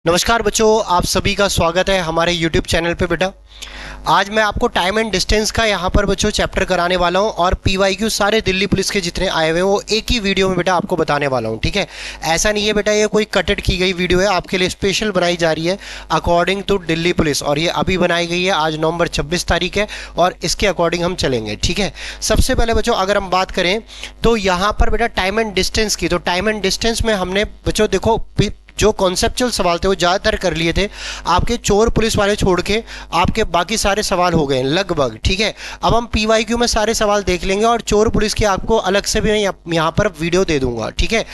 नमस्कार बच्चों, आप सभी का स्वागत है हमारे YouTube चैनल पे। बेटा आज मैं आपको टाइम एंड डिस्टेंस का यहाँ पर बच्चों चैप्टर कराने वाला हूँ और PYQ सारे दिल्ली पुलिस के जितने आए हुए हैं वो एक ही वीडियो में बेटा आपको बताने वाला हूँ। ठीक है, ऐसा नहीं है बेटा ये कोई कटेड की गई वीडियो है, आपके लिए स्पेशल बनाई जा रही है अकॉर्डिंग टू दिल्ली पुलिस, और ये अभी बनाई गई है। आज नवंबर 26 तारीख है और इसके अकॉर्डिंग हम चलेंगे। ठीक है, सबसे पहले बच्चों अगर हम बात करें तो यहाँ पर बेटा टाइम एंड डिस्टेंस की, तो टाइम एंड डिस्टेंस में हमने बच्चों देखो जो कॉन्सेप्चुअल सवाल थे वो ज़्यादातर कर लिए थे, आपके चोर पुलिस वाले छोड़ के आपके बाकी सारे सवाल हो गए लगभग। ठीक है, अब हम PYQ में सारे सवाल देख लेंगे और चोर पुलिस की आपको अलग से भी मैं यहाँ पर वीडियो दे दूंगा। ठीक है,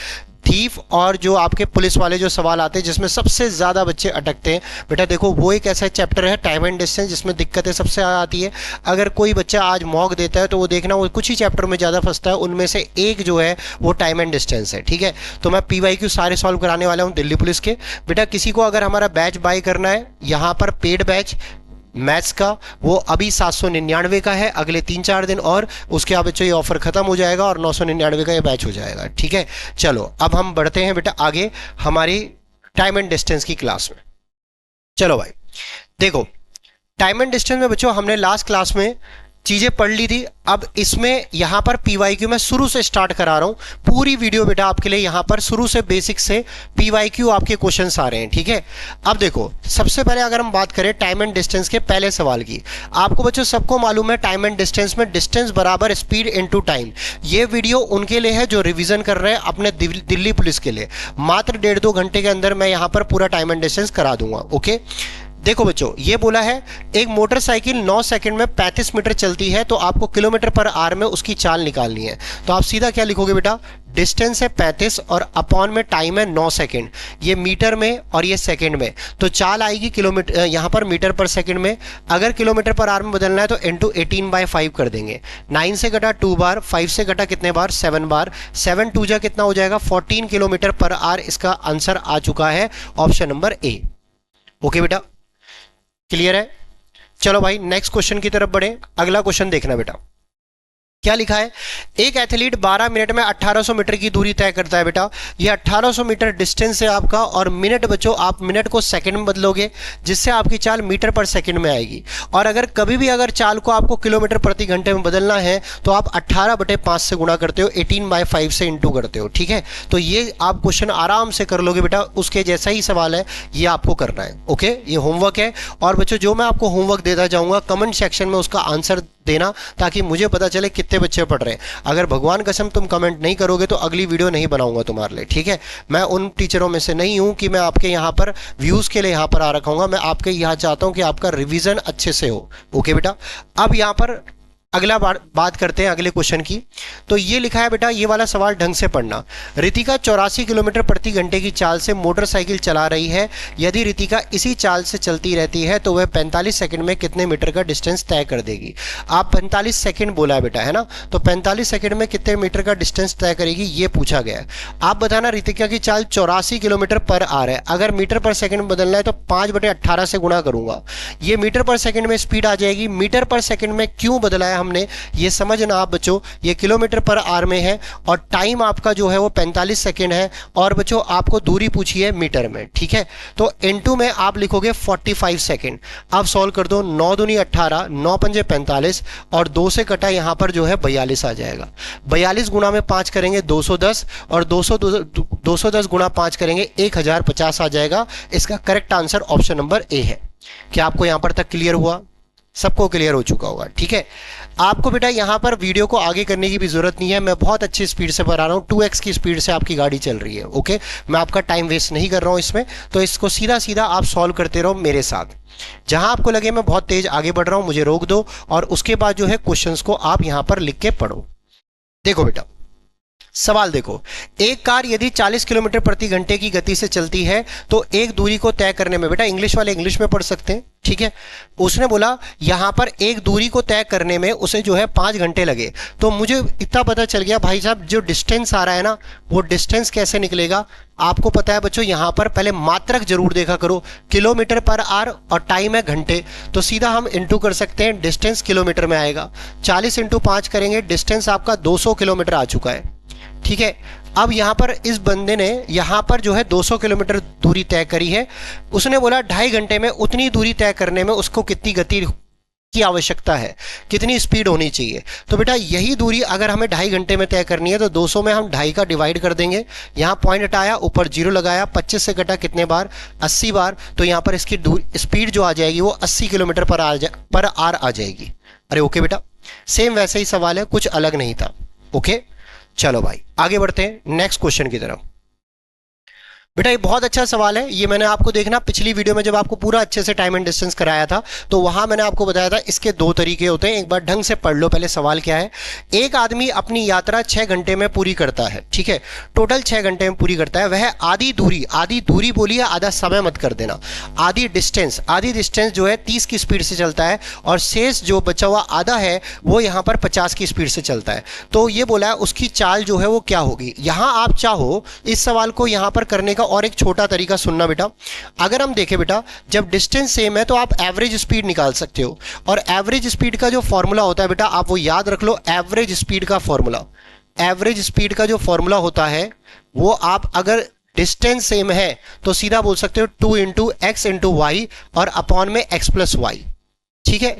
थीफ और जो आपके पुलिस वाले जो सवाल आते हैं जिसमें सबसे ज़्यादा बच्चे अटकते हैं बेटा, देखो वो एक ऐसा चैप्टर है टाइम एंड डिस्टेंस जिसमें दिक्कतें सबसे आती है। अगर कोई बच्चा आज मॉक देता है तो वो देखना वो कुछ ही चैप्टर में ज़्यादा फंसता है, उनमें से एक जो है वो टाइम एंड डिस्टेंस है। ठीक है, तो मैं PYQ सारे सॉल्व कराने वाला हूँ दिल्ली पुलिस के। बेटा किसी को अगर हमारा बैच बाय करना है यहाँ पर पेड बैच मैथ्स का, वो अभी 799 का है, अगले 3-4 दिन और उसके बाद बच्चों ये ऑफर खत्म हो जाएगा और 999 का ये बैच हो जाएगा। ठीक है, चलो अब हम बढ़ते हैं बेटा आगे हमारी टाइम एंड डिस्टेंस की क्लास में। चलो भाई देखो, टाइम एंड डिस्टेंस में बच्चों हमने लास्ट क्लास में चीजें पढ़ ली थी। अब इसमें यहां पर PYQ में शुरू से स्टार्ट करा रहा हूं, पूरी वीडियो बेटा आपके लिए यहां पर शुरू से बेसिक से PYQ आपके क्वेश्चंस आ रहे हैं। ठीक है, अब देखो सबसे पहले अगर हम बात करें टाइम एंड डिस्टेंस के पहले सवाल की, आपको बच्चों सबको मालूम है टाइम एंड डिस्टेंस में डिस्टेंस बराबर स्पीड इनटू टाइम। ये वीडियो उनके लिए है जो रिवीजन कर रहे हैं अपने दिल्ली पुलिस के लिए। मात्र 1.5-2 घंटे के अंदर मैं यहां पर पूरा टाइम एंड डिस्टेंस करा दूंगा। ओके, देखो बच्चों ये बोला है एक मोटरसाइकिल 9 सेकंड में 35 मीटर चलती है तो आपको किलोमीटर पर आवर में उसकी चाल निकालनी है। तो आप सीधा क्या लिखोगे बेटा, डिस्टेंस है 35 और अपॉन में टाइम है 9 सेकंड, ये मीटर में और ये सेकंड में, तो चाल आएगी किलोमीटर यहाँ पर मीटर पर सेकंड में। अगर किलोमीटर पर आवर में बदलना है तो इंटू 18/5 कर देंगे। 9 से घटा 2 बार, 5 से घटा कितने बार, 7 बार, 7 2 जा कितना हो जाएगा 14 किलोमीटर पर आवर। इसका आंसर आ चुका है ऑप्शन नंबर ए। ओके बेटा, क्लियर है। चलो भाई नेक्स्ट क्वेश्चन की तरफ बढ़े। अगला क्वेश्चन देखना बेटा क्या लिखा है, एक एथलीट 12 मिनट में 1800 मीटर की दूरी तय करता है। बेटा ये 1800 मीटर डिस्टेंस है आपका, और मिनट बच्चों आप मिनट को सेकंड में बदलोगे जिससे आपकी चाल मीटर पर सेकंड में आएगी। और अगर कभी भी अगर चाल को आपको किलोमीटर प्रति घंटे में बदलना है तो आप 18/5 से गुणा करते हो, 18/5 से इंटू करते हो। ठीक है, तो ये आप क्वेश्चन आराम से कर लोगे बेटा, उसके जैसा ही सवाल है, ये आपको करना है। ओके, ये होमवर्क है। और बच्चों जो मैं आपको होमवर्क देता जाऊंगा कमेंट सेक्शन में उसका आंसर देना ताकि मुझे पता चले कितने बच्चे पढ़ रहे हैं। अगर भगवान कसम तुम कमेंट नहीं करोगे तो अगली वीडियो नहीं बनाऊंगा तुम्हारे लिए। ठीक है, मैं उन टीचरों में से नहीं हूं कि मैं आपके यहाँ पर व्यूज के लिए यहाँ पर आ रखा हूँ, मैं आपके यहाँ चाहता हूं कि आपका रिवीजन अच्छे से हो। ओके बेटा, अब यहाँ पर अगला बात करते हैं अगले क्वेश्चन की। तो ये लिखा है बेटा, ये वाला सवाल ढंग से पढ़ना। रितिका 84 किलोमीटर प्रति घंटे की चाल से मोटरसाइकिल चला रही है। यदि रितिका इसी चाल से चलती रहती है तो वह 45 सेकंड में कितने मीटर का डिस्टेंस तय कर देगी। आप 45 सेकंड बोला है बेटा, है ना, तो 45 सेकंड में कितने मीटर का डिस्टेंस तय करेगी ये पूछा गया है। आप बताना रितिका की चाल 84 किलोमीटर पर आवर है, अगर मीटर पर सेकंड में बदलना है तो 5/18 से गुणा करूंगा, ये मीटर पर सेकंड में स्पीड आ जाएगी। मीटर पर सेकंड में क्यों बदला है हमने ये समझना आप बच्चों, ये किलोमीटर पर आवर में है और टाइम आपका जो है वो 45 सेकंड है, और बच्चों आपको दूरी पूछी है मीटर में। ठीक है, तो इनटू में आप लिखोगे 45 सेकंड। अब सॉल्व कर दो, 9 दूनी 18, 9 पंजे 45 और 2 से कटा यहाँ पर जो है 42 आ जाएगा। 42 गुणा में 5 करेंगे 210 और 210 गुणा 5 करेंगे 1050 आ जाएगा। इसका correct answer option number A है। क्या आपको यहां पर तक क्लियर हुआ? सबको क्लियर हो चुका होगा। ठीक है, आपको बेटा यहाँ पर वीडियो को आगे करने की भी जरूरत नहीं है, मैं बहुत अच्छी स्पीड से पढ़ा रहा हूँ, 2x की स्पीड से आपकी गाड़ी चल रही है। ओके, मैं आपका टाइम वेस्ट नहीं कर रहा हूँ इसमें, तो इसको सीधा सीधा आप सॉल्व करते रहो मेरे साथ। जहां आपको लगे मैं बहुत तेज आगे बढ़ रहा हूं मुझे रोक दो, और उसके बाद जो है क्वेश्चंस को आप यहां पर लिख के पढ़ो। देखो बेटा सवाल देखो, एक कार यदि 40 किलोमीटर प्रति घंटे की गति से चलती है तो एक दूरी को तय करने में, बेटा इंग्लिश वाले इंग्लिश में पढ़ सकते हैं। ठीक है, उसने बोला यहां पर एक दूरी को तय करने में उसे जो है 5 घंटे लगे। तो मुझे इतना पता चल गया भाई साहब, जो डिस्टेंस आ रहा है ना वो डिस्टेंस कैसे निकलेगा। आपको पता है बच्चों, यहां पर पहले मात्रक जरूर देखा करो, किलोमीटर पर आवर और टाइम है घंटे, तो सीधा हम इंटू कर सकते हैं, डिस्टेंस किलोमीटर में आएगा। 40 इंटू 5 करेंगे, डिस्टेंस आपका 200 किलोमीटर आ चुका है। ठीक है, अब यहाँ पर इस बंदे ने यहाँ पर जो है 200 किलोमीटर दूरी तय करी है। उसने बोला 2.5 घंटे में उतनी दूरी तय करने में उसको कितनी गति की आवश्यकता है, कितनी स्पीड होनी चाहिए। तो बेटा यही दूरी अगर हमें 2.5 घंटे में तय करनी है तो 200 में हम 2.5 का डिवाइड कर देंगे। यहाँ पॉइंट हटाया, ऊपर जीरो लगाया, 25 से कटा कितने बार, 80 बार। तो यहाँ पर इसकी स्पीड जो आ जाएगी वो 80 किलोमीटर पर आर आ जाएगी। अरे ओके बेटा, सेम वैसे ही सवाल है, कुछ अलग नहीं था। ओके चलो भाई आगे बढ़ते हैं नेक्स्ट क्वेश्चन की तरफ। बेटा ये बहुत अच्छा सवाल है। ये मैंने आपको देखना पिछली वीडियो में जब आपको पूरा अच्छे से टाइम एंड डिस्टेंस कराया था तो वहां मैंने आपको बताया था इसके दो तरीके होते हैं। एक बार ढंग से पढ़ लो पहले सवाल क्या है। एक आदमी अपनी यात्रा 6 घंटे में पूरी करता है, ठीक है, टोटल 6 घंटे में पूरी करता है। वह आधी दूरी बोलिए, आधा समय मत कर देना, आधी डिस्टेंस जो है 30 की स्पीड से चलता है और शेष जो बचा हुआ आधा है वो यहाँ पर 50 की स्पीड से चलता है। तो ये बोला है उसकी चाल जो है वो क्या होगी। यहाँ आप चाहो इस सवाल को यहाँ पर करने का और एक छोटा तरीका सुनना बेटा। अगर हम देखें बेटा, जब डिस्टेंस सेम है तो आप एवरेज स्पीड निकाल सकते हो और एवरेज स्पीड का जो फॉर्मूला होता है बेटा आप वो याद रख लो। एवरेज स्पीड का जो फॉर्मूला होता है वो आप अगर डिस्टेंस सेम है तो सीधा बोल सकते हो 2 इंटू एक्स इंटू वाई और अपॉन में एक्स प्लस वाई, ठीक है।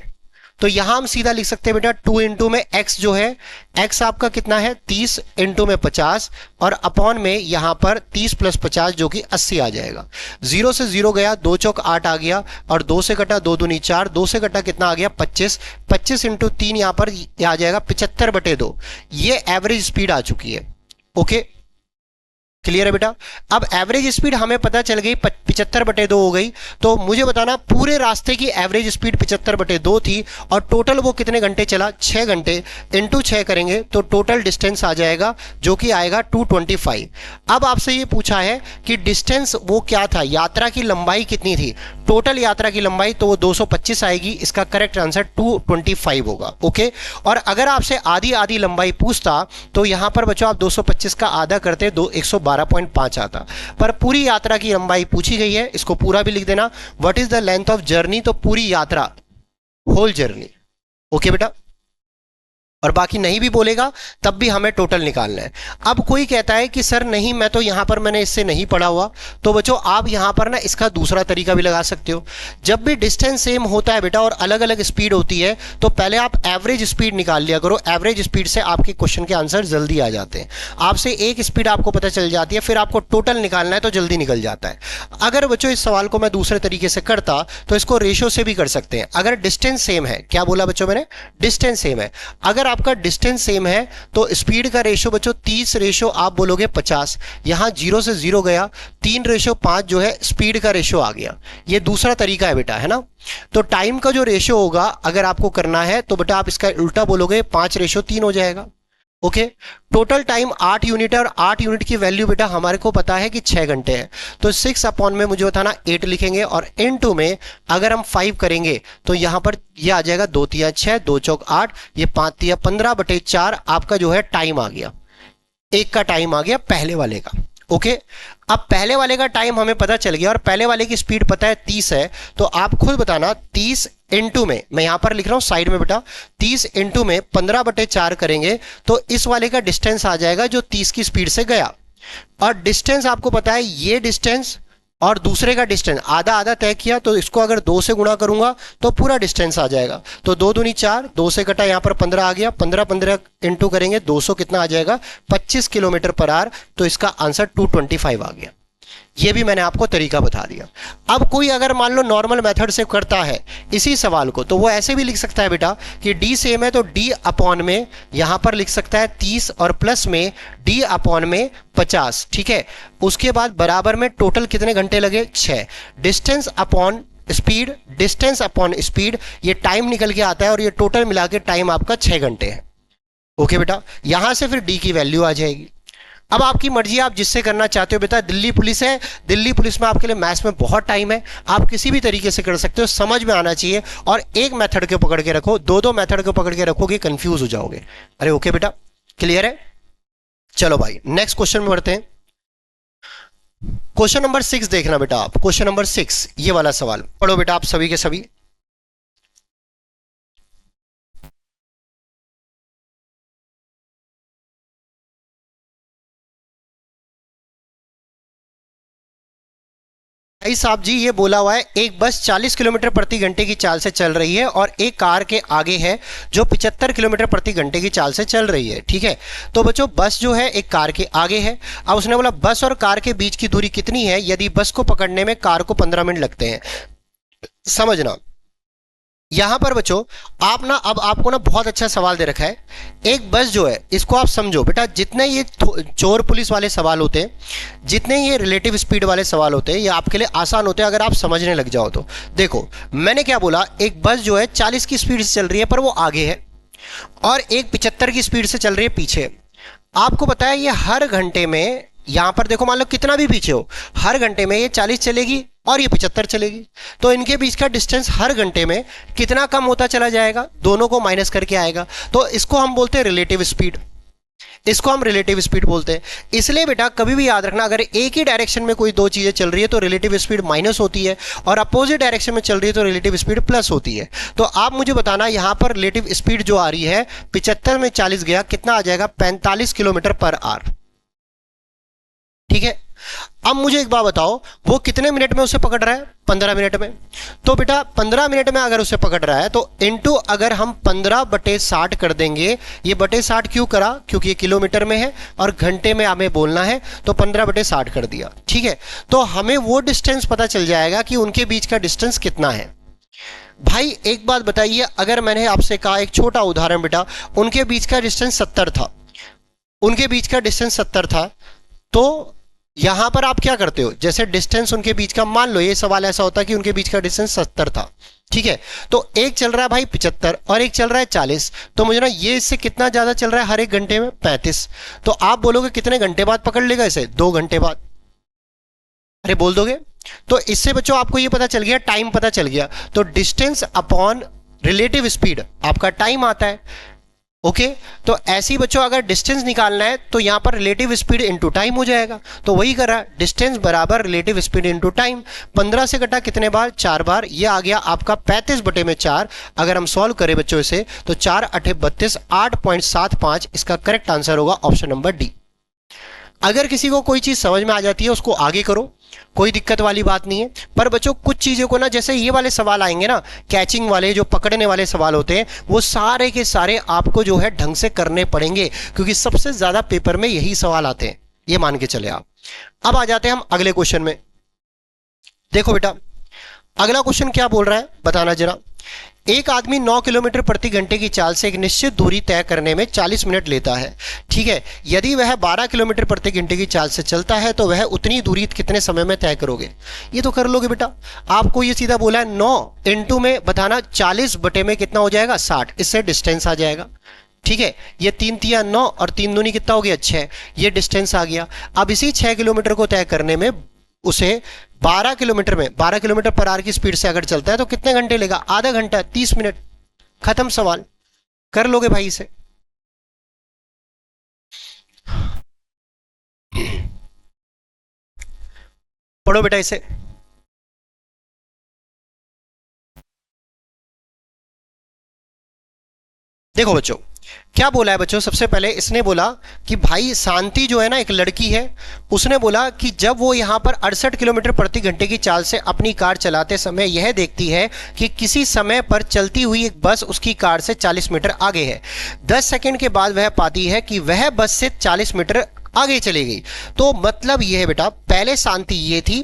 तो यहां हम सीधा लिख सकते हैं बेटा 2 इंटू में x जो है, x आपका कितना है 30 इंटू में 50 और अपॉन में यहां पर 30 प्लस 50 जो कि 80 आ जाएगा। 0 से 0 गया, 2 चौक 8 आ गया और 2 से कटा 2 दूनी 4, 2 से कटा कितना आ गया 25, 25 इंटू 3 यहां पर आ जाएगा 75/2। ये एवरेज स्पीड आ चुकी है। ओके क्लियर है बेटा। अब एवरेज स्पीड हमें पता चल गई 75/2 हो गई। तो मुझे बताना पूरे रास्ते की एवरेज स्पीड 75/2 थी और टोटल वो कितने घंटे चला, 6 घंटे। इंटू 6 करेंगे तो टोटल डिस्टेंस आ जाएगा जो कि आएगा 225। अब आपसे ये पूछा है कि डिस्टेंस वो क्या था, यात्रा की लंबाई कितनी थी। टोटल यात्रा की लंबाई तो वो 225 आएगी। इसका करेक्ट आंसर 225 होगा। ओके, और अगर आपसे आधी आधी लंबाई पूछता तो यहां पर बच्चों आप 225 का आधा करते 112.5 आता, पर पूरी यात्रा की लंबाई पूछी गई है। इसको पूरा भी लिख देना। What is the length of journey, तो पूरी यात्रा, होल जर्नी। ओके बेटा, और बाकी नहीं भी बोलेगा तब भी हमें टोटल निकालना है। अब कोई कहता है कि सर नहीं मैं तो यहां पर मैंने इससे नहीं पढ़ा हुआ, तो बच्चों आप यहां पर ना इसका दूसरा तरीका भी लगा सकते हो। जब भी डिस्टेंस सेम होता है बेटा और अलग अलग स्पीड होती है तो पहले आप एवरेज स्पीड निकाल लिया करो। एवरेज स्पीड से आपके क्वेश्चन के आंसर जल्दी आ जाते हैं। आपसे एक स्पीड आपको पता चल जाती है, फिर आपको टोटल निकालना है तो जल्दी निकल जाता है। अगर बच्चों इस सवाल को मैं दूसरे तरीके से करता तो इसको रेशो से भी कर सकते हैं। अगर डिस्टेंस सेम है, क्या बोला बच्चों मैंने, डिस्टेंस सेम है, अगर आपका डिस्टेंस सेम है तो स्पीड का रेशो बच्चों 30 रेशो आप बोलोगे 50। यहां 0 से 0 गया, 3:5 जो है स्पीड का रेशो आ गया। ये दूसरा तरीका है बेटा, है ना। तो टाइम का जो रेशो होगा अगर आपको करना है तो बेटा आप इसका उल्टा बोलोगे, 5:3 हो जाएगा। ओके, टोटल टाइम 8 यूनिट है और 8 यूनिट की वैल्यू बेटा हमारे को पता है कि 6 घंटे है। तो 6 अपॉन में मुझे बताना 8 लिखेंगे और इनटू में अगर हम 5 करेंगे तो यहां पर ये आ जाएगा 2 तिया 6, 2 चौक 8, ये 5 तिया 15/4 आपका जो है टाइम आ गया। एक का टाइम आ गया पहले वाले का। ओके, अब पहले वाले का टाइम हमें पता चल गया और पहले वाले की स्पीड पता है 30 है। तो आप खुद बताना 30 इंटू में, मैं यहां पर लिख रहा हूं साइड में बेटा, 30 इंटू में 15/4 करेंगे तो इस वाले का डिस्टेंस आ जाएगा जो 30 की स्पीड से गया। और डिस्टेंस आपको पता है ये डिस्टेंस और दूसरे का डिस्टेंस आधा आधा तय किया तो इसको अगर 2 से गुणा करूंगा तो पूरा डिस्टेंस आ जाएगा। तो 2 दूनी 4, 2 से कटा यहां पर 15 आ गया, 15 इंटू करेंगे 200 कितना आ जाएगा 25 किलोमीटर पर आवर। तो इसका आंसर 225 आ गया। ये भी मैंने आपको तरीका बता दिया। अब कोई अगर मान लो नॉर्मल मेथड से करता है इसी सवाल को तो वो ऐसे भी लिख सकता है बेटा कि डी सेम है तो डी अपॉन में यहां पर लिख सकता है 30 और प्लस में डी अपॉन में 50, ठीक है। उसके बाद बराबर में टोटल कितने घंटे लगे, 6। Distance upon speed, distance upon speed, ये टाइम निकल के आता है और ये टोटल मिला के टाइम आपका 6 घंटे है। ओके बेटा, यहां से फिर डी की वैल्यू आ जाएगी। अब आपकी मर्जी, आप जिससे करना चाहते हो बेटा। दिल्ली पुलिस है, दिल्ली पुलिस में आपके लिए मैथ्स में बहुत टाइम है, आप किसी भी तरीके से कर सकते हो, समझ में आना चाहिए। और एक मेथड को पकड़ के रखो, दो मेथड को पकड़ के रखोगे कंफ्यूज हो जाओगे। अरे ओके बेटा, क्लियर है। चलो भाई नेक्स्ट क्वेश्चन में बढ़ते हैं। क्वेश्चन नंबर 6 देखना बेटा आप, क्वेश्चन नंबर 6 ये वाला सवाल पढ़ो बेटा आप सभी के सभी। भाई साहब जी ये बोला हुआ है एक बस 40 किलोमीटर प्रति घंटे की चाल से चल रही है और एक कार के आगे है जो 75 किलोमीटर प्रति घंटे की चाल से चल रही है। ठीक है, तो बच्चों बस जो है एक कार के आगे है। अब उसने बोला बस और कार के बीच की दूरी कितनी है यदि बस को पकड़ने में कार को 15 मिनट लगते हैं। समझना यहां पर बच्चों आप ना, अब आपको ना बहुत अच्छा सवाल दे रखा है। एक बस जो है इसको आप समझो बेटा, जितने ये चोर पुलिस वाले सवाल होते हैं, जितने ये रिलेटिव स्पीड वाले सवाल होते हैं, ये आपके लिए आसान होते हैं अगर आप समझने लग जाओ तो। देखो मैंने क्या बोला, एक बस जो है 40 की स्पीड से चल रही है पर वो आगे है, और एक 75 की स्पीड से चल रही है पीछे। आपको पता है ये हर घंटे में, यहां पर देखो मान लो कितना भी पीछे हो, हर घंटे में ये 40 चलेगी और ये 75 चलेगी, तो इनके बीच का डिस्टेंस हर घंटे में कितना कम होता चला जाएगा, दोनों को माइनस करके आएगा। तो इसको हम बोलते हैं रिलेटिव स्पीड, इसको हम रिलेटिव स्पीड बोलते हैं। इसलिए बेटा कभी भी याद रखना, अगर एक ही डायरेक्शन में कोई दो चीजें चल रही है तो रिलेटिव स्पीड माइनस होती है, और अपोजिट डायरेक्शन में चल रही है तो रिलेटिव स्पीड प्लस होती है। तो आप मुझे बताना यहां पर रिलेटिव स्पीड जो आ रही है 75 में 40 गया, कितना आ जाएगा 45 किलोमीटर पर आवर। ठीक है, अब मुझे एक बात बताओ, वो कितने मिनट में उसे पकड़ रहा है, 15 मिनट में। तो बेटा 15 मिनट में अगर उसे पकड़ रहा है तो इनटू अगर हम 15/60 कर देंगे, ये बटे 60 क्यों करा, क्योंकि ये किलोमीटर में है और घंटे में हमें बोलना है, तो 15/60 कर दिया। ठीक है, तो हमें वो डिस्टेंस पता चल जाएगा कि उनके बीच का डिस्टेंस कितना है। भाई एक बात बताइए, अगर मैंने आपसे कहा एक छोटा उदाहरण बेटा, उनके बीच का डिस्टेंस 70 था, उनके बीच का डिस्टेंस 70 था, तो यहां पर आप क्या करते हो, जैसे डिस्टेंस उनके बीच का, मान लो ये सवाल ऐसा होता है कि उनके बीच का डिस्टेंस 70 था। ठीक है, तो एक चल रहा है भाई 75 और एक चल रहा है 40, तो मुझे ना ये इससे कितना ज्यादा चल रहा है हर एक घंटे में 35। तो आप बोलोगे कितने घंटे बाद पकड़ लेगा इसे, 2 घंटे बाद। अरे बोल दोगे, तो इससे बच्चों आपको ये पता चल गया, टाइम पता चल गया। तो डिस्टेंस अपॉन रिलेटिव स्पीड आपका टाइम आता है। ओके, तो ऐसे ही बच्चों अगर डिस्टेंस निकालना है तो यहां पर रिलेटिव स्पीड इनटू टाइम हो जाएगा, तो वही कर रहा है, डिस्टेंस बराबर रिलेटिव स्पीड इनटू टाइम। 15 से घटा कितने बार, 4 बार, ये आ गया आपका 35/4। अगर हम सॉल्व करें बच्चों इसे तो 4 8 32, 8.75 इसका करेक्ट आंसर होगा ऑप्शन नंबर डी। अगर किसी को कोई चीज समझ में आ जाती है उसको आगे करो, कोई दिक्कत वाली बात नहीं है। पर बच्चों कुछ चीजों को ना, जैसे ये वाले सवाल आएंगे ना, कैचिंग वाले जो पकड़ने वाले सवाल होते हैं, वो सारे के सारे आपको जो है ढंग से करने पड़ेंगे, क्योंकि सबसे ज्यादा पेपर में यही सवाल आते हैं, ये मान के चले आप। अब आ जाते हैं हम अगले क्वेश्चन में। देखो बेटा अगला क्वेश्चन क्या बोल रहा है बताना जरा। एक आदमी 9 किलोमीटर प्रति घंटे की चाल से एक निश्चित दूरी तय करने में 40 मिनट लेता है। ठीक है, यदि वह 12 किलोमीटर प्रति घंटे की चाल से चलता है तो वह उतनी दूरी कितने समय में तय करोगे। ये तो कर लोगे बेटा, आपको ये सीधा बोला है 9 इंटू में बताना 40 बटे में कितना हो जाएगा 60, इससे डिस्टेंस आ जाएगा। ठीक है, ये 3 तिया 9 और 3 दूनी कितना हो गया 6, ये डिस्टेंस आ गया। अब इसी 6 किलोमीटर को तय करने में उसे 12 किलोमीटर में 12 किलोमीटर पर आवर की स्पीड से अगर चलता है तो कितने घंटे लेगा, आधा घंटा, 30 मिनट। खत्म सवाल, कर लोगे भाई इसे। पढ़ो बेटा इसे। देखो बच्चों क्या बोला है बच्चों, सबसे पहले इसने बोला कि भाई शांति जो है ना एक लड़की है, उसने बोला कि जब वो यहां पर 68 किलोमीटर प्रति घंटे की चाल से अपनी कार चलाते समय यह देखती है कि किसी समय पर चलती हुई एक बस उसकी कार से 40 मीटर आगे है। 10 सेकंड के बाद वह पाती है कि वह बस से 40 मीटर आगे चली गई। तो मतलब यह है बेटा, पहले शांति ये थी,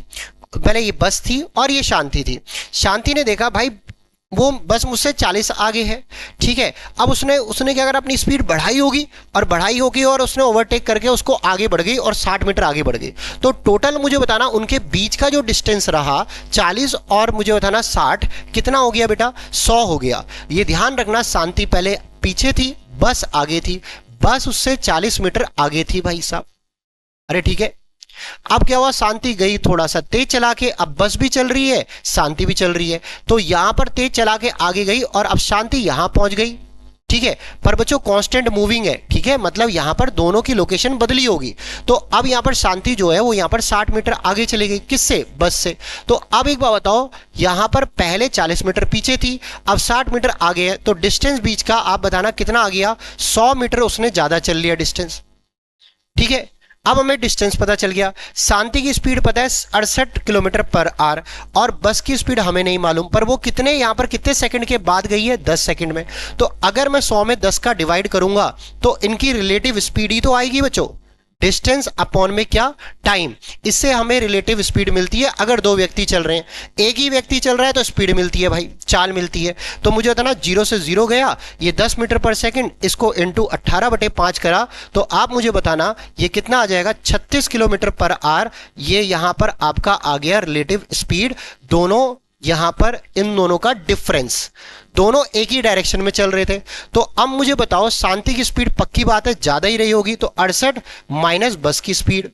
पहले ये बस थी और ये शांति थी। शांति ने देखा भाई वो बस मुझसे 40 आगे है। ठीक है, अब उसने क्या करा, अपनी स्पीड बढ़ाई होगी और उसने ओवरटेक करके उसको आगे बढ़ गई और 60 मीटर आगे बढ़ गई। तो टोटल मुझे बताना उनके बीच का जो डिस्टेंस रहा 40 और मुझे बताना 60, कितना हो गया बेटा 100 हो गया। ये ध्यान रखना, शांति पहले पीछे थी, बस आगे थी, बस उससे 40 मीटर आगे थी भाई साहब। अरे ठीक है, अब क्या हुआ, शांति गई थोड़ा सा तेज चला के, अब बस भी चल रही है शांति भी चल रही है, तो यहां पर तेज चला के आगे गई और अब शांति यहां पहुंच गई। ठीक है, पर बच्चों कांस्टेंट मूविंग है। ठीक है, मतलब यहां पर दोनों की लोकेशन बदली होगी। तो अब यहां पर शांति जो है वो यहां पर 60 मीटर आगे चली गई, किससे, बस से। तो अब एक बात बताओ, यहां पर पहले 40 मीटर पीछे थी, अब 60 मीटर आगे है, तो डिस्टेंस बीच का आप बताना कितना आ गया, 100 मीटर उसने ज्यादा चल लिया डिस्टेंस। ठीक है, अब हमें डिस्टेंस पता चल गया, शांति की स्पीड पता है 68 किलोमीटर पर आवर, और बस की स्पीड हमें नहीं मालूम, पर वो कितने यहां पर कितने सेकंड के बाद गई है, 10 सेकंड में। तो अगर मैं 100 में 10 का डिवाइड करूंगा तो इनकी रिलेटिव स्पीड ही तो आएगी बच्चों, डिस्टेंस अपॉन में क्या, टाइम। इससे हमें रिलेटिव स्पीड मिलती है। अगर दो व्यक्ति चल रहे हैं, एक ही व्यक्ति चल रहा है तो स्पीड मिलती है भाई, चाल मिलती है। तो मुझे होता ना 0 से 0 गया, ये 10 मीटर पर सेकंड, इसको इंटू 18/5 करा, तो आप मुझे बताना ये कितना आ जाएगा, 36 किलोमीटर पर आवर। ये यहां पर आपका आ गया रिलेटिव स्पीड। दोनों यहां पर इन दोनों का डिफरेंस, दोनों एक ही डायरेक्शन में चल रहे थे। तो अब मुझे बताओ शांति की स्पीड पक्की बात है ज्यादा ही रही होगी, तो 68 माइनस बस की स्पीड,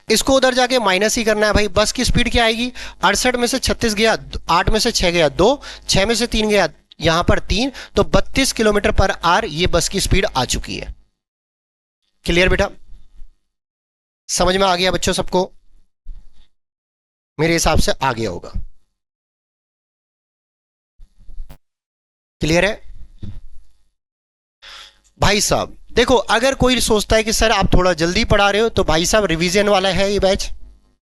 इसको उधर जाके माइनस ही करना है भाई। बस की स्पीड क्या आएगी, 68 में से 36 गया, 8 में से 6 गया 2, 6 में से 3 गया यहां पर 3, तो 32 किलोमीटर पर आवर ये बस की स्पीड आ चुकी है। क्लियर बेटा, समझ में आ गया बच्चों सबको? मेरे हिसाब से आ गया होगा। क्लियर है भाई साहब? देखो अगर कोई सोचता है कि सर आप थोड़ा जल्दी पढ़ा रहे हो, तो भाई साहब रिवीजन वाला है ये बैच,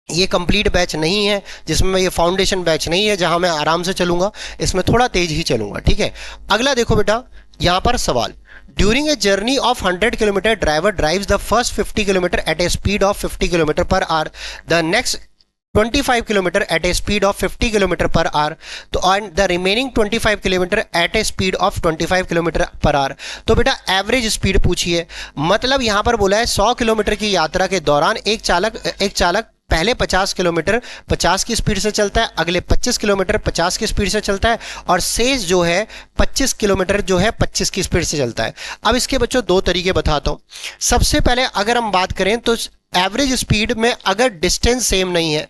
ये कंप्लीट बैच नहीं है, जिसमें ये फाउंडेशन बैच नहीं है जहां मैं आराम से चलूंगा, इसमें थोड़ा तेज ही चलूंगा। ठीक है, अगला देखो बेटा, यहां पर सवाल, during a journey of 100 kilometre driver drives the first 50 kilometre at a speed of 50 kilometre per hour, the next 25 kilometre at a speed of 50 kilometre per hour, तो and the remaining 25 kilometre at a speed of 25 kilometre per hour. तो बेटा average speed पूछी है, मतलब यहां पर बोला है 100 किलोमीटर की यात्रा के दौरान एक चालक पहले 50 किलोमीटर 50 की स्पीड से चलता है, अगले 25 किलोमीटर 50 की स्पीड से चलता है, और शेष जो है 25 किलोमीटर जो है 25 की स्पीड से चलता है। अब इसके बच्चों दो तरीके बताता हूं। सबसे पहले अगर हम बात करें तो एवरेज स्पीड में अगर डिस्टेंस सेम नहीं है,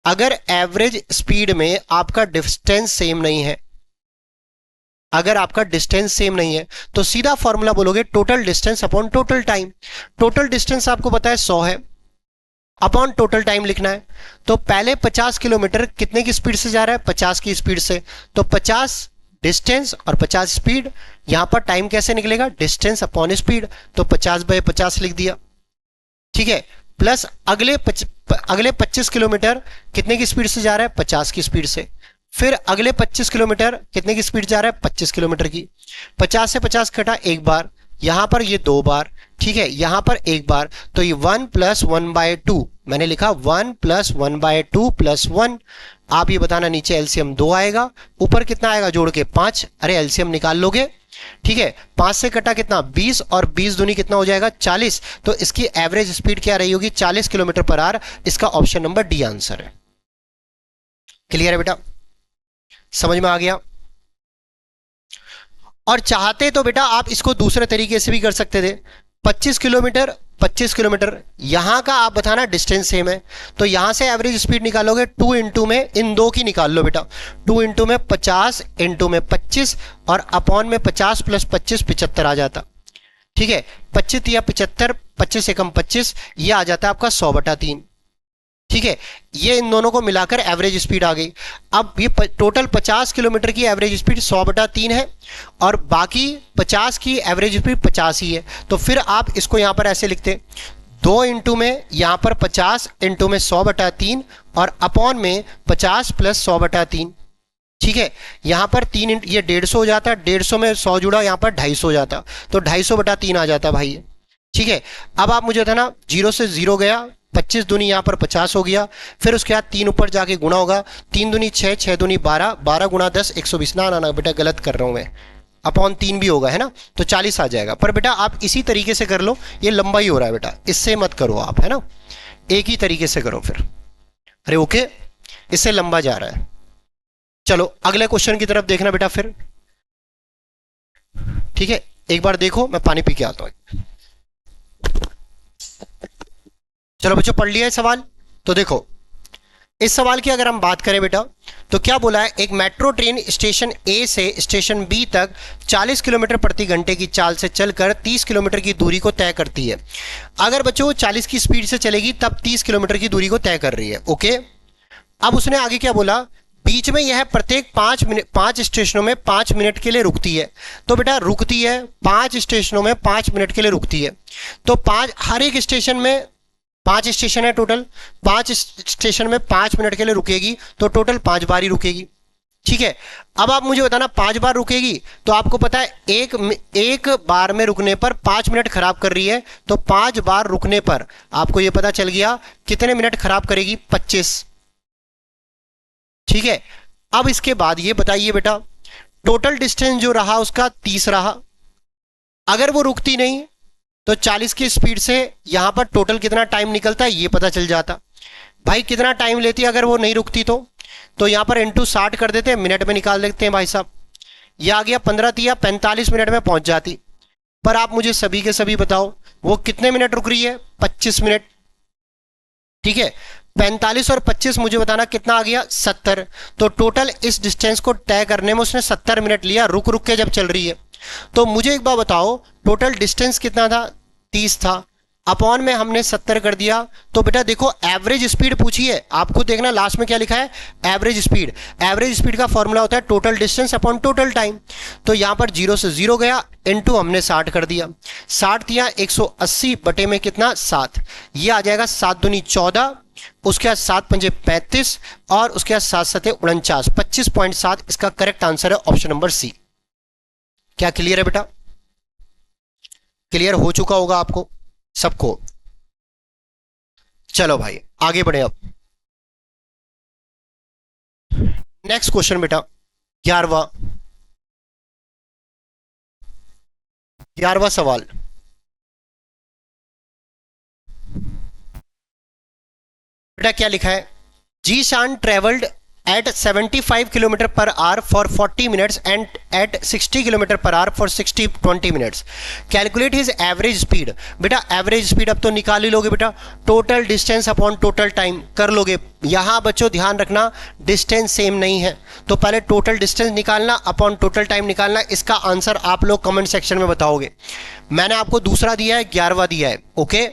अगर एवरेज स्पीड में आपका डिस्टेंस सेम नहीं है, अगर आपका डिस्टेंस सेम नहीं है, तो सीधा फॉर्मूला बोलोगे total distance upon total time. Total distance आपको पता है 100 है, अपॉन टोटल टाइम लिखना है। तो पहले 50 किलोमीटर कितने की स्पीड से जा रहा है, 50 की स्पीड से, तो 50 डिस्टेंस और 50 स्पीड, यहां पर टाइम कैसे निकलेगा, डिस्टेंस अपॉन स्पीड, तो 50/50 लिख दिया। ठीक है, प्लस अगले 25 किलोमीटर कितने की स्पीड से जा रहा है, 50 की स्पीड से, फिर अगले 25 किलोमीटर कितने की स्पीड जा रहा है, 25 किलोमीटर की। 50 से 50 कटा एक बार, यहां पर ये 2 बार, ठीक है, यहां पर एक बार, तो ये 1 + 1/2, मैंने लिखा 1 + 1/2 + 1। आप ये बताना नीचे एलसीएम 2 आएगा, ऊपर कितना आएगा जोड़ के 5, अरे एलसीएम निकाल लोगे। ठीक है, 5 से कटा कितना 20, और 20 दूनी कितना हो जाएगा 40, तो इसकी एवरेज स्पीड क्या रही होगी, 40 किलोमीटर पर आवर। इसका ऑप्शन नंबर डी आंसर है। क्लियर है बेटा, समझ में आ गया? और चाहते तो बेटा आप इसको दूसरे तरीके से भी कर सकते थे, 25 किलोमीटर 25 किलोमीटर, यहां का आप बताना डिस्टेंस सेम है, तो यहां से एवरेज स्पीड निकालोगे 2 इंटू में इन दो की निकाल लो बेटा, 2 इंटू में 50 इंटू में 25, और अपॉन में 50 + 25 75 आ जाता। ठीक है, 25 या 75, 25 से कम 25, ये आ जाता है आपका 100/3। ठीक है, ये इन दोनों को मिलाकर एवरेज स्पीड आ गई। अब ये टोटल 50 किलोमीटर की एवरेज स्पीड 100/3 है, और बाकी 50 की एवरेज स्पीड 50 ही है। तो फिर आप इसको यहां पर ऐसे लिखते, 2 इंटू में यहां पर 50 इंटू में 100/3, और अपॉन में 50 + 100/3। ठीक है, यहां पर 3 ये 150 हो जाता, 150 में 100 जुड़ा, यहां पर 250 हो जाता, तो 250/3 आ जाता भाई। ठीक है, अब आप मुझे था ना 0 से 0 गया, 25 दूनी यहां पर 50 हो गया, फिर उसके बाद 3 ऊपर जाके गुणा होगा, 3 दूनी 6, 6 दूनी 12, 12 × 10 120। ना बेटा गलत कर रहा हूं मैं, अपॉन 3 भी होगा है ना, तो 40 आ जाएगा। पर बेटा आप इसी तरीके से कर लो, ये लंबा ही हो रहा है बेटा, इससे मत करो आप, है ना, एक ही तरीके से करो फिर। अरे ओके, इससे लंबा जा रहा है। चलो अगले क्वेश्चन की तरफ देखना बेटा फिर। ठीक है, एक बार देखो, मैं पानी पी के आता हूं। चलो बच्चों पढ़ लिया है सवाल, तो देखो इस सवाल की अगर हम बात करें बेटा, तो क्या बोला है, एक मेट्रो ट्रेन स्टेशन ए से स्टेशन बी तक 40 किलोमीटर प्रति घंटे की चाल से चलकर 30 किलोमीटर की दूरी को तय करती है। अगर बच्चों 40 की स्पीड से चलेगी तब 30 किलोमीटर की दूरी को तय कर रही है। ओके, अब उसने आगे क्या बोला, बीच में यह प्रत्येक 5 मिनट 5 स्टेशनों में 5 मिनट के लिए रुकती है। तो बेटा रुकती है 5 स्टेशनों में 5 मिनट के लिए रुकती है। तो हर एक स्टेशन में 5 स्टेशन है टोटल, 5 स्टेशन में 5 मिनट के लिए रुकेगी, तो टोटल 5 बार ही रुकेगी। ठीक है, अब आप मुझे बताना 5 बार रुकेगी, तो आपको पता है एक बार में रुकने पर 5 मिनट खराब कर रही है, तो 5 बार रुकने पर आपको यह पता चल गया कितने मिनट खराब करेगी, 25। ठीक है, अब इसके बाद ये बताइए बेटा टोटल डिस्टेंस जो रहा उसका 30 रहा। अगर वो रुकती नहीं तो 40 की स्पीड से यहां पर टोटल कितना टाइम निकलता है ये पता चल जाता। भाई कितना टाइम लेती है अगर वो नहीं रुकती, तो यहां पर इंटू 60 कर देते हैं, मिनट में निकाल देते हैं भाई साहब। ये आ गया 15 या 45 मिनट में पहुंच जाती। पर आप मुझे सभी के सभी बताओ वो कितने मिनट रुक रही है, 25 मिनट। ठीक है, 45 और 25 मुझे बताना कितना आ गया, 70। तो टोटल इस डिस्टेंस को तय करने में उसने 70 मिनट लिया, रुक रुक के जब चल रही है। तो मुझे एक बार बताओ टोटल डिस्टेंस कितना था, 30 था, अपॉन में हमने 70 कर दिया। तो बेटा देखो एवरेज स्पीड पूछी है, आपको देखना लास्ट में क्या लिखा है, एवरेज स्पीड। एवरेज स्पीड का फॉर्मूला होता है total distance upon total time. तो यहां पर 0 से 0 गया, इनटू हमने 60 कर दिया, 60 दिया 180 बटे में कितना, 7। ये आ जाएगा 7 दूनी 14, उसके बाद 7 पंजे 35 और उसके बाद 7 सते 49, 25.7 इसका करेक्ट आंसर है ऑप्शन नंबर सी। क्या क्लियर है बेटा, क्लियर हो चुका होगा आपको सबको। चलो भाई आगे बढ़े। अब नेक्स्ट क्वेश्चन बेटा 11वां सवाल। बेटा क्या लिखा है, जी Shaan travelled at 75 kilometre per hour for 40 minutes and at 60 kilometre per hour for 20 minutes. Calculate his average speed. बेटा एवरेज स्पीड अब तो निकाल ही लोगे बेटा, total distance upon total time कर लोगे। यहां बच्चों ध्यान रखना डिस्टेंस सेम नहीं है, तो पहले टोटल डिस्टेंस निकालना अपॉन टोटल टाइम निकालना। इसका आंसर आप लोग कमेंट सेक्शन में बताओगे। मैंने आपको दूसरा दिया है, 11वां दिया है, ओके।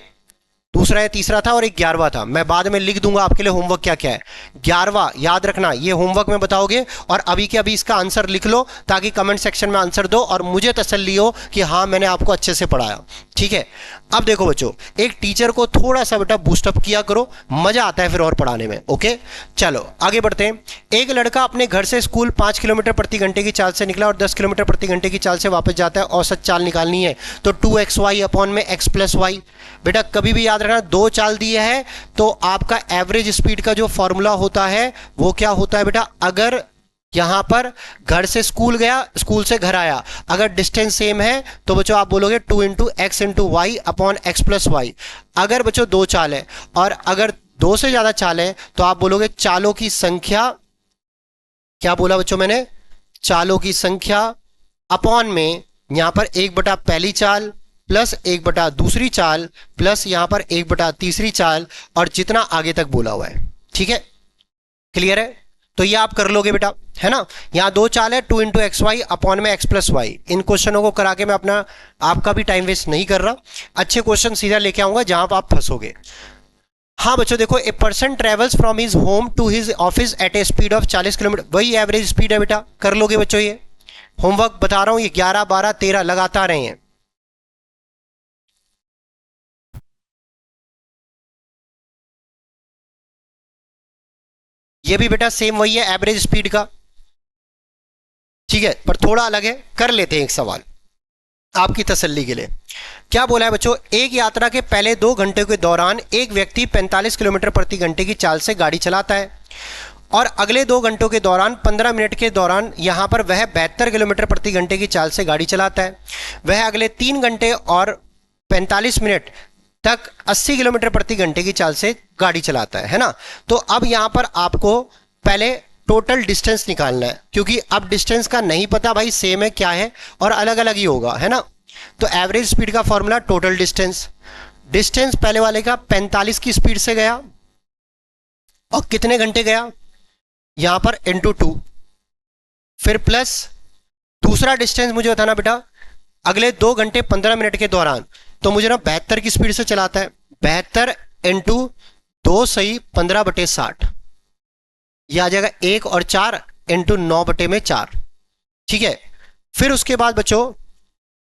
दूसरा या तीसरा था और एक 11वां था, मैं बाद में लिख दूंगा आपके लिए होमवर्क क्या क्या है। 11वां याद रखना, ये होमवर्क में बताओगे और अभी के अभी इसका आंसर लिख लो ताकि कमेंट सेक्शन में आंसर दो और मुझे तसल्ली हो कि हाँ मैंने आपको अच्छे से पढ़ाया। ठीक है, अब देखो बच्चों एक टीचर को थोड़ा सा बेटा बूस्टअप किया करो, मजा आता है फिर और पढ़ाने में, ओके। चलो आगे बढ़ते हैं। एक लड़का अपने घर से स्कूल 5 किलोमीटर प्रति घंटे की चाल से निकला और 10 किलोमीटर प्रति घंटे की चाल से वापस जाता है, औसत चाल निकालनी है। तो 2xy अपॉन में x प्लस वाई। बेटा कभी भी याद रखना 2 चाल दिए है तो आपका एवरेज स्पीड का जो फॉर्मूला होता है वो क्या होता है बेटा, अगर यहां पर घर से स्कूल गया, स्कूल से घर आया, अगर डिस्टेंस सेम है तो बच्चों आप बोलोगे 2 into x into y upon x plus y. अगर बच्चों 2 चाल है और अगर 2 से ज्यादा चाल है तो आप बोलोगे चालों की संख्या, क्या बोला बच्चों मैंने, चालों की संख्या अपॉन में यहां पर 1 बटा पहली चाल प्लस 1 बटा दूसरी चाल प्लस यहां पर 1 बटा तीसरी चाल और जितना आगे तक बोला हुआ है। ठीक है, क्लियर है, तो ये आप कर लोगे बेटा, है ना। यहां 2 चाल है, 2 इंटू एक्स वाई अपॉन में एक्स प्लस वाई। इन क्वेश्चनों को करा के मैं आपका भी टाइम वेस्ट नहीं कर रहा, अच्छे क्वेश्चन सीधा लेके आऊंगा जहां पर आप फंसोगे। हाँ बच्चों देखो, a person travels from his home to his office at a speed of 40 kilometre, वही एवरेज स्पीड है बेटा, कर लोगे बच्चों। ये होमवर्क बता रहा हूं, ये 11 12 13 लगातार रहे हैं। ये भी बेटा सेम वही है एवरेज स्पीड का, ठीक है, पर थोड़ा अलग है। कर लेते हैं एक सवाल आपकी तसल्ली के लिए। क्या बोला है बच्चों, एक यात्रा के पहले 2 घंटे के दौरान एक व्यक्ति 45 किलोमीटर प्रति घंटे की चाल से गाड़ी चलाता है और अगले 2 घंटों के दौरान 15 मिनट के दौरान यहां पर वह 72 किलोमीटर प्रति घंटे की चाल से गाड़ी चलाता है। वह अगले 3 घंटे और 45 मिनट तक 80 किलोमीटर प्रति घंटे की चाल से गाड़ी चलाता है ना। तो अब यहां पर आपको पहले टोटल डिस्टेंस निकालना है, क्योंकि अब डिस्टेंस का नहीं पता भाई सेम है क्या है और अलग अलग ही होगा, है ना। तो एवरेज स्पीड का फॉर्मूला टोटल डिस्टेंस, डिस्टेंस पहले वाले का 45 की स्पीड से गया और कितने घंटे गया, यहां पर इंटू 2, फिर प्लस दूसरा डिस्टेंस मुझे बताना बेटा अगले 2 घंटे 15 मिनट के दौरान, तो मुझे ना 72 की स्पीड से चलाता है, 72 इंटू 2 सही 15 बटे 60, ये आ जाएगा 1 और 4 इंटू 9/4, ठीक है। फिर उसके बाद बच्चों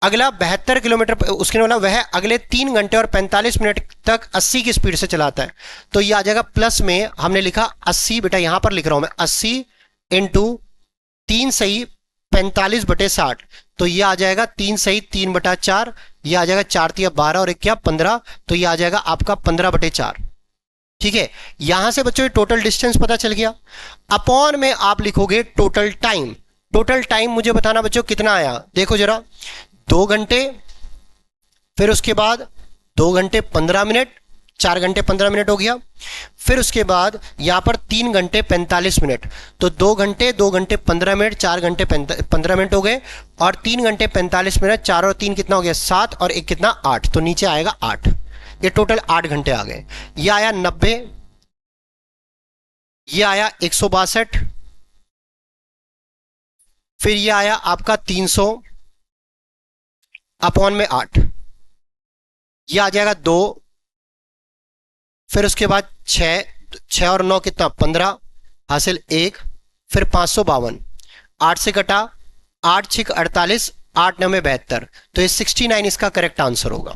अगला 72 किलोमीटर, उसके बोला वह अगले 3 घंटे और 45 मिनट तक 80 की स्पीड से चलाता है। तो ये आ जाएगा प्लस में हमने लिखा 80, बेटा यहां पर लिख रहा हूं मैं 80 इंटू 3 सही 45/60, तो ये आ जाएगा 3 सही 3/4, ये आ जाएगा 4 तिया 12 और 1 क्या 15, तो ये आ जाएगा आपका 15/4, ठीक है। यहां से बच्चों टोटल डिस्टेंस पता चल गया। अपॉन में आप लिखोगे टोटल टाइम। टोटल टाइम मुझे बताना बच्चों कितना आया, देखो जरा 2 घंटे, फिर उसके बाद 2 घंटे 15 मिनट, 4 घंटे 15 मिनट हो गया। फिर उसके बाद यहां पर 3 घंटे 45 मिनट, तो 2 घंटे 2 घंटे 15 मिनट, 4 घंटे 15 मिनट हो गए, और 3 घंटे 45 मिनट, 4 और 3 कितना हो गया 7, और 1 कितना 8, तो नीचे आएगा 8। ये टोटल 8 घंटे आ गए। ये आया 90, ये आया 162, फिर ये आया आपका 300 अपॉन में 8, ये आ जाएगा 2, फिर उसके बाद 6, 6 और 9 कितना 15 हासिल 1, फिर 552, 8 से कटा 8 6 48, 8 9 72, तो ये 69 इसका करेक्ट आंसर होगा।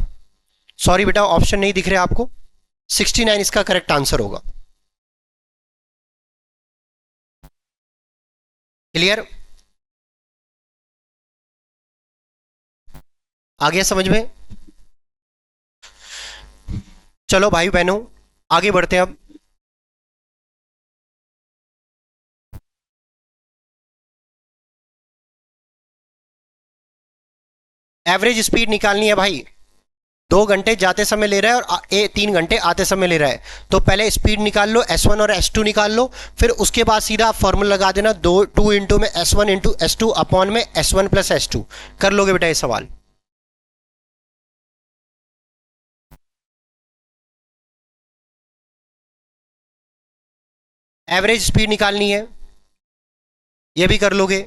सॉरी बेटा ऑप्शन नहीं दिख रहे आपको, 69 इसका करेक्ट आंसर होगा। क्लियर, आ गया समझ में? चलो भाई बहनों आगे बढ़ते हैं अब। एवरेज स्पीड निकालनी है भाई। 2 घंटे जाते समय ले रहा है और 3 घंटे आते समय ले रहा है, तो पहले स्पीड निकाल लो, S1 और S2 निकाल लो, फिर उसके बाद सीधा आप फॉर्मूला लगा देना 2 इंटू में S1 इंटू S2 अपॉन में S1 प्लस S2। कर लोगे बेटा ये सवाल? एवरेज स्पीड निकालनी है, ये भी कर लोगे।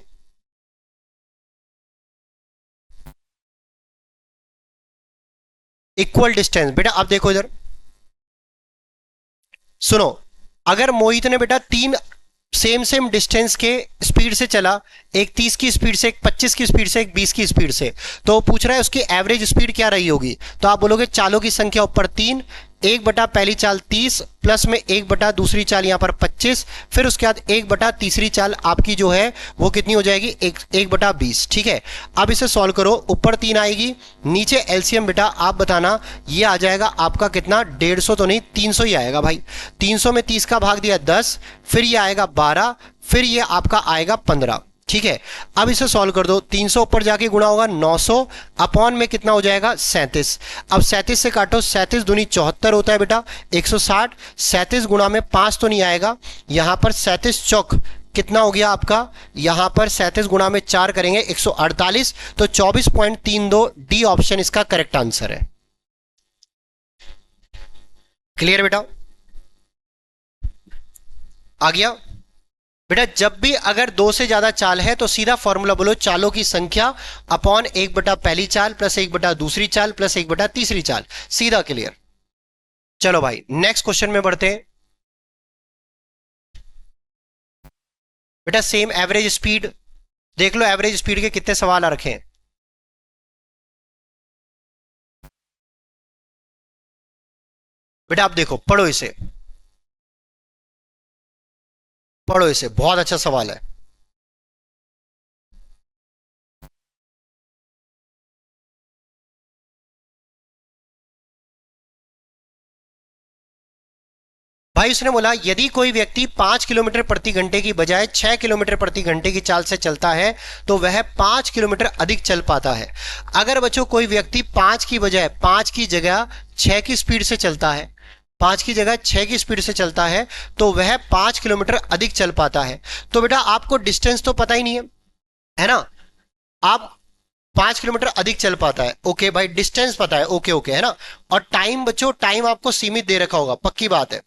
इक्वल डिस्टेंस, बेटा अब देखो इधर सुनो, अगर मोहित ने बेटा 3 सेम डिस्टेंस के स्पीड से चला, एक 30 की स्पीड से, एक 25 की स्पीड से, एक 20 की स्पीड से, तो पूछ रहा है उसकी एवरेज स्पीड क्या रही होगी, तो आप बोलोगे चालों की संख्या ऊपर 3, 1 बटा पहली चाल 30 प्लस में 1 बटा दूसरी चाल यहां पर 25, फिर उसके बाद 1 बटा तीसरी चाल आपकी जो है वो कितनी हो जाएगी 1 बटा 20, ठीक है। अब इसे सॉल्व करो, ऊपर 3 आएगी, नीचे एलसीएम बेटा आप बताना, ये आ जाएगा आपका कितना 150 तो नहीं 300 ही आएगा भाई। 300 में 30 का भाग दिया 10, फिर ये आएगा 12, फिर ये आपका आएगा 15, ठीक है। अब इसे सॉल्व कर दो, 300 ऊपर जाके गुणा होगा 900 अपॉन में कितना हो जाएगा 37। अब 37 से काटो, 37 दूनी 74 होता है बेटा 160, 37 गुणा में 5 तो नहीं आएगा, यहां पर 37 चौक कितना हो गया आपका, यहां पर 37 गुणा में 4 करेंगे 148, तो 24.32 डी ऑप्शन इसका करेक्ट आंसर है। क्लियर बेटा, आ गया बेटा? जब भी अगर 2 से ज्यादा चाल है तो सीधा फॉर्मूला बोलो चालों की संख्या अपॉन 1 बटा पहली चाल प्लस 1 बटा दूसरी चाल प्लस 1 बटा तीसरी चाल, सीधा क्लियर। चलो भाई नेक्स्ट क्वेश्चन में बढ़ते हैं। बेटा सेम एवरेज स्पीड देख लो, एवरेज स्पीड के कितने सवाल आ रखे हैं। बेटा आप देखो, पढ़ो इसे, पढ़ो इसे, बहुत अच्छा सवाल है। भाई उसने बोला यदि कोई व्यक्ति 5 किलोमीटर प्रति घंटे की बजाय 6 किलोमीटर प्रति घंटे की चाल से चलता है तो वह 5 किलोमीटर अधिक चल पाता है। अगर बच्चों कोई व्यक्ति 5 की बजाय 5 की जगह 6 की स्पीड से चलता है, 5 की जगह 6 की स्पीड से चलता है तो वह 5 किलोमीटर अधिक चल पाता है। तो बेटा आपको डिस्टेंस तो पता ही नहीं है ना, आप 5 किलोमीटर अधिक चल पाता है, ओके भाई डिस्टेंस पता है, ओके ओके है ना। और टाइम बच्चों, टाइम आपको सीमित दे रखा होगा, पक्की बात है।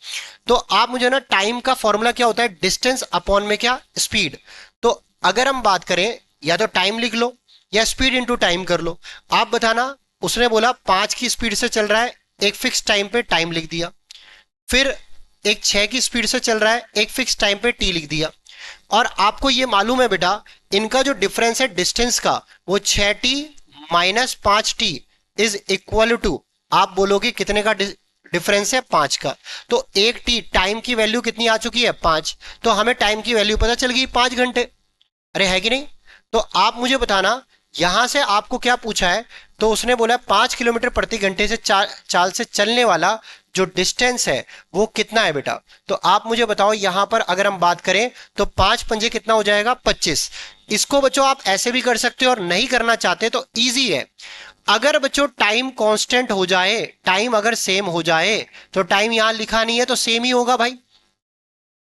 तो आप मुझे ना टाइम का फॉर्मूला क्या होता है, डिस्टेंस अपॉन में क्या स्पीड। तो अगर हम बात करें या तो टाइम लिख लो या स्पीड इंटू टाइम कर लो, आप बताना। उसने बोला 5 की स्पीड से चल रहा है, एक फिक्स टाइम पे टाइम लिख दिया, फिर एक 6 की स्पीड से चल रहा है, एक फिक्स टाइम पे टी लिख दिया। और आपको ये मालूम है बेटा, इनका जो डिफरेंस है डिस्टेंस का, वो 6t minus 5t is equal to, आप बोलोगे कितने का डिफरेंस है? 5 का। तो एक टी टाइम की वैल्यू कितनी आ चुकी है? 5। तो हमें टाइम की वैल्यू पता चल गई, 5 घंटे। अरे है कि नहीं? तो आप मुझे बताना, यहां से आपको क्या पूछा है? तो उसने बोला 5 किलोमीटर प्रति घंटे से चाल से चलने वाला जो डिस्टेंस है वो कितना है बेटा। तो आप मुझे बताओ, यहां पर अगर हम बात करें तो 5 पंजे कितना हो जाएगा? 25। इसको बच्चों आप ऐसे भी कर सकते हो, और नहीं करना चाहते तो इजी है। अगर बच्चों टाइम कांस्टेंट हो जाए, टाइम अगर सेम हो जाए, तो टाइम यहां लिखा नहीं है तो सेम ही होगा भाई।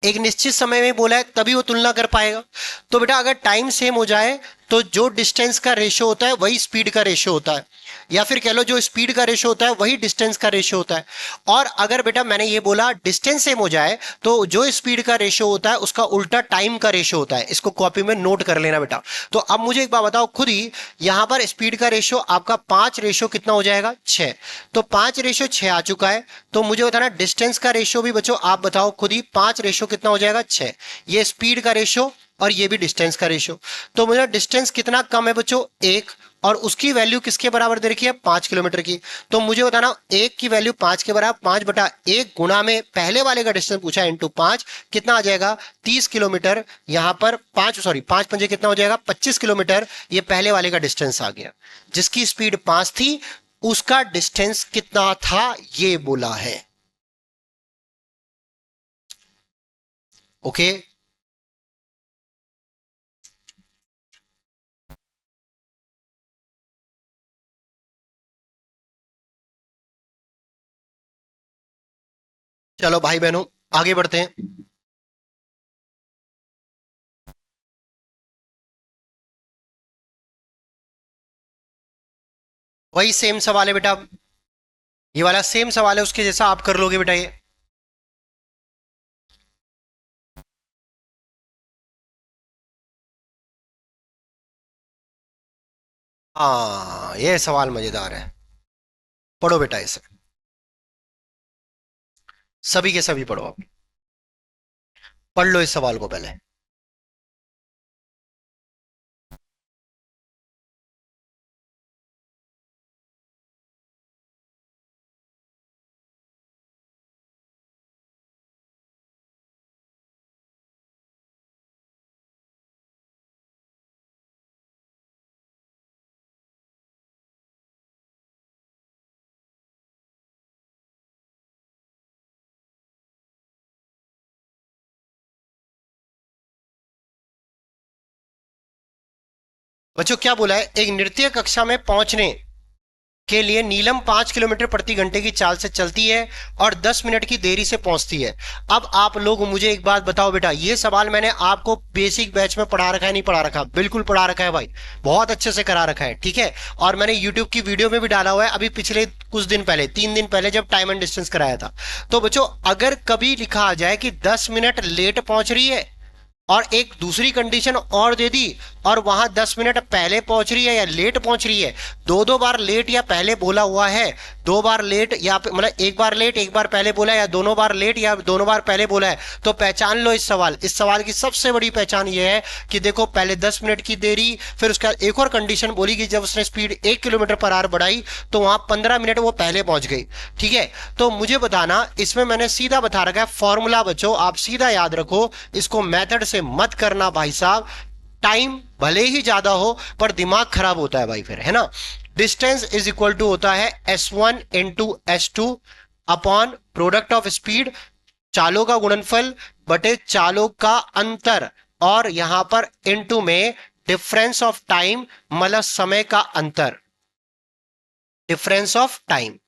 एक निश्चित समय में बोला है तभी वो तुलना कर पाएगा। तो बेटा अगर टाइम सेम हो जाए तो जो डिस्टेंस का रेशियो होता है वही स्पीड का रेशियो होता है, या फिर कह लो जो स्पीड का रेशियो होता है वही डिस्टेंस का रेशियो होता है। और अगर बेटा मैंने ये बोला डिस्टेंस सेम हो जाए तो जो स्पीड का रेशियो होता है उसका उल्टा टाइम का रेशियो होता है। इसको कॉपी में नोट कर लेना बेटा। तो अब मुझे एक बात बताओ खुद ही, यहां पर स्पीड का रेशियो आपका 5 रेशियो कितना हो जाएगा? 6। तो 5 रेशियो 6 आ चुका है। तो मुझे बताना डिस्टेंस का रेशियो भी बच्चों आप बताओ खुद ही, 5 रेशियो कितना हो जाएगा? 6। ये स्पीड का रेशियो और ये भी डिस्टेंस का रेशियो। तो मुझे डिस्टेंस कितना कम है बच्चों? 1। और उसकी वैल्यू किसके बराबर दे रखी है? 5 किलोमीटर की। तो मुझे बताना 1 की वैल्यू 5 के बराबर, 5/1 गुना में पहले वाले का डिस्टेंस पूछा है इंटू 5, कितना आ जाएगा? 30 किलोमीटर। यहां पर 5 पंजे कितना हो जाएगा? 25 किलोमीटर। ये पहले वाले का डिस्टेंस आ गया। जिसकी स्पीड 5 थी उसका डिस्टेंस कितना था ये बोला है। ओके। चलो भाई बहनों आगे बढ़ते हैं। वही सेम सवाल है बेटा, ये वाला सेम सवाल है, उसके जैसा आप कर लोगे बेटा ये। हाँ ये सवाल मजेदार है, पढ़ो बेटा इसे, सभी के सभी पढ़ो आप। पढ़ लो इस सवाल को पहले। बच्चों क्या बोला है? एक नृत्य कक्षा में पहुंचने के लिए नीलम 5 किलोमीटर प्रति घंटे की चाल से चलती है और 10 मिनट की देरी से पहुंचती है। अब आप लोग मुझे एक बात बताओ बेटा, ये सवाल मैंने आपको बेसिक बैच में पढ़ा रखा है नहीं पढ़ा रखा? बिल्कुल पढ़ा रखा है भाई, बहुत अच्छे से करा रखा है, ठीक है। और मैंने यूट्यूब की वीडियो में भी डाला हुआ है अभी पिछले कुछ दिन पहले, 3 दिन पहले जब टाइम एंड डिस्टेंस कराया था। तो बच्चों अगर कभी लिखा आ जाए कि 10 मिनट लेट पहुंच रही है और एक दूसरी कंडीशन और दे दी और वहां 10 मिनट पहले पहुंच रही है या लेट पहुंच रही है, दो दो बार लेट या पहले बोला हुआ है, 2 बार लेट या मतलब एक बार लेट एक बार पहले बोला है, या दोनों बार लेट या दोनों बार पहले बोला है, तो पहचान लो इस सवाल। इस सवाल की सबसे बड़ी पहचान यह है कि देखो पहले 10 मिनट की देरी, फिर उसके बाद एक और कंडीशन बोली कि जब उसने स्पीड 1 किलोमीटर पर आवर बढ़ाई तो वहां 15 मिनट वो पहले पहुंच गई, ठीक है। तो मुझे बताना, इसमें मैंने सीधा बता रखा है फॉर्मूला, बच्चों आप सीधा याद रखो इसको, मेथड से मत करना भाई साहब। टाइम भले ही ज्यादा हो पर दिमाग खराब होता है भाई फिर, है ना। डिस्टेंस इज इक्वल टू होता है S1 into S2 upon product of speed, चालों का गुणनफल बटे चालों का अंतर, और यहां पर इनटू में डिफरेंस ऑफ टाइम मतलब समय का अंतर, डिफरेंस ऑफ टाइम।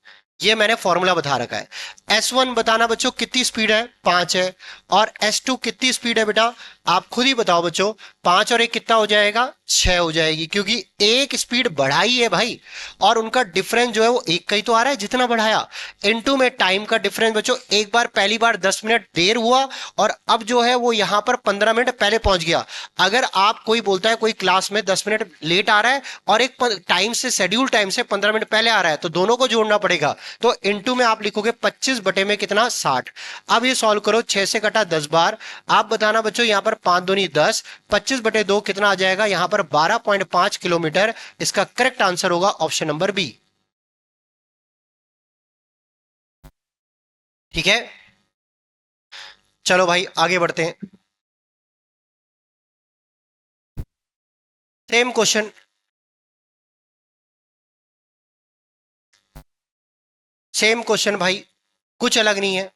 ये मैंने फॉर्मूला बता रखा है। S1 बताना बच्चों कितनी स्पीड है? 5 है। और S2 कितनी स्पीड है बेटा? आप खुद ही बताओ बच्चों, 5 और 1 कितना हो जाएगा, 6 हो जाएगी, क्योंकि एक स्पीड बढ़ाई है भाई और उनका डिफरेंस जो है वो एक का ही तो आ रहा है जितना बढ़ाया। इनटू में टाइम का डिफरेंस बच्चों, एक बार पहली बार 10 मिनट देर हुआ और अब जो है वो यहां पर 15 मिनट पहले पहुंच गया। अगर आप कोई बोलता है कोई क्लास में 10 मिनट लेट आ रहा है और एक टाइम से शेड्यूल टाइम से 15 मिनट पहले आ रहा है, तो दोनों को जोड़ना पड़ेगा। तो इनटू में आप लिखोगे 25 बटे में कितना, 60। अब ये सॉल्व करो, 6 से कटा 10 बार। आप बताना बच्चों, यहां पर 5 दूनी 10, 25 बटे 2 कितना आ जाएगा, यहां पर 12.5 किलोमीटर। इसका करेक्ट आंसर होगा ऑप्शन नंबर बी। ठीक है, चलो भाई आगे बढ़ते हैं। सेम क्वेश्चन, सेम क्वेश्चन भाई, कुछ अलग नहीं है।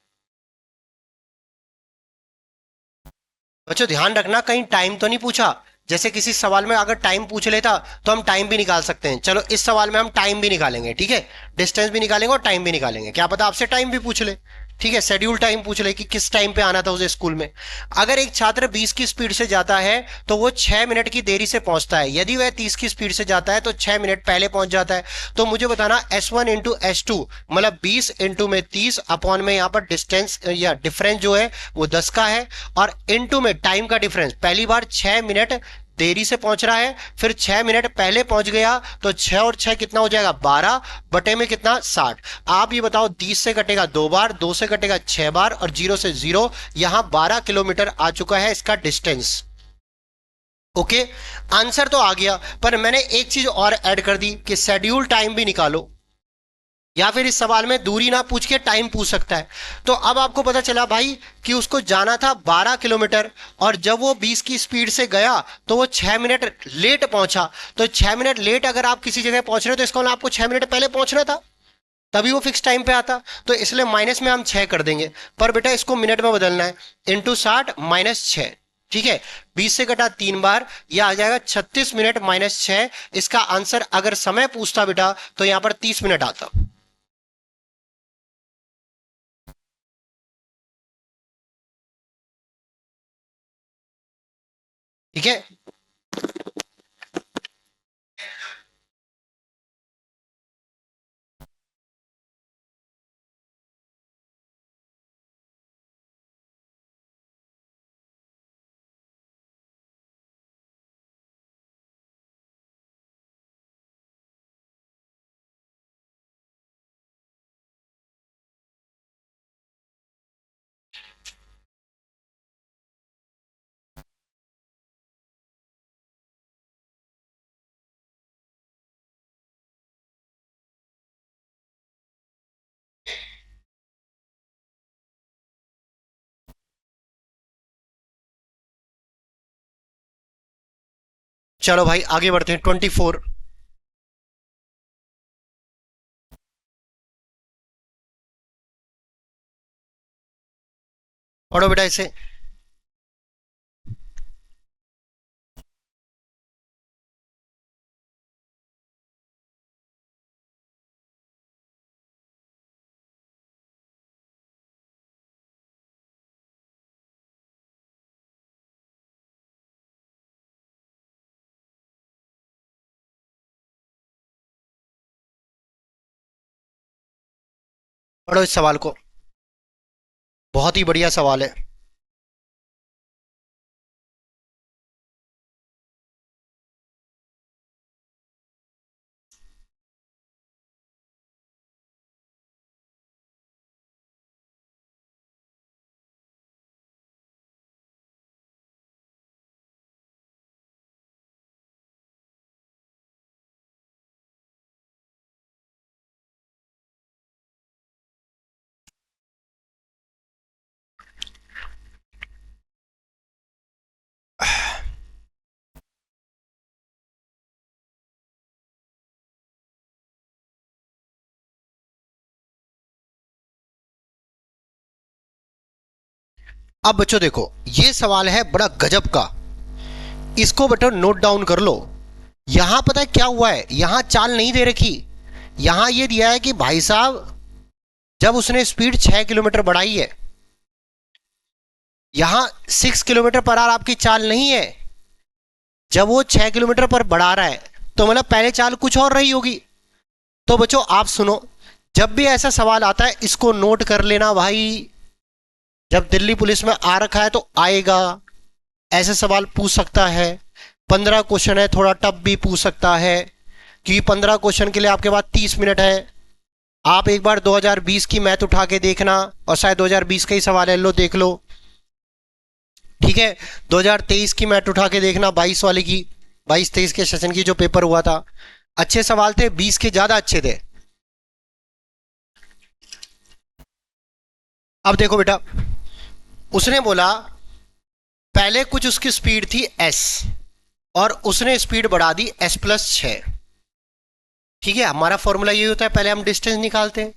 बच्चों ध्यान रखना, कहीं टाइम तो नहीं पूछा। जैसे किसी सवाल में अगर टाइम पूछ लेता तो हम टाइम भी निकाल सकते हैं। चलो इस सवाल में हम टाइम भी निकालेंगे, ठीक है, डिस्टेंस भी निकालेंगे और टाइम भी निकालेंगे। क्या पता आपसे टाइम भी पूछ ले, ठीक है, शेड्यूल टाइम पूछ ले कि किस टाइम पे आना था उसे स्कूल में। अगर एक छात्र 20 की स्पीड से जाता है तो वो 6 मिनट की देरी से पहुंचता है। यदि वह 30 की स्पीड से जाता है तो 6 मिनट पहले पहुंच जाता है। तो मुझे बताना S1 इंटू S2 मतलब 20 इंटू में 30 अपॉन में यहाँ पर डिस्टेंस या डिफरेंस जो है वो 10 का है, और इनटू में टाइम का डिफरेंस। पहली बार 6 मिनट देरी से पहुंच रहा है, फिर 6 मिनट पहले पहुंच गया, तो 6 और 6 कितना हो जाएगा, 12 बटे में कितना, 60। आप ये बताओ, 30 से कटेगा 2 बार, 2 से कटेगा 6 बार और 0 से 0, यहां 12 किलोमीटर आ चुका है इसका डिस्टेंस। ओके, आंसर तो आ गया, पर मैंने एक चीज और ऐड कर दी कि शेड्यूल टाइम भी निकालो, या फिर इस सवाल में दूरी ना पूछ के टाइम पूछ सकता है। तो अब आपको पता चला भाई कि उसको जाना था 12 किलोमीटर और जब वो 20 की स्पीड से गया तो वो 6 मिनट लेट पहुंचा। तो 6 मिनट लेट अगर आप किसी जगह पहुंच रहे हो तो इसका मतलब आपको 6 मिनट पहले पहुंचना था, तभी वो फिक्स टाइम पे आता। तो इसलिए माइनस में हम 6 कर देंगे, पर बेटा इसको मिनट में बदलना है, इंटू 60 माइनस 6। ठीक है, 20 से कटा 3 बार, यह आ जाएगा 36 मिनट माइनस 6। इसका आंसर अगर समय पूछता बेटा तो यहां पर 30 मिनट आता। ठीक है, चलो भाई आगे बढ़ते हैं। 24, पढ़ो बेटा इसे। पढ़ो इस सवाल को, बहुत ही बढ़िया सवाल है। अब बच्चों देखो, ये सवाल है बड़ा गजब का, इसको बेटा नोट डाउन कर लो। यहां पता है क्या हुआ है, यहां चाल नहीं दे रखी, यहां ये दिया है कि भाई साहब जब उसने स्पीड 6 किलोमीटर बढ़ाई है, यहां 6 किलोमीटर पर आवर आपकी चाल नहीं है, जब वो 6 किलोमीटर पर बढ़ा रहा है तो मतलब पहले चाल कुछ और रही होगी। तो बच्चों आप सुनो, जब भी ऐसा सवाल आता है इसको नोट कर लेना भाई। जब दिल्ली पुलिस में आ रखा है तो आएगा, ऐसे सवाल पूछ सकता है। 15 क्वेश्चन है, थोड़ा टफ भी पूछ सकता है, क्योंकि 15 क्वेश्चन के लिए आपके पास 30 मिनट है। आप एक बार 2020 की मैथ उठा के देखना, और शायद 2020 का ही सवाल है, लो देख लो। ठीक है, 2023 की मैथ उठा के देखना, 22 वाले की, 22-23 के सेशन की जो पेपर हुआ था। अच्छे सवाल थे, 20 के ज्यादा अच्छे थे। अब देखो बेटा, उसने बोला पहले कुछ उसकी स्पीड थी s, और उसने स्पीड बढ़ा दी s+6। ठीक है, हमारा फॉर्मूला ये होता है, पहले हम डिस्टेंस निकालते हैं,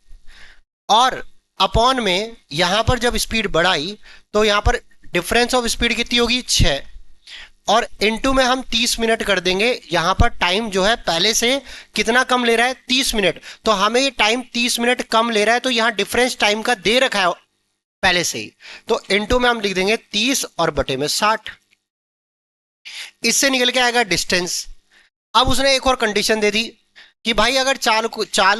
और अपॉन में यहां पर जब स्पीड बढ़ाई तो यहां पर डिफरेंस ऑफ स्पीड कितनी होगी 6, और इनटू में हम 30 मिनट कर देंगे। यहां पर टाइम जो है पहले से कितना कम ले रहा है, 30 मिनट, तो हमें ये टाइम 30 मिनट कम ले रहा है, तो यहां डिफरेंस टाइम का दे रखा है पहले से ही, तो इनटू में हम लिख देंगे 30 और बटे में 60। इससे निकल के आएगा डिस्टेंस। अब उसने एक और कंडीशन दे दी कि भाई अगर चाल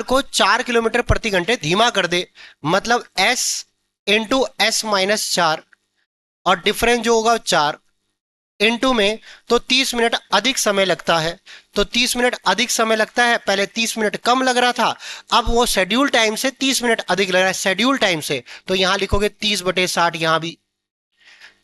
को 4 किलोमीटर प्रति घंटे धीमा कर दे, मतलब s इंटू s-4, और डिफरेंस जो होगा 4 इनटू में, तो 30 मिनट अधिक समय लगता है। तो 30 मिनट अधिक समय लगता है, पहले 30 मिनट कम लग रहा था, अब वो शेड्यूल टाइम से 30 मिनट अधिक लग रहा है, शेड्यूल टाइम से। तो यहां लिखोगे 30/60, यहां भी,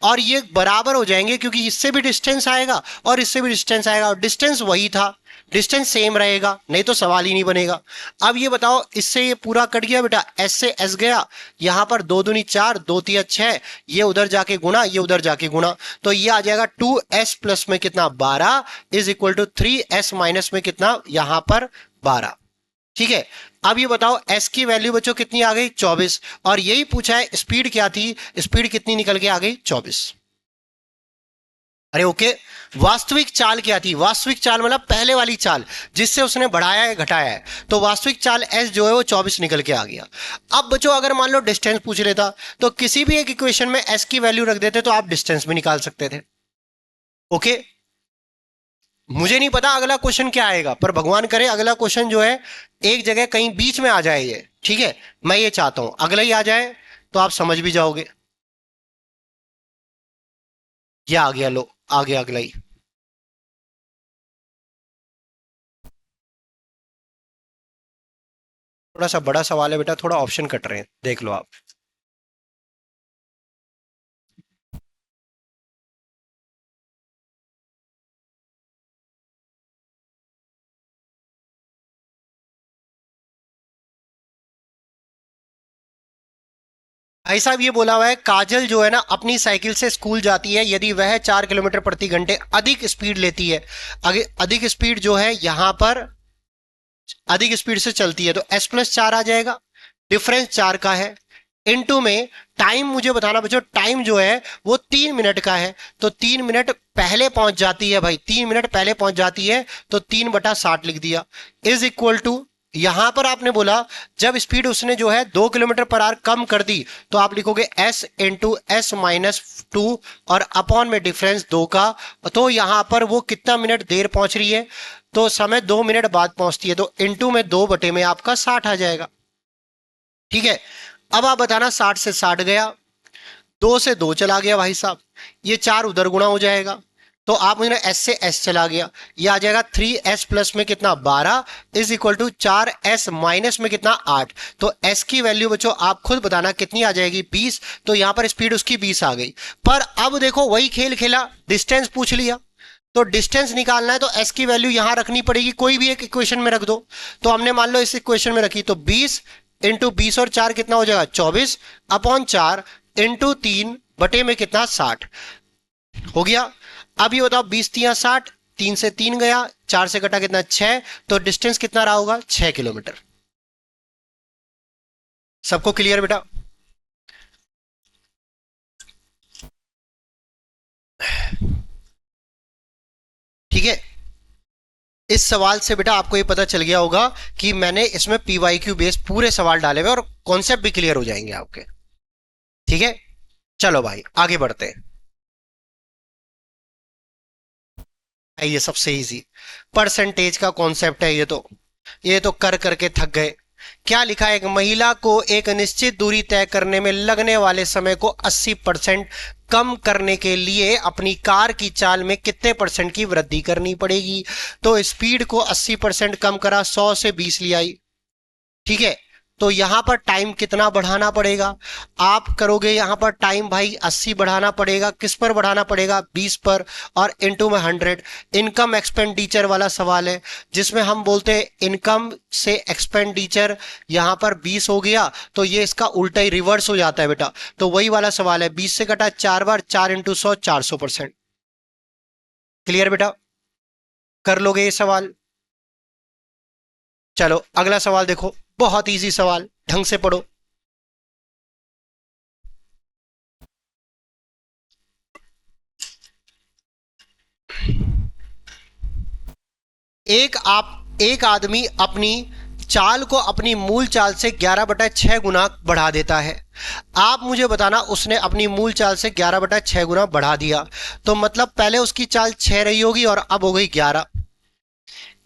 और ये बराबर हो जाएंगे, क्योंकि इससे भी डिस्टेंस आएगा और इससे भी डिस्टेंस आएगा, और डिस्टेंस वही था, डिस्टेंस सेम रहेगा, नहीं तो सवाल ही नहीं बनेगा। अब ये बताओ, इससे ये पूरा कट गया बेटा, s से s गया, यहां पर 2 दूनी 4, 2 तिया 6, ये उधर जाके गुना, ये उधर जाके गुना, तो ये आ जाएगा 2s प्लस में कितना 12 is equal to 3s minus में कितना यहां पर 12। ठीक है, अब ये बताओ s की वैल्यू बच्चों कितनी आ गई 24, और यही पूछा है स्पीड क्या थी, स्पीड कितनी निकल के आ गई 24। अरे ओके, वास्तविक चाल क्या थी, वास्तविक चाल मतलब पहले वाली चाल जिससे उसने बढ़ाया है घटाया है, तो वास्तविक चाल s जो है वो 24 निकल के आ गया। अब बच्चों अगर मान लो डिस्टेंस पूछ लेता, तो किसी भी एक इक्वेशन में s की वैल्यू रख देते तो आप डिस्टेंस भी निकाल सकते थे। ओके, मुझे नहीं पता अगला क्वेश्चन क्या आएगा, पर भगवान करे अगला क्वेश्चन जो है एक जगह कहीं बीच में आ जाए ये। ठीक है, मैं ये चाहता हूं अगला ही आ जाए, तो आप समझ भी जाओगे। ये आ गया, लो आ गया अगला ही। थोड़ा सा बड़ा सवाल है बेटा, थोड़ा ऑप्शन कट रहे हैं, देख लो आप। भाई साहब ये बोला हुआ है, काजल जो है ना अपनी साइकिल से स्कूल जाती है, यदि वह 4 किलोमीटर प्रति घंटे अधिक स्पीड लेती है, अधिक स्पीड जो है यहां पर अधिक स्पीड से चलती है, तो s+4 आ जाएगा, डिफरेंस 4 का है, इनटू में टाइम मुझे बताना बच्चों, टाइम जो है वो 3 मिनट का है, तो 3 मिनट पहले पहुंच जाती है भाई, 3 मिनट पहले पहुंच जाती है, तो 3/60 लिख दिया, इज इक्वल टू, यहां पर आपने बोला जब स्पीड उसने जो है 2 किलोमीटर पर आवर कम कर दी, तो आप लिखोगे s इंटू s-2, और अपॉन में डिफरेंस 2 का, तो यहां पर वो कितना मिनट देर पहुंच रही है, तो समय 2 मिनट बाद पहुंचती है, तो इंटू में 2 बटे में आपका 60 आ जाएगा। ठीक है, अब आप बताना 60 से 60 गया, 2 से 2 चला गया भाई साहब, ये 4 उधर गुणा हो जाएगा, तो आप मुझे s से s चला गया, ये आ जाएगा 3s प्लस में कितना 12 is equal to 4s minus में कितना 8, तो s की वैल्यू बच्चों आप खुद बताना कितनी आ जाएगी 20, तो यहां पर स्पीड उसकी 20 आ गई। पर अब देखो वही खेल खेला, डिस्टेंस पूछ लिया, तो डिस्टेंस निकालना है तो s की वैल्यू यहां रखनी पड़ेगी, कोई भी एक इक्वेशन में रख दो, तो हमने मान लो इस इक्वेशन में रखी, तो 20 इंटू 20 और 4 कितना हो जाएगा 24 अपॉन 4 इंटू 3 बटे में कितना 60 हो गया। अब ये बताओ 20×3 = 60, 3 से 3 गया, 4 से कटा कितना 6, तो डिस्टेंस कितना रहा होगा 6 किलोमीटर। सबको क्लियर बेटा? ठीक है, इस सवाल से बेटा आपको ये पता चल गया होगा कि मैंने इसमें पीवाईक्यू बेस पूरे सवाल डाले हुए और कॉन्सेप्ट भी क्लियर हो जाएंगे आपके। ठीक है, चलो भाई आगे बढ़ते हैं। ये सबसे इजी परसेंटेज का कॉन्सेप्ट है। ये तो कर करके थक गए। क्या लिखा है? एक महिला को एक निश्चित दूरी तय करने में लगने वाले समय को 80% कम करने के लिए अपनी कार की चाल में कितने परसेंट की वृद्धि करनी पड़ेगी? तो स्पीड को 80% कम करा, 100 से 20 ले आई। ठीक है, तो यहां पर टाइम कितना बढ़ाना पड़ेगा? आप करोगे यहां पर टाइम भाई 80 बढ़ाना पड़ेगा। किस पर बढ़ाना पड़ेगा? 20 पर, और इनटू में 100। इनकम एक्सपेंडिचर वाला सवाल है, जिसमें हम बोलते हैं इनकम से एक्सपेंडिचर यहां पर 20 हो गया, तो ये इसका उल्टा ही रिवर्स हो जाता है बेटा। तो वही वाला सवाल है, 20 से कटा 4 बार, 4 इंटू 100, 400%। क्लियर बेटा? कर लोगे ये सवाल? चलो अगला सवाल देखो, बहुत इजी सवाल, ढंग से पढ़ो। एक आदमी अपनी चाल को अपनी मूल चाल से 11/6 गुना बढ़ा देता है। आप मुझे बताना, उसने अपनी मूल चाल से 11/6 गुना बढ़ा दिया, तो मतलब पहले उसकी चाल 6 रही होगी और अब हो गई 11।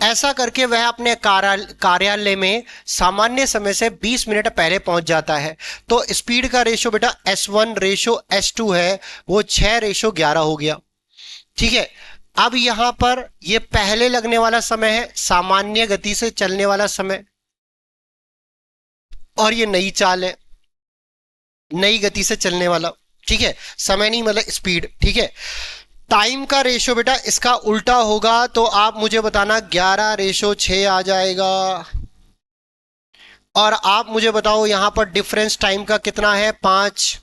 ऐसा करके वह अपने कार्यालय में सामान्य समय से 20 मिनट पहले पहुंच जाता है। तो स्पीड का रेशो बेटा S1 रेशो S2 है, वो 6:11 हो गया। ठीक है, अब यहां पर ये पहले लगने वाला समय है, सामान्य गति से चलने वाला समय, और ये नई चाल है, नई गति से चलने वाला। ठीक है, समय नहीं मतलब स्पीड। ठीक है, टाइम का रेशो बेटा इसका उल्टा होगा, तो आप मुझे बताना 11:6 आ जाएगा। और आप मुझे बताओ यहां पर डिफरेंस टाइम का कितना है? 5।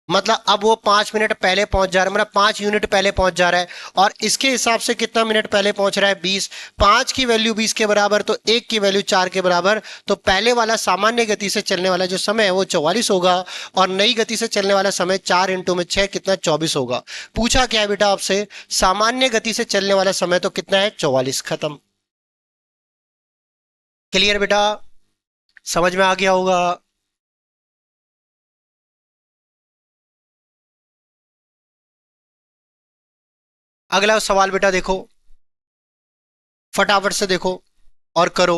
मतलब अब वो 5 मिनट पहले पहुंच जा रहा है, मतलब 5 यूनिट पहले पहुंच जा रहा है। और इसके हिसाब से कितना मिनट पहले पहुंच रहा है? 20। 5 की वैल्यू 20 के बराबर, तो 1 की वैल्यू 4 के बराबर। तो पहले वाला सामान्य गति से चलने वाला जो समय है वो 44 होगा, और नई गति से चलने वाला समय 4 इंटू में 6 कितना? 24 होगा। पूछा क्या है बेटा आपसे? सामान्य गति से चलने वाला समय तो कितना है? 44। खत्म। क्लियर बेटा? समझ में आ गया होगा? अगला सवाल बेटा देखो, फटाफट से देखो और करो।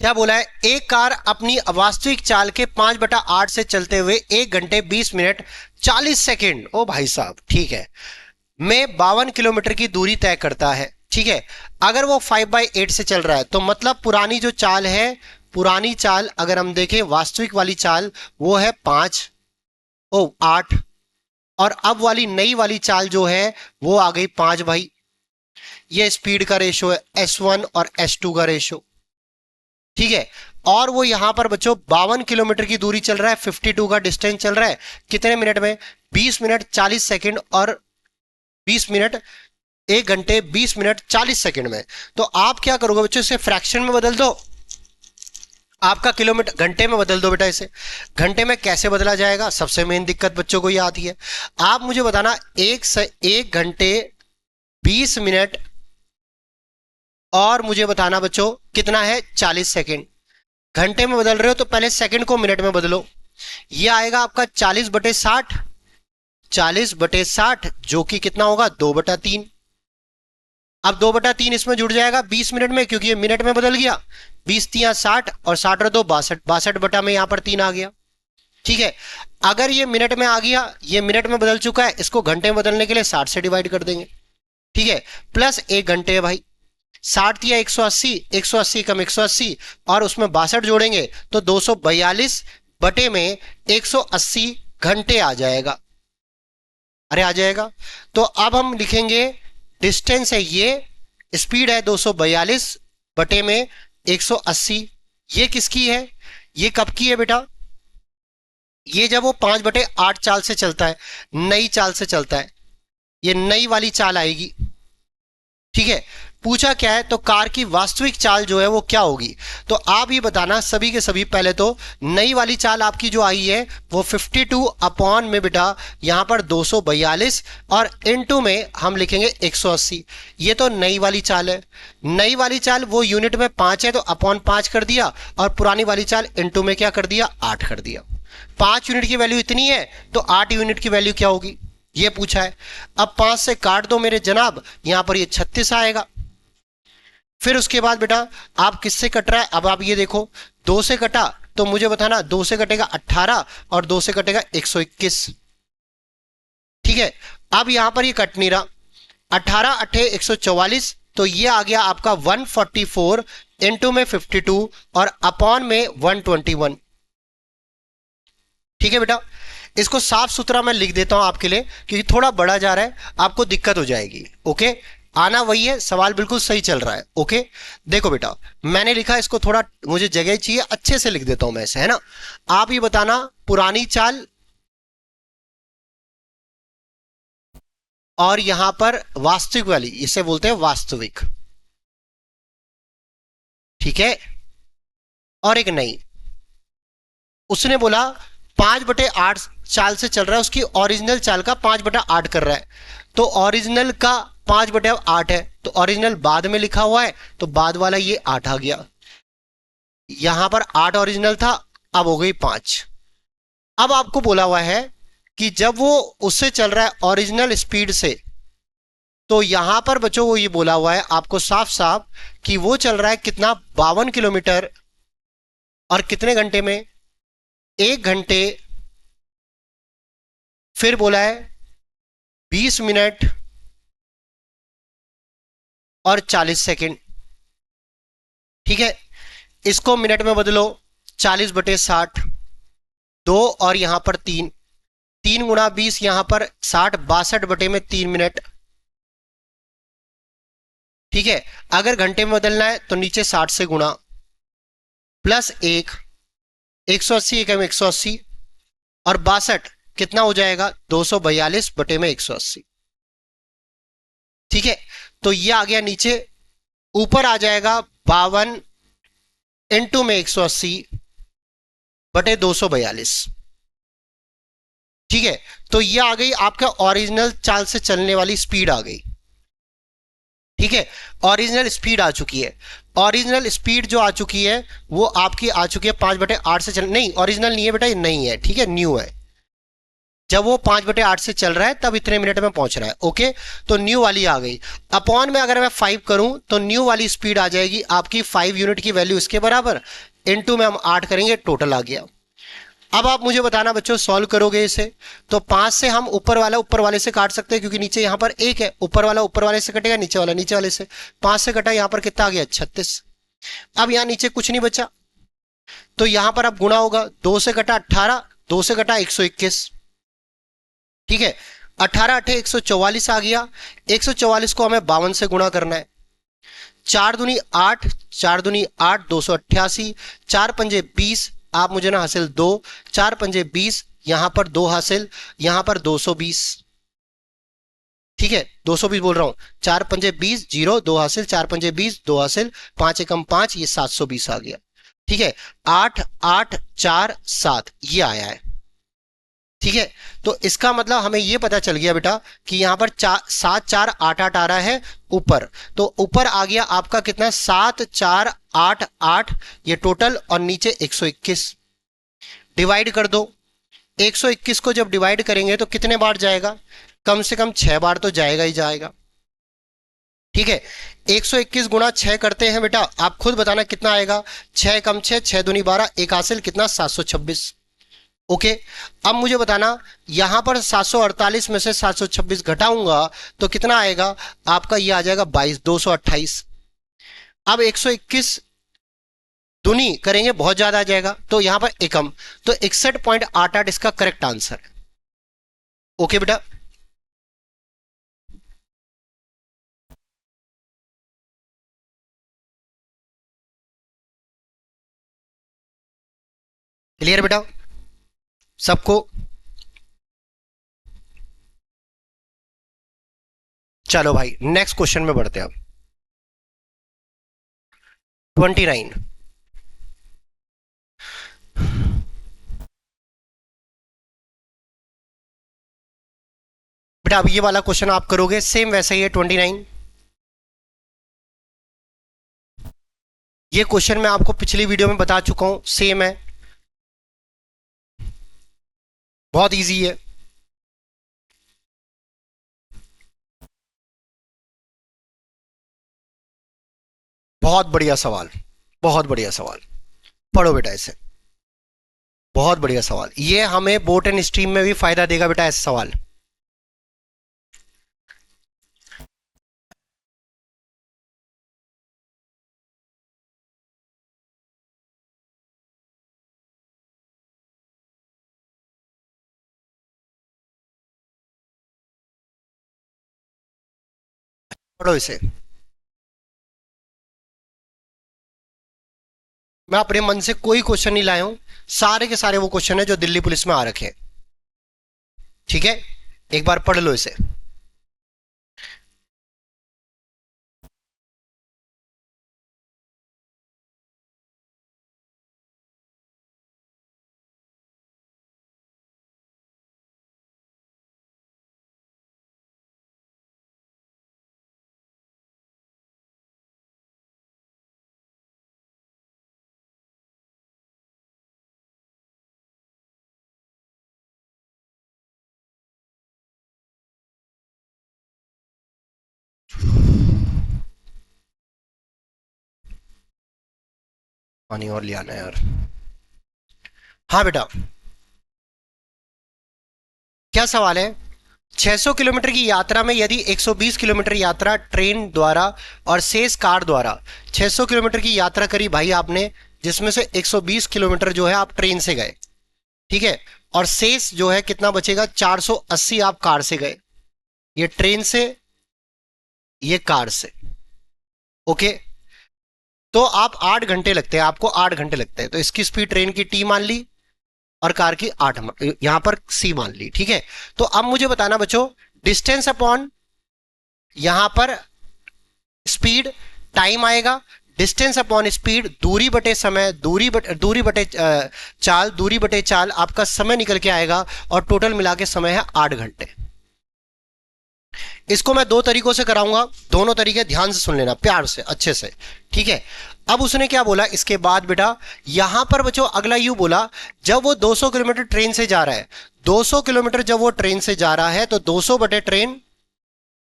क्या बोला है? एक कार अपनी वास्तविक चाल के 5/8 से चलते हुए 1 घंटे 20 मिनट 40 सेकेंड, ओ भाई साहब ठीक है, में 52 किलोमीटर की दूरी तय करता है। ठीक है, अगर वो 5/8 से चल रहा है, तो मतलब पुरानी जो चाल है, पुरानी चाल अगर हम देखें, वास्तविक वाली चाल वो है 8, और अब वाली नई वाली चाल जो है वो आ गई 5 भाई। ये स्पीड का रेशो है, S1 और S2 का रेशो। ठीक है, और वो यहां पर बच्चों 52 किलोमीटर की दूरी चल रहा है, 52 का डिस्टेंस चल रहा है कितने मिनट में? 20 मिनट 40 सेकंड, और 20 मिनट 1 घंटे 20 मिनट 40 सेकंड में। तो आप क्या करोगे बच्चों? इसे फ्रैक्शन में बदल दो, आपका किलोमीटर घंटे में बदल दो बेटा। इसे घंटे में कैसे बदला जाएगा? सबसे मेन दिक्कत बच्चों को ये आती है। आप मुझे बताना, 1 घंटे 20 मिनट, और मुझे बताना बच्चों कितना है? 40 सेकंड। घंटे में बदल रहे हो तो पहले सेकंड को मिनट में बदलो। ये आएगा आपका 40/60, 40/60 जो कि कितना होगा? 2/3। अब 2/3 इसमें जुड़ जाएगा 20 मिनट में, क्योंकि ये मिनट में बदल गया। 20×3 = 60, और 60 और 2 62, 62 में यहां पर 3 आ गया। ठीक है, अगर ये मिनट में आ गया, ये मिनट में बदल चुका है, इसको घंटे में बदलने के लिए 60 से डिवाइड कर देंगे। ठीक है, प्लस 1 घंटे है भाई। 60 या 180, 180 कम 180, और उसमें 62 जोड़ेंगे तो 242 बटे में 180 घंटे आ जाएगा। अरे आ जाएगा। तो अब हम लिखेंगे, डिस्टेंस है ये, स्पीड है 242 बटे में 180। ये किसकी है? ये कब की है बेटा? ये जब वो 5/8 चाल से चलता है, नई चाल से चलता है, ये नई वाली चाल आएगी। ठीक है, पूछा क्या है, तो कार की वास्तविक चाल जो है वो क्या होगी। तो आप ये बताना सभी के सभी, पहले तो नई वाली चाल आपकी जो आई है वो 52 अपॉन में बेटा यहाँ पर 242 और इनटू में हम लिखेंगे 180। ये तो नई वाली चाल है। नई वाली चाल वो यूनिट में 5 है तो अपॉन 5 कर दिया, और पुरानी वाली चाल इनटू में क्या कर दिया, 8 कर दिया। 5 यूनिट की वैल्यू इतनी है तो 8 यूनिट की वैल्यू क्या होगी, ये पूछा है। अब 5 से काट दो मेरे जनाब, यहां पर ये 36 आएगा। फिर उसके बाद बेटा आप किससे कट रहा है, अब आप ये देखो, 2 से कटा तो मुझे बताना 2 से कटेगा 18 और 2 से कटेगा 121। ठीक है, अब यहां पर ये कट नहीं रहा, 18 अट्ठे 144, तो ये आ गया आपका 144 इंटू में 52 और अपॉन में 121। ठीक है बेटा, इसको साफ सुथरा मैं लिख देता हूं आपके लिए, क्योंकि थोड़ा बड़ा जा रहा है, आपको दिक्कत हो जाएगी। ओके, आना वही है, सवाल बिल्कुल सही चल रहा है। ओके, देखो बेटा मैंने लिखा, इसको थोड़ा मुझे जगह चाहिए, अच्छे से लिख देता हूं मैं इसे, है ना। आप ये बताना पुरानी चाल और यहां पर वास्तविक वाली, इसे बोलते हैं वास्तविक। ठीक है, और एक नई, उसने बोला 5/8 चाल से चल रहा है, उसकी ओरिजिनल चाल का 5/8 कर रहा है, तो ओरिजिनल का 5/8 है, तो ओरिजिनल बाद में लिखा हुआ है, तो बाद वाला ये 8 आ गया। यहां पर 8 ओरिजिनल था, अब हो गई 5। अब आपको बोला हुआ है कि जब वो उससे चल रहा है ओरिजिनल स्पीड से, तो यहां पर बच्चों वो ये बोला हुआ है आपको साफ साफ कि वो चल रहा है कितना, 52 किलोमीटर, और कितने घंटे में, 1 घंटे, फिर बोला है 20 मिनट और 40 सेकंड। ठीक है, इसको मिनट में बदलो, 40/60, 2 और यहां पर 3, 3 × 20, यहां पर 60, 62/3 मिनट। ठीक है, अगर घंटे में बदलना है तो नीचे 60 से गुणा, प्लस 1, 180 एकम 180, और 62 कितना हो जाएगा, 242/180। ठीक है, तो ये आ गया नीचे, ऊपर आ जाएगा 52 इंटू में 180/242। ठीक है, तो ये आ गई आपका ओरिजिनल चाल से चलने वाली स्पीड आ गई। ठीक है, ओरिजिनल स्पीड आ चुकी है। ओरिजिनल स्पीड जो आ चुकी है वो आपकी आ चुकी है 5/8 से चल, नहीं ओरिजिनल नहीं है बेटा, ये नहीं है, ठीक है, न्यू है। जब वो 5/8 से चल रहा है तब इतने मिनट में पहुंच रहा है। ओके, तो न्यू वाली आ गई। अपॉन में अगर मैं 5 करूं तो न्यू वाली स्पीड आ जाएगी आपकी 5 यूनिट की वैल्यू इसके बराबर, इनटू में हम 8 करेंगे, टोटल आ गया। अब आप मुझे बताना बच्चों, सॉल्व करोगे इसे तो 5 से हम ऊपर वाला ऊपर वाले से काट सकते हैं, क्योंकि नीचे यहां पर 1 है, ऊपर वाला ऊपर वाले से कटेगा, नीचे वाला नीचे वाले से। 5 से कटा, यहां पर कितना आ गया, 36। अब यहां नीचे कुछ नहीं बचा, तो यहां पर अब गुणा होगा, 2 से कटा 18, 2 से कटा 121। ठीक है, 18 अठे 144 आ गया, 144 को हमें 52 से गुणा करना है, 4 दूनी 8, 4 दूनी 8, 288, 4 पंजे 20, आप मुझे ना हासिल 2, 4 पंजे 20, यहां पर 2 हासिल, यहां पर 220। ठीक है, 220 बोल रहा हूं, 4 पंजे 20, 0, 2 हासिल, 4 पंजे 20, 2 हासिल, 5 एकम 5, ये 720 आ गया। ठीक है, 8 8 4 7 ये आया है। ठीक है, तो इसका मतलब हमें यह पता चल गया बेटा कि यहां पर 7 4 8 8 आ रहा है ऊपर, तो ऊपर आ गया आपका कितना, 7 4 8 8, ये टोटल, और नीचे 121। डिवाइड कर दो, 121 को जब डिवाइड करेंगे तो कितने बार जाएगा, कम से कम 6 बार तो जाएगा ही जाएगा। ठीक है, 121 गुणा 6 करते हैं बेटा, आप खुद बताना कितना आएगा, 6 कम 6, 6 दूनी 12, एक हासिल कितना, 726। ओके, अब मुझे बताना यहां पर 748 में से 726 घटाऊंगा तो कितना आएगा आपका, ये आ जाएगा 22, 228। अब 121 दूनी करेंगे बहुत ज्यादा आ जाएगा, तो यहां पर एकम, तो 61.88 इसका करेक्ट आंसर है। ओके बेटा, क्लियर बेटा सबको। चलो भाई नेक्स्ट क्वेश्चन में बढ़ते हैं अब। 29। बेटा अब ये वाला क्वेश्चन आप करोगे सेम वैसा ही है 29। ये क्वेश्चन मैं आपको पिछली वीडियो में बता चुका हूं, सेम है, बहुत इजी है। बहुत बढ़िया सवाल, बहुत बढ़िया सवाल। पढ़ो बेटा इसे, बहुत बढ़िया सवाल। ये हमें बोट एंड स्ट्रीम में भी फायदा देगा बेटा ऐसा सवाल। पढ़ो इसे। मैं अपने मन से कोई क्वेश्चन नहीं लाया हूं, सारे के सारे वो क्वेश्चन है जो दिल्ली पुलिस में आ रखे हैं। ठीक है, एक बार पढ़ लो इसे। पानी और ले आना यार। हाँ बेटा, क्या सवाल है? 600 किलोमीटर की यात्रा में यदि 120 किलोमीटर यात्रा ट्रेन द्वारा और शेष कार द्वारा, 600 किलोमीटर की यात्रा करी भाई आपने, जिसमें से 120 किलोमीटर जो है आप ट्रेन से गए, ठीक है, और शेष जो है कितना बचेगा, 480 आप कार से गए। ये ट्रेन से, ये कार से। ओके, तो आप 8 घंटे लगते हैं, आपको 8 घंटे लगते हैं, तो इसकी स्पीड ट्रेन की टी मान ली और कार की 8, यहां पर सी मान ली। ठीक है, तो अब मुझे बताना बच्चों, डिस्टेंस अपॉन यहां पर स्पीड, टाइम आएगा, डिस्टेंस अपॉन स्पीड, दूरी बटे समय, दूरी बटे चाल, दूरी बटे चाल, आपका समय निकल के आएगा और टोटल मिला के समय है 8 घंटे। इसको मैं दो तरीकों से कराऊंगा, दोनों तरीके ध्यान से सुन लेना, प्यार से, अच्छे से। ठीक है, अब उसने क्या बोला इसके बाद बेटा, यहां पर बच्चों अगला यू बोला, जब वो 200 किलोमीटर ट्रेन से जा रहा है, 200 किलोमीटर जब वो ट्रेन से जा रहा है तो 200 बटे ट्रेन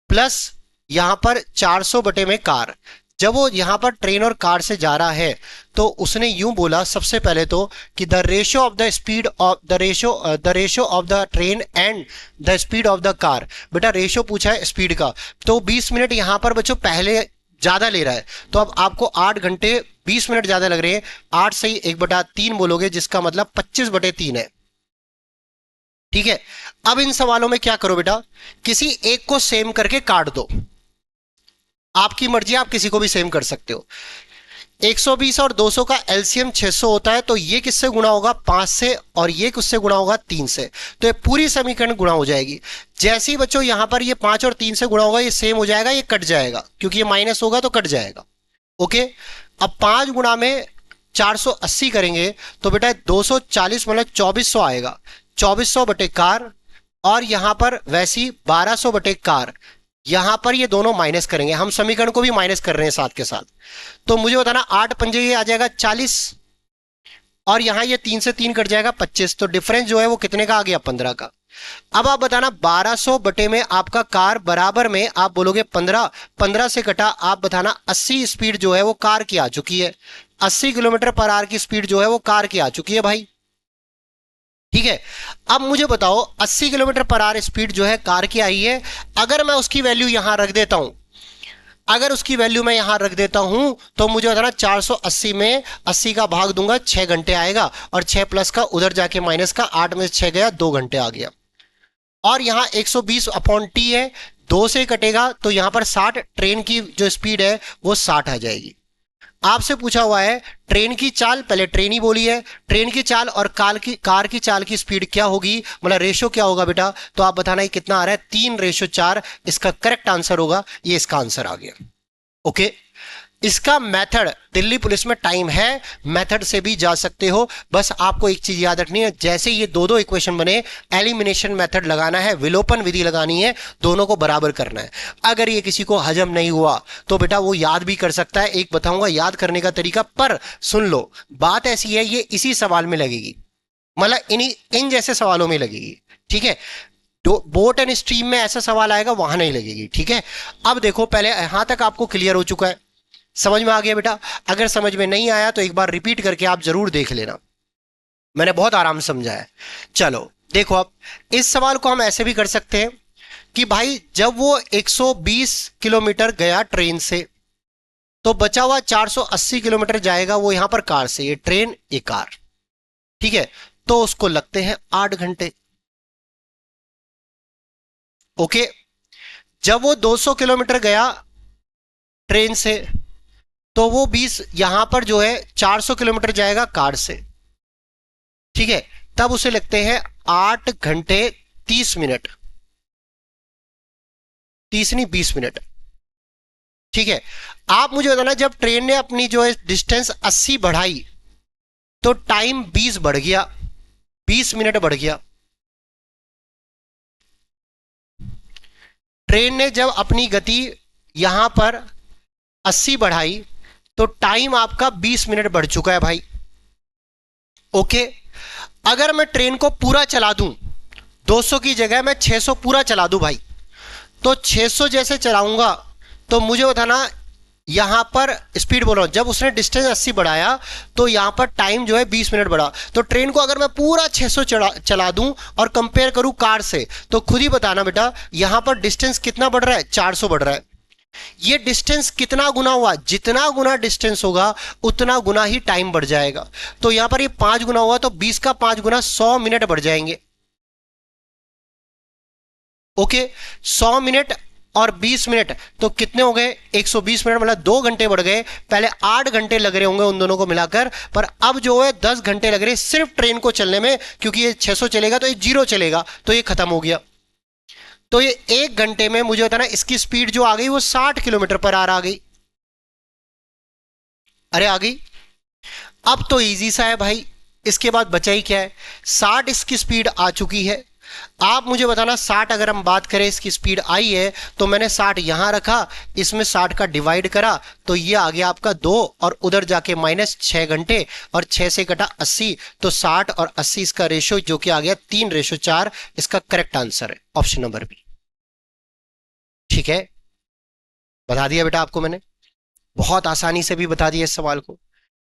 प्लस यहां पर 400 बटे में कार। जब वो यहां पर ट्रेन और कार से जा रहा है तो उसने यूं बोला सबसे पहले तो कि the ratio of the speed of the ratio of the train and the speed of the car. बेटा रेशियो पूछा है स्पीड का, तो 20 मिनट यहां पर बच्चों पहले ज्यादा ले रहा है, तो अब आपको 8 घंटे 20 मिनट ज्यादा लग रहे हैं। 8 से ही 1/3 बोलोगे, जिसका मतलब 25/3 है। ठीक है, अब इन सवालों में क्या करो बेटा, किसी एक को सेम करके काट दो, आपकी मर्जी, आप किसी को भी सेम कर सकते हो। 120 और 200 का एलसीएम 600 होता है, तो ये किससे गुणा होगा, 5 से, और ये किससे गुणा होगा, 3 से। तो ये पूरी समीकरण गुणा हो जाएगी। जैसे ही बच्चों यहां पर ये 5 और 3 से गुणा होगा, ये सेम हो जाएगा, ये कट जाएगा, क्योंकि ये माइनस होगा तो कट जाएगा। ओके, अब 5 गुणा में 480 करेंगे तो बेटा 240 मतलब 2400 आएगा, 2400 बटे कार, और यहां पर वैसी 1200 बटे कार। यहां पर ये दोनों माइनस करेंगे, हम समीकरण को भी माइनस कर रहे हैं साथ के साथ। तो मुझे बताना 8 पंजे ये आ जाएगा 40, और यहां ये 3 से 3 कट जाएगा 25, तो डिफरेंस जो है वो कितने का आ गया, 15 का। अब आप बताना 1200 बटे में आपका कार बराबर में आप बोलोगे 15, 15 से कटा, आप बताना 80 स्पीड जो है वो कार की आ चुकी है, 80 किलोमीटर पर आवर की स्पीड जो है वो कार की आ चुकी है भाई। ठीक है, अब मुझे बताओ 80 किलोमीटर पर आवर स्पीड जो है कार की आई है, अगर मैं उसकी वैल्यू यहां रख देता हूं, अगर उसकी वैल्यू मैं यहां रख देता हूं, तो मुझे बताना 480 में 80 का भाग दूंगा, 6 घंटे आएगा, और 6 प्लस का उधर जाके माइनस का, 8 में से 6 गया, 2 घंटे आ गया। और यहां 120 अपॉन टी है, 2 से कटेगा तो यहां पर 60, ट्रेन की जो स्पीड है वो 60 आ जाएगी। आपसे पूछा हुआ है ट्रेन की चाल, पहले ट्रेन ही बोली है, ट्रेन की चाल और कार की चाल की स्पीड क्या होगी, मतलब रेशो क्या होगा बेटा, तो आप बताना ये कितना आ रहा है, 3:4। इसका करेक्ट आंसर होगा, ये इसका आंसर आ गया। ओके, इसका मेथड दिल्ली पुलिस में टाइम है, मेथड से भी जा सकते हो। बस आपको एक चीज याद रखनी है, जैसे ये दो दो इक्वेशन बने, एलिमिनेशन मेथड लगाना है, विलोपन विधि लगानी है, दोनों को बराबर करना है। अगर ये किसी को हजम नहीं हुआ तो बेटा वो याद भी कर सकता है, एक बताऊंगा याद करने का तरीका। पर सुन लो, बात ऐसी है, ये इसी सवाल में लगेगी, मतलब इन जैसे सवालों में लगेगी, ठीक है। बोट एंड स्ट्रीम में ऐसा सवाल आएगा, वहां नहीं लगेगी, ठीक है। अब देखो, पहले यहां तक आपको क्लियर हो चुका है, समझ में आ गया बेटा। अगर समझ में नहीं आया तो एक बार रिपीट करके आप जरूर देख लेना, मैंने बहुत आराम से समझाया। चलो देखो, अब इस सवाल को हम ऐसे भी कर सकते हैं कि भाई जब वो 120 किलोमीटर गया ट्रेन से, तो बचा हुआ 480 किलोमीटर जाएगा वो यहां पर कार से, ये ट्रेन ये कार, ठीक है। तो उसको लगते हैं 8 घंटे। ओके, जब वो 200 किलोमीटर गया ट्रेन से, तो वो 20 यहां पर जो है 400 किलोमीटर जाएगा कार से, ठीक है। तब उसे लगते हैं 8 घंटे 30 मिनट, 30 नहीं 20 मिनट, ठीक है। आप मुझे बताना, जब ट्रेन ने अपनी जो है डिस्टेंस 80 बढ़ाई तो टाइम 20 बढ़ गया, 20 मिनट बढ़ गया। ट्रेन ने जब अपनी गति यहां पर 80 बढ़ाई तो टाइम आपका 20 मिनट बढ़ चुका है भाई। ओके, अगर मैं ट्रेन को पूरा चला दूं, 200 की जगह मैं 600 पूरा चला दूं भाई, तो 600 जैसे चलाऊंगा तो मुझे बताना, यहां पर स्पीड बोल रहा हूं, जब उसने डिस्टेंस 80 बढ़ाया तो यहां पर टाइम जो है 20 मिनट बढ़ा। तो ट्रेन को अगर मैं पूरा 600 चला दूं और कंपेयर करूं कार से, तो खुद ही बताना बेटा यहां पर डिस्टेंस कितना बढ़ रहा है, 400 बढ़ रहा है। ये डिस्टेंस कितना गुना हुआ, जितना गुना डिस्टेंस होगा उतना गुना ही टाइम बढ़ जाएगा। तो यहां पर ये 5 गुना हुआ, तो 20 का 5 गुना 100 मिनट बढ़ जाएंगे। ओके, 100 मिनट और 20 मिनट तो कितने हो गए, 120 मिनट, मतलब 2 घंटे बढ़ गए। पहले 8 घंटे लग रहे होंगे उन दोनों को मिलाकर, पर अब जो है 10 घंटे लग रहे सिर्फ ट्रेन को चलने में, क्योंकि ये 600 चलेगा तो ये 0 चलेगा, तो ये खत्म हो गया। तो ये 1 घंटे में मुझे बताना इसकी स्पीड जो आ गई वो 60 किलोमीटर पर आर आ गई। अरे आ गई। अब तो इजी सा है भाई, इसके बाद बचा ही क्या है, 60 इसकी स्पीड आ चुकी है। आप मुझे बताना 60, अगर हम बात करें इसकी स्पीड आई है, तो मैंने 60 यहां रखा, इसमें 60 का डिवाइड करा, तो ये आ गया आपका 2, और उधर जाके माइनस 6 घंटे, और 6 से कटा 80, तो 60 और 80 इसका रेशो जो कि आ गया 3:4। इसका करेक्ट आंसर है ऑप्शन नंबर बी, ठीक है। बता दिया बेटा आपको मैंने, बहुत आसानी से भी बता दिया इस सवाल को।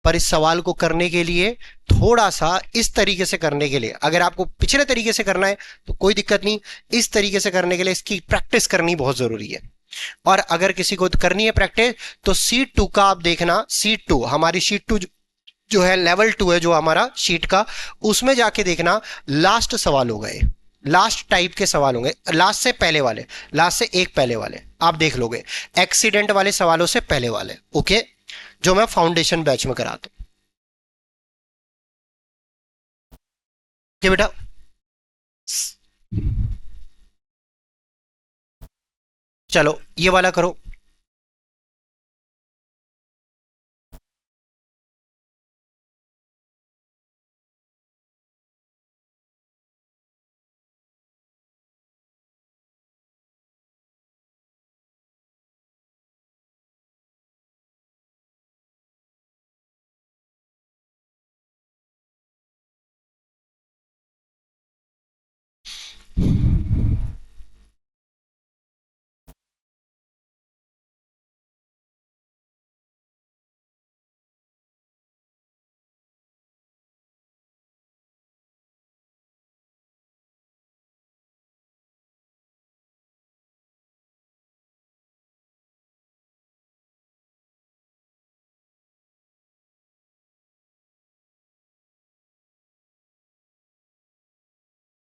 पर इस सवाल को करने के लिए, थोड़ा सा इस तरीके से करने के लिए, अगर आपको पिछले तरीके से करना है तो कोई दिक्कत नहीं, इस तरीके से करने के लिए इसकी प्रैक्टिस करनी बहुत जरूरी है। और अगर किसी को करनी है प्रैक्टिस, तो सीट 2 का आप देखना, सीट 2 हमारी शीट 2 जो है लेवल 2 है जो हमारा शीट का, उसमें जाके देखना लास्ट सवाल हो गए, लास्ट टाइप के सवाल होंगे, लास्ट से पहले वाले, लास्ट से एक पहले वाले आप देख लोगे, एक्सीडेंट वाले सवालों से पहले वाले। ओके, जो मैं फाउंडेशन बैच में कराता हूं। ओके बेटा, चलो ये वाला करो।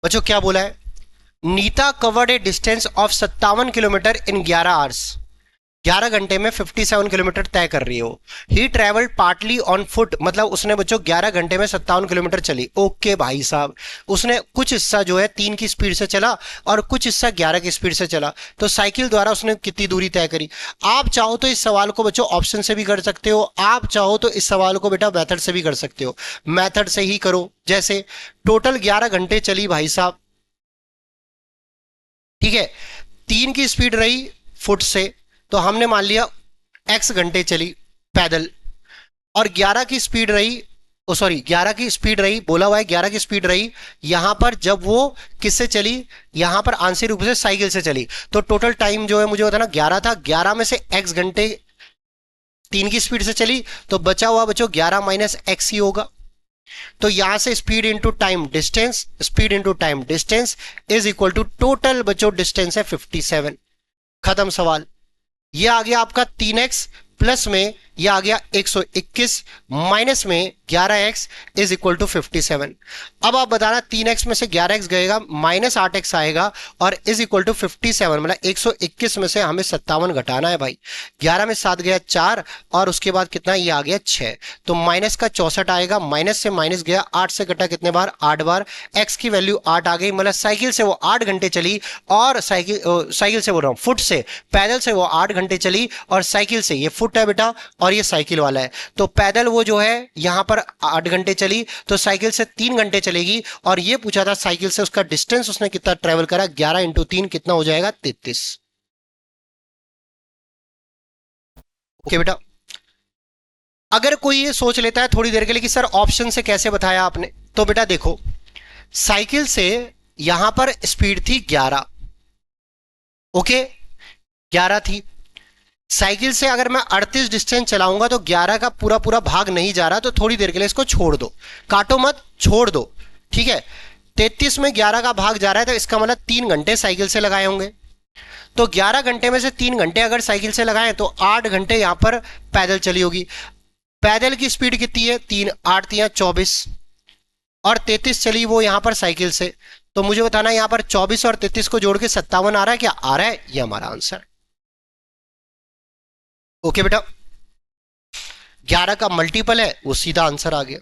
बच्चों क्या बोला है, Neeta covered a distance of 57 kilometre in 11 hours. 11 घंटे में 57 किलोमीटर तय कर रही है वो। ही ट्रेवल्ड पार्टली ऑन फुट, मतलब उसने बच्चों 11 घंटे में 57 किलोमीटर चली। ओके भाई साहब, उसने कुछ हिस्सा जो है 3 की स्पीड से चला और कुछ हिस्सा 11 की स्पीड से चला, तो साइकिल द्वारा उसने कितनी दूरी तय करी। आप चाहो तो इस सवाल को बच्चों ऑप्शन से भी कर सकते हो, आप चाहो तो इस सवाल को बेटा मेथड से भी कर सकते हो। मेथड से ही करो, जैसे टोटल 11 घंटे चली भाई साहब, ठीक है, 3 की स्पीड रही फुट से, तो हमने मान लिया x घंटे चली पैदल, और 11 की स्पीड रही, ओ सॉरी 11 की स्पीड रही, बोला हुआ है 11 की स्पीड रही यहां पर जब वो किससे चली, यहां पर आंशिक रूप से साइकिल से चली। तो टोटल टाइम जो है मुझे बताना 11 था, 11 में से x घंटे 3 की स्पीड से चली, तो बचा हुआ बच्चों 11 माइनस x ही होगा। तो यहां से speed into time distance, speed into time distance is equal to total बच्चों डिस्टेंस है 57। खत्म सवाल। ये आ गया आपका 3x प्लस में ये आ गया 121 माइनस में 11x इज इक्वल टू 57। अब आप बताना 3x में से 11x गएगा माइनस 8x आएगा और इज इक्वल टू 57, मतलब 121 में से हमें 57 घटाना है भाई। 11 में 7 गया 4 और उसके बाद कितना ये आ गया 6, तो माइनस का 64 आएगा, माइनस से माइनस गया, 8 से घटा कितने बार 8 बार, x की वैल्यू 8 आ गई, मतलब साइकिल से वो 8 घंटे चली और साइकिल से बोल रहा हूं फुट से, पैदल से वो 8 घंटे चली और साइकिल से, ये फुट है बेटा और ये साइकिल वाला है, तो पैदल वो जो है यहां पर 8 घंटे चली, तो साइकिल से 3 घंटे चलेगी। और ये पूछा था साइकिल से उसका डिस्टेंस उसने कितना ट्रेवल करा, 11 इंटू 3 कितना हो जाएगा 33। ओके बेटा, अगर कोई ये सोच लेता है थोड़ी देर के लिए कि सर ऑप्शन से कैसे बताया आपने, तो बेटा देखो साइकिल से यहां पर स्पीड थी 11, ओके 11 थी, साइकिल से अगर मैं 38 डिस्टेंस चलाऊंगा तो 11 का पूरा पूरा भाग नहीं जा रहा, तो थोड़ी देर के लिए इसको छोड़ दो, काटो मत छोड़ दो, ठीक है। 33 में 11 का भाग जा रहा है तो इसका मतलब 3 घंटे साइकिल से लगाए होंगे, तो 11 घंटे में से 3 घंटे अगर साइकिल से लगाए तो 8 घंटे यहां पर पैदल चली होगी। पैदल की स्पीड कितनी है 3, 8 3 24 और 33 चली वो यहां पर साइकिल से, तो मुझे बताना यहां पर 24 और 33 को जोड़ के 57 आ रहा है, क्या आ रहा है, ये हमारा आंसर। ओके बेटा, 11 का मल्टीपल है वो सीधा आंसर आ गया।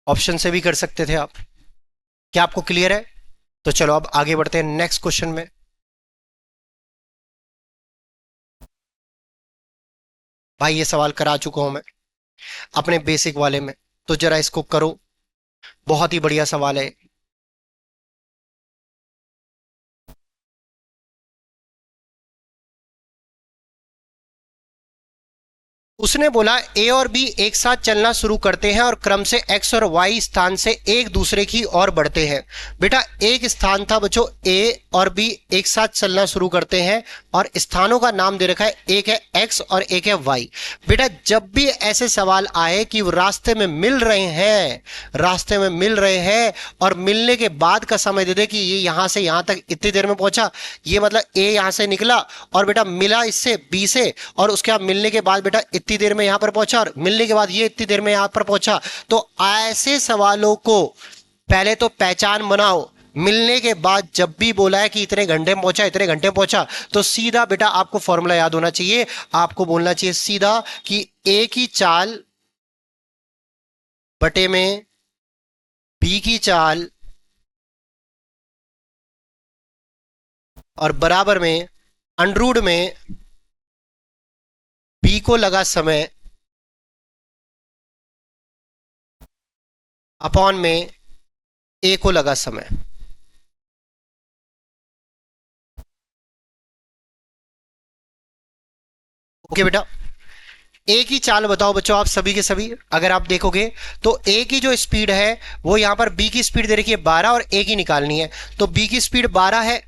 ऑप्शन से भी कर सकते थे आप। क्या आपको क्लियर है? तो चलो अब आगे बढ़ते हैं नेक्स्ट क्वेश्चन में। भाई ये सवाल करा चुका हूं मैं अपने बेसिक वाले में, तो जरा इसको करो, बहुत ही बढ़िया सवाल है। उसने बोला ए और बी एक साथ चलना शुरू करते हैं और क्रम से एक्स और वाई स्थान से एक दूसरे की ओर बढ़ते हैं। बेटा एक स्थान था बच्चों ए और बी एक साथ चलना शुरू करते हैं और स्थानों का नाम दे रखा है, एक है एक्स और एक है वाई। बेटा जब भी ऐसे सवाल आए कि वो रास्ते में मिल रहे हैं, रास्ते में मिल रहे हैं और मिलने के बाद का समय दे दे कि ये यहां से यहां तक इतनी देर में पहुंचा, ये मतलब ए यहां से निकला और बेटा मिला इससे बी से, और उसके बाद मिलने के बाद बेटा इतनी देर में यहां पर पहुंचा और मिलने के बाद ये इतनी देर में यहां पर पहुंचा, तो ऐसे सवालों को पहले तो पहचान बनाओ। मिलने के बाद जब भी बोला है कि इतने घंटे में पहुंचा, इतने घंटे में पहुंचा, तो सीधा बेटा आपको फॉर्मूला याद होना चाहिए, आपको बोलना चाहिए सीधा कि ए की चाल बटे में बी की चाल और बराबर में अंडरूट में बी को लगा समय अपॉन में ए को लगा समय। ओके बेटा, ए की चाल बताओ बच्चों आप सभी के सभी, अगर आप देखोगे तो ए की जो स्पीड है वो यहां पर बी की स्पीड दे रखी है 12 और ए की निकालनी है, तो बी की स्पीड 12 है,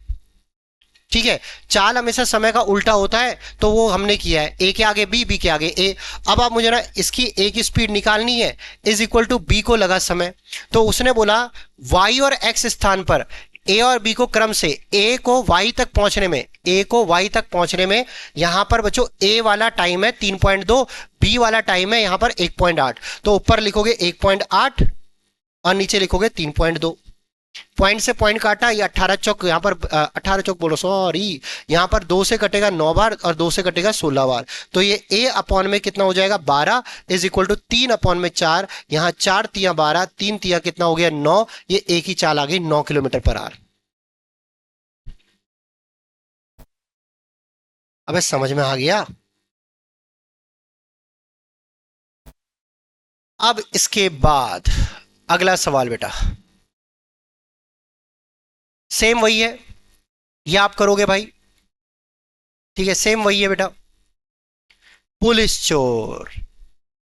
ठीक है। चाल हमेशा समय का उल्टा होता है तो वो हमने किया है, ए के आगे बी, बी के आगे ए। अब आप मुझे ना इसकी ए की स्पीड निकालनी है, इज इक्वल टू बी को लगा समय, तो उसने बोला वाई और एक्स स्थान पर ए और बी को क्रम से ए को वाई तक पहुंचने में, ए को वाई तक पहुंचने में यहां पर बच्चों ए वाला टाइम है 3.2, बी वाला टाइम है यहां पर 1.8, तो ऊपर लिखोगे 1.8 और नीचे लिखोगे 3.2, पॉइंट से पॉइंट काटा, ये 18 चौक, यहाँ पर 18 चौक बोलो सॉरी, यहाँ पर 2 से कटेगा 9 बार और 2 से कटेगा 16 बार। तो ये a अपॉन में कितना हो जाएगा 12 इज इक्वल टू 3 अपॉन में 4, यहाँ 4 तिया 12, 3 तिया कितना हो गया 9, ये एक ही चाल आ गई 9 किलोमीटर पर आवर। अबे समझ में आ गया। अब इसके बाद अगला सवाल बेटा, सेम वही है, ये आप करोगे भाई, ठीक है सेम वही है बेटा। पुलिस चोर,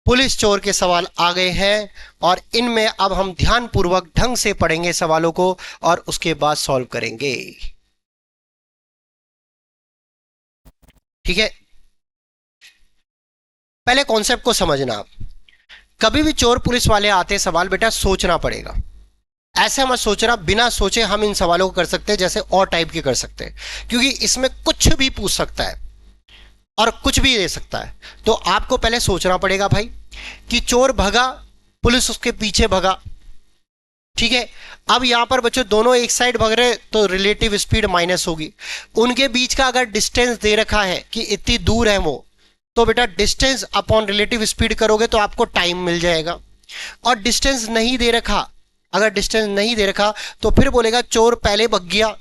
पुलिस चोर के सवाल आ गए हैं और इनमें अब हम ध्यानपूर्वक ढंग से पढ़ेंगे सवालों को और उसके बाद सॉल्व करेंगे, ठीक है। पहले कॉन्सेप्ट को समझना आप, कभी भी चोर पुलिस वाले आते सवाल बेटा सोचना पड़ेगा, ऐसे मत सोचना बिना सोचे हम इन सवालों को कर सकते हैं जैसे और टाइप के कर सकते हैं, क्योंकि इसमें कुछ भी पूछ सकता है और कुछ भी दे सकता है। तो आपको पहले सोचना पड़ेगा भाई कि चोर भगा, पुलिस उसके पीछे भगा, ठीक है। अब यहां पर बच्चों दोनों एक साइड भग रहे तो रिलेटिव स्पीड माइनस होगी, उनके बीच का अगर डिस्टेंस दे रखा है कि इतनी दूर है वो, तो बेटा डिस्टेंस अपॉन रिलेटिव स्पीड करोगे तो आपको टाइम मिल जाएगा। और डिस्टेंस नहीं दे रखा, अगर डिस्टेंस नहीं दे रखा तो फिर बोलेगा चोर पहले भग गया,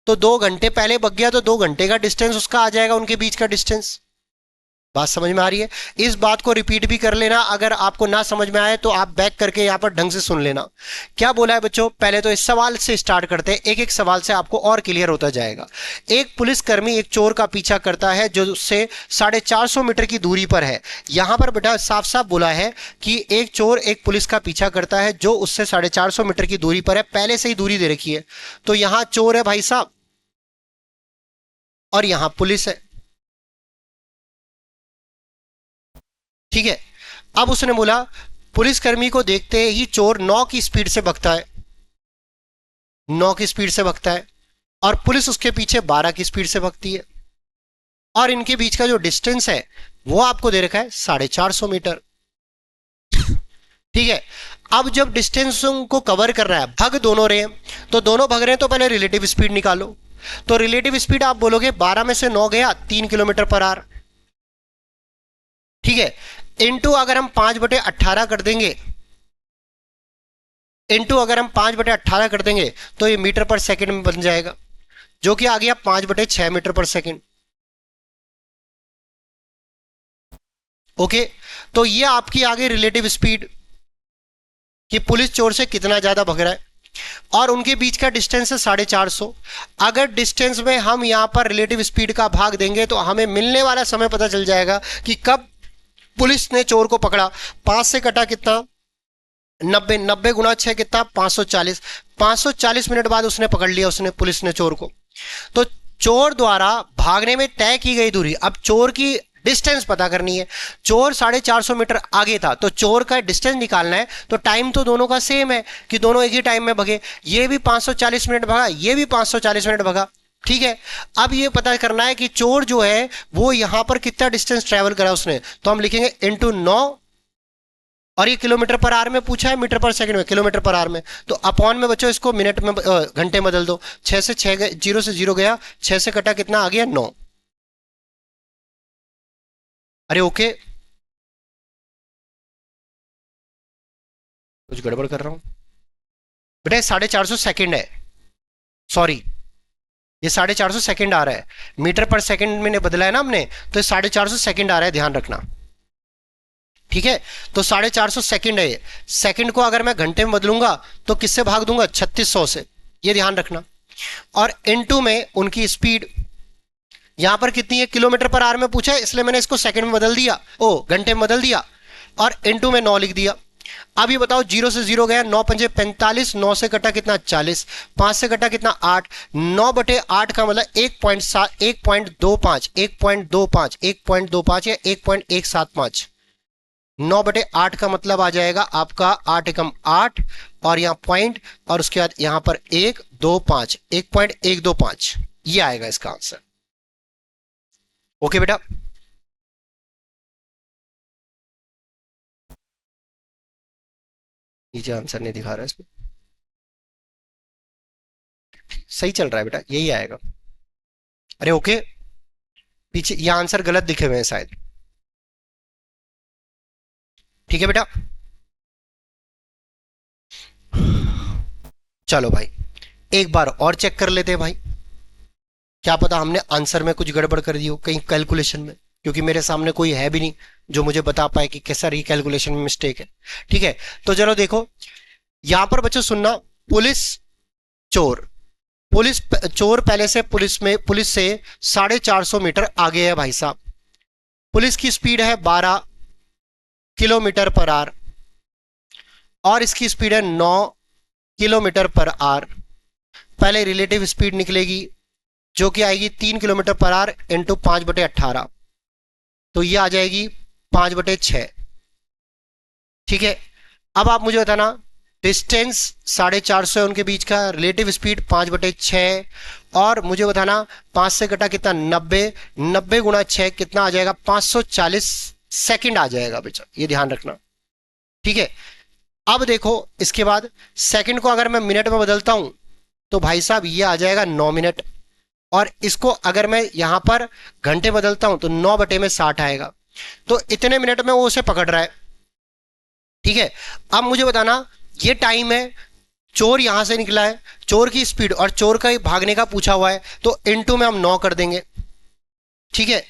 तो 2 घंटे पहले भग गया तो 2 घंटे का डिस्टेंस उसका आ जाएगा, उनके बीच का डिस्टेंस। बात समझ में आ रही है? इस बात को रिपीट भी कर लेना, अगर आपको ना समझ में आए तो आप बैक करके यहां पर ढंग से सुन लेना। क्या बोला है बच्चों, पहले तो इस सवाल से स्टार्ट करते हैं, एक एक सवाल से आपको और क्लियर होता जाएगा। एक पुलिसकर्मी एक चोर का पीछा करता है जो उससे 450 मीटर की दूरी पर है। यहां पर बेटा साफ साफ बोला है कि एक चोर एक पुलिस का पीछा करता है जो उससे 450 मीटर की दूरी पर है, पहले से ही दूरी दे रखी है। तो यहां चोर है भाई साहब और यहां पुलिस है, ठीक है। अब उसने बोला पुलिसकर्मी को देखते ही चोर 9 की स्पीड से भगता है, 9 की स्पीड से भगता है और पुलिस उसके पीछे 12 की स्पीड से भगती है, और इनके बीच का जो डिस्टेंस है वो आपको दे रखा है 450 मीटर, ठीक है। अब जब डिस्टेंस को कवर कर रहा है, भग दोनों रहे हैं, तो दोनों भग रहे हैं तो पहले रिलेटिव स्पीड निकालो। तो रिलेटिव स्पीड आप बोलोगे 12 में से 9 गया 3 किलोमीटर पर आवर, ठीक है। इनटू अगर हम 5/18 कर देंगे, इनटू अगर हम 5/18 कर देंगे तो ये मीटर पर सेकंड में बन जाएगा, जो कि आ गया 5/6 मीटर पर सेकंड। ओके, तो ये आपकी आ गई रिलेटिव स्पीड कि पुलिस चोर से कितना ज्यादा भग रहा है, और उनके बीच का डिस्टेंस है 450। अगर डिस्टेंस में हम यहां पर रिलेटिव स्पीड का भाग देंगे तो हमें मिलने वाला समय पता चल जाएगा कि कब पुलिस ने चोर को पकड़ा। 5 से कटा कितना 90, 90 गुना 6 कितना 540, 540 मिनट बाद उसने पकड़ लिया, उसने पुलिस ने चोर को। तो चोर द्वारा भागने में तय की गई दूरी, अब चोर की डिस्टेंस पता करनी है। चोर 450 मीटर आगे था तो चोर का डिस्टेंस निकालना है, तो टाइम तो दोनों का सेम है कि दोनों एक ही टाइम में भगे, ये भी 540 मिनट भगा, ये भी 540 मिनट भगा, ठीक है। अब ये पता करना है कि चोर जो है वो यहां पर कितना डिस्टेंस ट्रेवल करा उसने, तो हम लिखेंगे इंटू 9, और ये किलोमीटर पर आवर में पूछा है, मीटर पर सेकंड में, किलोमीटर पर आवर में, तो अपॉन में बच्चों इसको मिनट में घंटे में बदल दो। 6 से 6 जीरो से जीरो गया, 6 से कटा कितना आ गया 9। अरे ओके, कुछ गड़बड़ कर रहा हूं बेटा, 450 सेकंड है, सॉरी ये 450 सेकंड आ रहा है, मीटर पर सेकंड में बदला है ना हमने, तो 450 सेकंड आ रहा है, ध्यान रखना, ठीक है। तो 450 सेकंड है ये, सेकंड को अगर मैं घंटे में बदलूंगा तो किससे भाग दूंगा 3600 से, ये ध्यान रखना। और इनटू में उनकी स्पीड यहां पर कितनी है, किलोमीटर पर आवर में पूछा है इसलिए मैंने इसको सेकंड में बदल दिया, ओ घंटे में बदल दिया, और इनटू में 9 लिख दिया। अब ये बताओ जीरो से जीरो गया, 9 पंजे 45, 9 से कटा कितना 40, 5 से कटा कितना 8, 9/8 का मतलब 1.7, 1.25, 1.25, 1.25 या 1.175, 9/8 का मतलब आ जाएगा आपका 8 एकम 8, और यहाँ पॉइंट, और उसके बाद यहां पर 125, 1.125, ये आएगा इसका आंसर। ओके बेटा, नीचे आंसर नहीं दिखा रहा है इसमें। सही चल रहा है बेटा, यही आएगा। अरे ओके, पीछे ये आंसर गलत दिखे हुए हैं शायद। ठीक है बेटा, चलो भाई एक बार और चेक कर लेते हैं भाई, क्या पता हमने आंसर में कुछ गड़बड़ कर दी हो कहीं कैलकुलेशन में, क्योंकि मेरे सामने कोई है भी नहीं जो मुझे बता पाए कि कैसा रही कैलकुलेशन में मिस्टेक है। ठीक है, तो चलो देखो यहां पर बच्चों सुनना, पुलिस चोर, चोर पहले से पुलिस से 450 मीटर आगे है भाई साहब। पुलिस की स्पीड है 12 किलोमीटर पर आवर और इसकी स्पीड है 9 किलोमीटर पर आवर। पहले रिलेटिव स्पीड निकलेगी जो कि आएगी 3 किलोमीटर पर आवर इंटू 5/18, तो ये आ जाएगी 5/6। ठीक है, अब आप मुझे बताना डिस्टेंस 450 है उनके बीच का, रिलेटिव स्पीड 5/6, और मुझे बताना 5 से कटा कितना 90, 90 गुणा 6 कितना आ जाएगा 540 सेकंड आ जाएगा बेटा, ये ध्यान रखना। ठीक है, अब देखो इसके बाद सेकंड को अगर मैं मिनट में बदलता हूं तो भाई साहब ये आ जाएगा 9 मिनट, और इसको अगर मैं यहां पर घंटे बदलता हूं तो 9/60 आएगा। तो इतने मिनट में वो उसे पकड़ रहा है। ठीक है, अब मुझे बताना ये टाइम है, चोर यहां से निकला है, चोर की स्पीड और चोर का भागने का पूछा हुआ है, तो इनटू में हम 9 कर देंगे। ठीक है,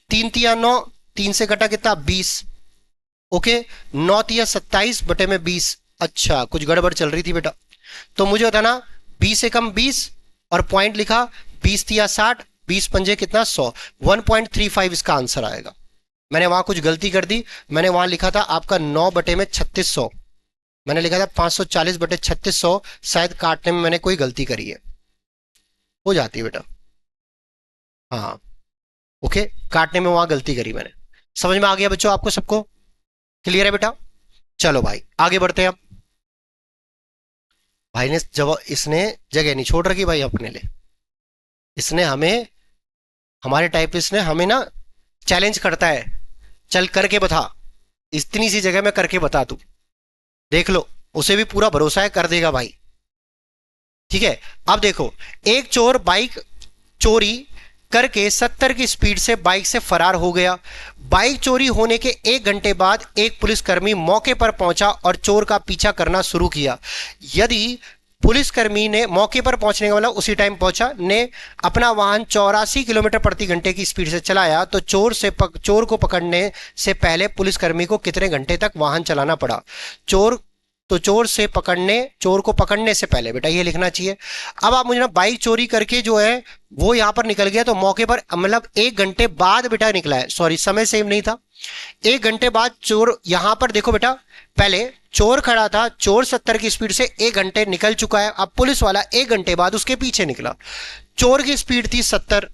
3×3 = 9, 3 से कटा कितना 20, ओके, 9×3 = 27/20। अच्छा कुछ गड़बड़ चल रही थी बेटा, तो मुझे बताना 20 से कम 20 और पॉइंट लिखा, 20×3 = 60, 20×5 कितना 100, 1.35 इसका आंसर आएगा। मैंने वहां कुछ गलती कर दी, मैंने वहां लिखा था आपका 9/3600, मैंने लिखा था 540/3600, शायद काटने में मैंने कोई गलती करी है, हो जाती है बेटा। हाँ ओके, काटने में वहां गलती करी मैंने। समझ में आ गया बच्चों आपको सबको, क्लियर है बेटा? चलो भाई आगे बढ़ते हैं अब। भाई ने जब इसने जगह नहीं छोड़ रखी भाई अपने लिए, इसने हमें, हमारे टाइपिस्ट ने हमें ना चैलेंज करता है, चल करके बता, इतनी सी जगह में करके बता तू, देख लो, उसे भी पूरा भरोसा है कर देगा भाई। ठीक है, अब देखो एक चोर बाइक चोरी करके 70 की स्पीड से बाइक से फरार हो गया। बाइक चोरी होने के 1 घंटे बाद एक पुलिसकर्मी मौके पर पहुंचा और चोर का पीछा करना शुरू किया। यदि पुलिसकर्मी ने मौके पर पहुंचने वाला उसी टाइम पहुंचा ने अपना वाहन 84 किलोमीटर प्रति घंटे की स्पीड से चलाया, तो चोर को पकड़ने से पहले पुलिसकर्मी को कितने घंटे तक वाहन चलाना पड़ा? चोर को पकड़ने से पहले बेटा ये लिखना चाहिए। अब आप मुझे ना बाइक चोरी करके जो है वो यहां पर निकल गया, तो मौके पर मतलब 1 घंटे बाद बेटा निकला है, सॉरी समय सेम नहीं था। 1 घंटे बाद चोर यहां पर देखो बेटा, पहले चोर खड़ा था, चोर 70 की स्पीड से 1 घंटे निकल चुका है, अब पुलिस वाला 1 घंटे बाद उसके पीछे निकला। चोर की स्पीड थी 70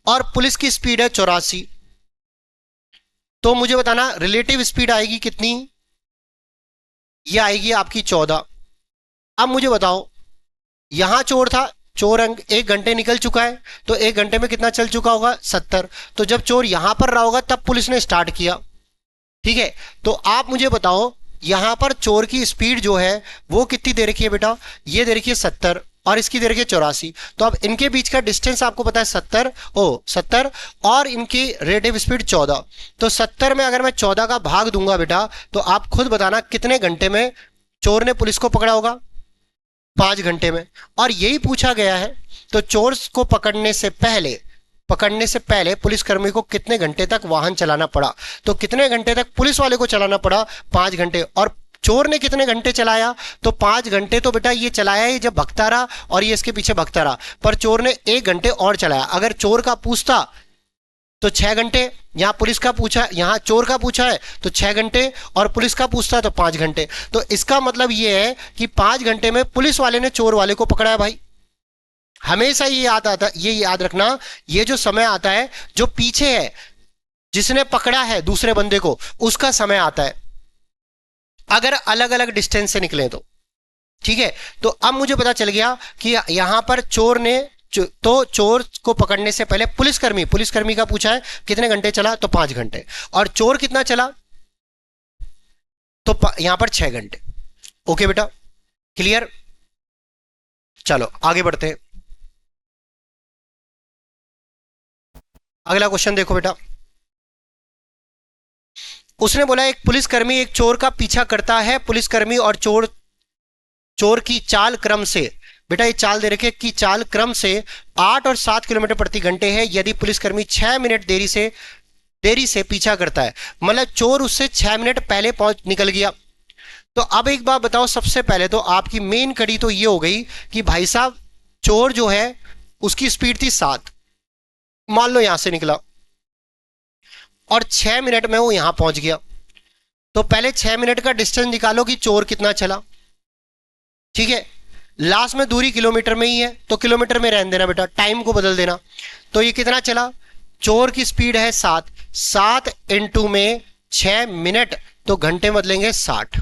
और पुलिस की स्पीड है 84, तो मुझे बताना रिलेटिव स्पीड आएगी कितनी? ये आएगी आपकी 14। अब मुझे बताओ यहां चोर था, चोर 1 घंटे निकल चुका है, तो 1 घंटे में कितना चल चुका होगा 70, तो जब चोर यहां पर रहा होगा तब पुलिस ने स्टार्ट किया। ठीक है, तो आप मुझे बताओ यहां पर चोर की स्पीड जो है वो कितनी दे रखी है बेटा? ये दे रखी है 70 और इसकी दे रखी है 84, तो अब इनके बीच का डिस्टेंस आपको पता है 70 और इनकी रिलेटिव स्पीड 14, तो 70 में अगर मैं 14 का भाग दूंगा बेटा, तो आप खुद बताना कितने घंटे में चोर ने पुलिस को पकड़ा होगा? 5 घंटे में। और यही पूछा गया है, तो चोर को पकड़ने से पहले पुलिसकर्मी को कितने घंटे तक वाहन चलाना पड़ा? तो कितने घंटे तक पुलिस वाले को चलाना पड़ा? 5 घंटे। और चोर ने कितने घंटे चलाया? तो 5 घंटे तो बेटा ये चलाया ही जब भगता रहा और ये इसके पीछे भगता रहा, पर चोर ने 1 घंटे और चलाया। अगर चोर का पूछता तो 6 घंटे, यहां पुलिस का पूछा, यहां चोर का पूछा है तो 6 घंटे, और पुलिस का पूछता तो 5 घंटे। तो इसका मतलब यह है कि 5 घंटे में पुलिस वाले ने चोर वाले को पकड़ा है भाई। हमेशा ये याद रखना, ये जो समय आता है जो पीछे है जिसने पकड़ा है दूसरे बंदे को, उसका समय आता है अगर अलग अलग डिस्टेंस से निकले तो। ठीक है, तो अब मुझे पता चल गया कि यहां पर चोर को पकड़ने से पहले पुलिसकर्मी का पूछा है कितने घंटे चला, तो 5 घंटे, और चोर कितना चला, तो यहां पर 6 घंटे। ओके बेटा, क्लियर? चलो आगे बढ़ते हैं। अगला क्वेश्चन देखो बेटा। उसने बोला एक पुलिसकर्मी एक चोर का पीछा करता है। पुलिसकर्मी और चोर चोर की चाल क्रम से, बेटा ये चाल दे रखे कि चाल क्रम से 8 और 7 किलोमीटर प्रति घंटे है। यदि पुलिसकर्मी 6 मिनट देरी से पीछा करता है, मतलब चोर उससे 6 मिनट पहले पहुंच निकल गया। तो अब एक बात बताओ, सबसे पहले तो आपकी मेन कड़ी तो ये हो गई कि भाई साहब चोर जो है उसकी स्पीड थी 7, मान लो यहां से निकला और 6 मिनट में वो यहां पहुंच गया। तो पहले 6 मिनट का डिस्टेंस निकालो कि चोर कितना चला। ठीक है, लास्ट में दूरी किलोमीटर में ही है तो किलोमीटर में रहने देना बेटा, टाइम को बदल देना। तो ये कितना चला, चोर की स्पीड है 7 इंटू में 6 मिनट, तो घंटे बदलेंगे 60।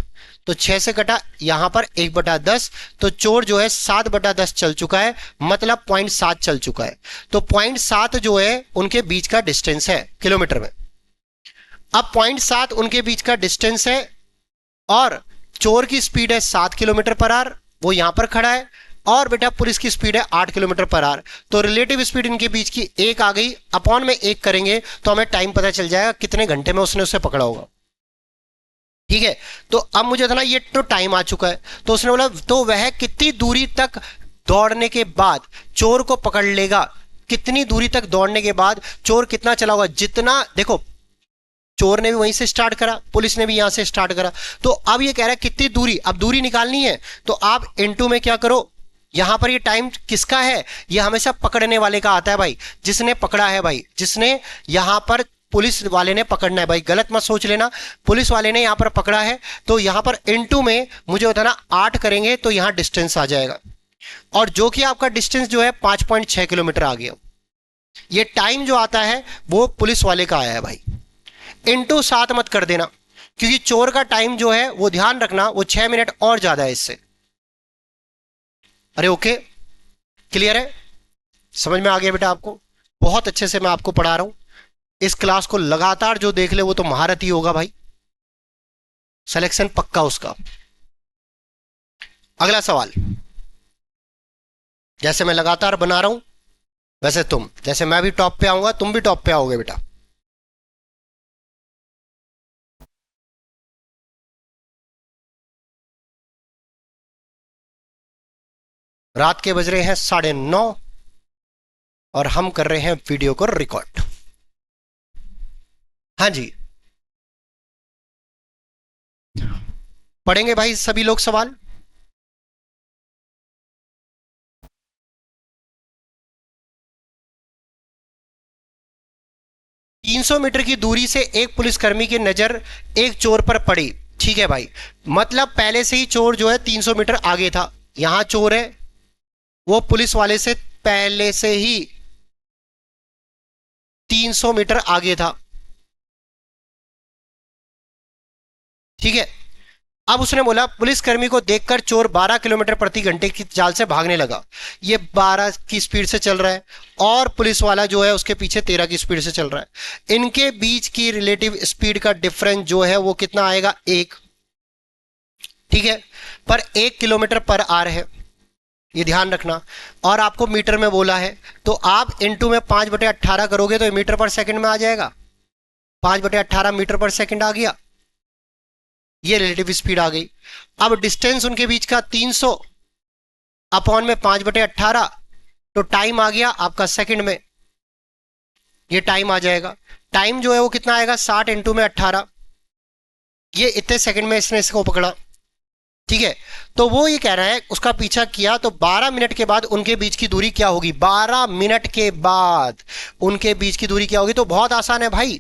तो 6 से कटा यहां पर 1/10, तो चोर जो है 7/10 चल चुका है, मतलब 0.7 चल चुका है। तो 0.7 जो है उनके बीच का डिस्टेंस है किलोमीटर में। अब 0.7 उनके बीच का डिस्टेंस है और चोर की स्पीड है 7 किलोमीटर पर आवर, वो यहां पर खड़ा है, और बेटा पुलिस की स्पीड है 8 किलोमीटर पर आवर। तो रिलेटिव स्पीड इनके बीच की 1 आ गई, अपॉन में 1 करेंगे तो हमें टाइम पता चल जाएगा कितने घंटे में उसने उसे पकड़ा होगा। ठीक है, तो अब मुझे था ना ये तो टाइम आ चुका है, तो उसने बोला तो वह कितनी दूरी तक दौड़ने के बाद चोर को पकड़ लेगा। कितनी दूरी तक दौड़ने के बाद चोर कितना चला होगा, जितना, देखो चोर ने भी वहीं से स्टार्ट करा, पुलिस ने भी यहां से स्टार्ट करा। तो अब ये कह रहा है कितनी दूरी, अब दूरी निकालनी है तो आप इनटू में क्या करो, यहां पर ये टाइम किसका है, ये हमेशा पकड़ने वाले का आता है भाई, जिसने पकड़ा है भाई, जिसने यहां पर पुलिस वाले ने पकड़ना है भाई, गलत मत सोच लेना, पुलिस वाले ने यहां पर पकड़ा है। तो यहां पर इनटू में मुझे होता ना 8 करेंगे तो यहां डिस्टेंस आ जाएगा, और जो कि आपका डिस्टेंस जो है 5.6 किलोमीटर आ गया। ये टाइम जो आता है वो पुलिस वाले का आया है भाई। इनटू 7 मत कर देना, क्योंकि चोर का टाइम जो है वो ध्यान रखना वो 6 मिनट और ज्यादा है इससे। अरे ओके, क्लियर है, समझ में आ गया बेटा आपको, बहुत अच्छे से मैं आपको पढ़ा रहा हूं। इस क्लास को लगातार जो देख ले वो तो महारत ही होगा भाई, सिलेक्शन पक्का उसका। अगला सवाल, जैसे मैं लगातार बना रहा हूं वैसे तुम, जैसे मैं भी टॉप पे आऊंगा तुम भी टॉप पे आओगे बेटा। रात के बज रहे हैं 9:30 और हम कर रहे हैं वीडियो को रिकॉर्ड। हाँ जी, पढ़ेंगे भाई सभी लोग सवाल। 300 मीटर की दूरी से एक पुलिसकर्मी की नजर एक चोर पर पड़ी। ठीक है भाई, मतलब पहले से ही चोर जो है 300 मीटर आगे था, यहां चोर है वो पुलिस वाले से पहले से ही 300 मीटर आगे था। ठीक है, अब उसने बोला पुलिसकर्मी को देखकर चोर 12 किलोमीटर प्रति घंटे की चाल से भागने लगा। ये 12 की स्पीड से चल रहा है और पुलिस वाला जो है उसके पीछे 13 की स्पीड से चल रहा है। इनके बीच की रिलेटिव स्पीड का डिफरेंस जो है वो कितना आएगा, 1। ठीक है, पर 1 किलोमीटर पर आवर है, ये ध्यान रखना। और आपको मीटर में बोला है तो आप इनटू में 5/18 करोगे तो मीटर पर सेकंड में आ जाएगा। 5/18 मीटर पर सेकंड आ गया, ये रिलेटिव स्पीड आ गई। अब डिस्टेंस उनके बीच का 300 अपॉन में 5/18, तो टाइम आ गया आपका सेकंड में, ये टाइम आ जाएगा। टाइम जो है वो कितना आएगा, 60 इंटू में 18, ये इतने सेकंड में इसने इसको पकड़ा। ठीक है, तो वो ये कह रहा है उसका पीछा किया तो 12 मिनट के बाद उनके बीच की दूरी क्या होगी, 12 मिनट के बाद उनके बीच की दूरी क्या होगी। तो बहुत आसान है भाई।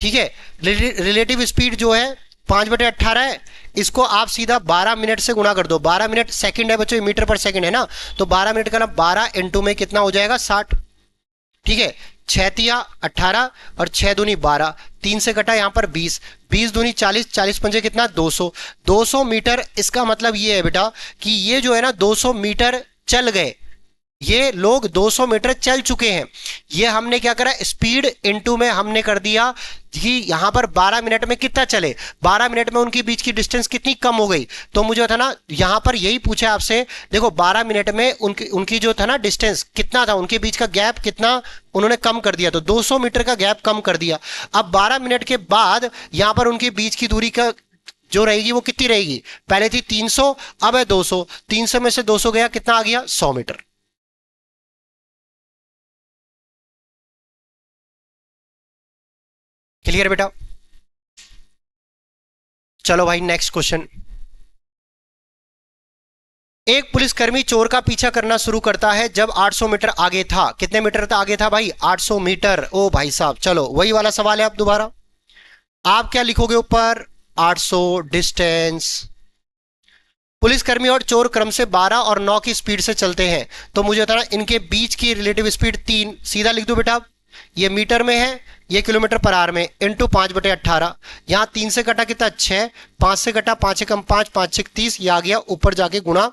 ठीक है, रिलेटिव स्पीड जो है 5/18 है, इसको आप सीधा 12 मिनट से गुणा कर दो। 12 मिनट सेकंड है बच्चों, मीटर पर सेकंड है ना, तो 12 मिनट का ना 12 इंटू में कितना हो जाएगा, 60। ठीक है, 6 तिया 18 और 6 दूनी 12, 3 से कटा यहां पर 20, 20 दूनी 40, 40 पंजे कितना 200, 200 मीटर। इसका मतलब ये है बेटा कि ये जो है ना 200 मीटर चल गए, ये लोग 200 मीटर चल चुके हैं। ये हमने क्या करा, स्पीड इनटू में हमने कर दिया कि यहां पर 12 मिनट में कितना चले, 12 मिनट में उनके बीच की डिस्टेंस कितनी कम हो गई। तो मुझे था ना यहां पर यही पूछा आपसे, देखो 12 मिनट में उनकी उनकी जो था ना डिस्टेंस कितना था, उनके बीच का गैप कितना उन्होंने कम कर दिया, तो 200 मीटर का गैप कम कर दिया। अब 12 मिनट के बाद यहां पर उनके बीच की दूरी का जो रहेगी वो कितनी रहेगी, पहले थी 300, अब है 200, 300 में से 200 गया, कितना आ गया, 100 मीटर। क्लियर बेटा। चलो भाई नेक्स्ट क्वेश्चन। एक पुलिसकर्मी चोर का पीछा करना शुरू करता है जब 800 मीटर आगे था। कितने मीटर था आगे था भाई, 800 मीटर। ओ भाई साहब, चलो वही वाला सवाल है अब दोबारा। आप क्या लिखोगे ऊपर, 800 डिस्टेंस। पुलिसकर्मी और चोर क्रम से 12 और 9 की स्पीड से चलते हैं, तो मुझे बताना इनके बीच की रिलेटिव स्पीड 3, सीधा लिख दो बेटा। ये मीटर में है, ये किलोमीटर पर आवर में, इंटू 5/18। यहां 3 से कटा कितना, 6, 5 से कटा 5 एकम 5, 5 6 30, ये आ गया ऊपर जाके गुणा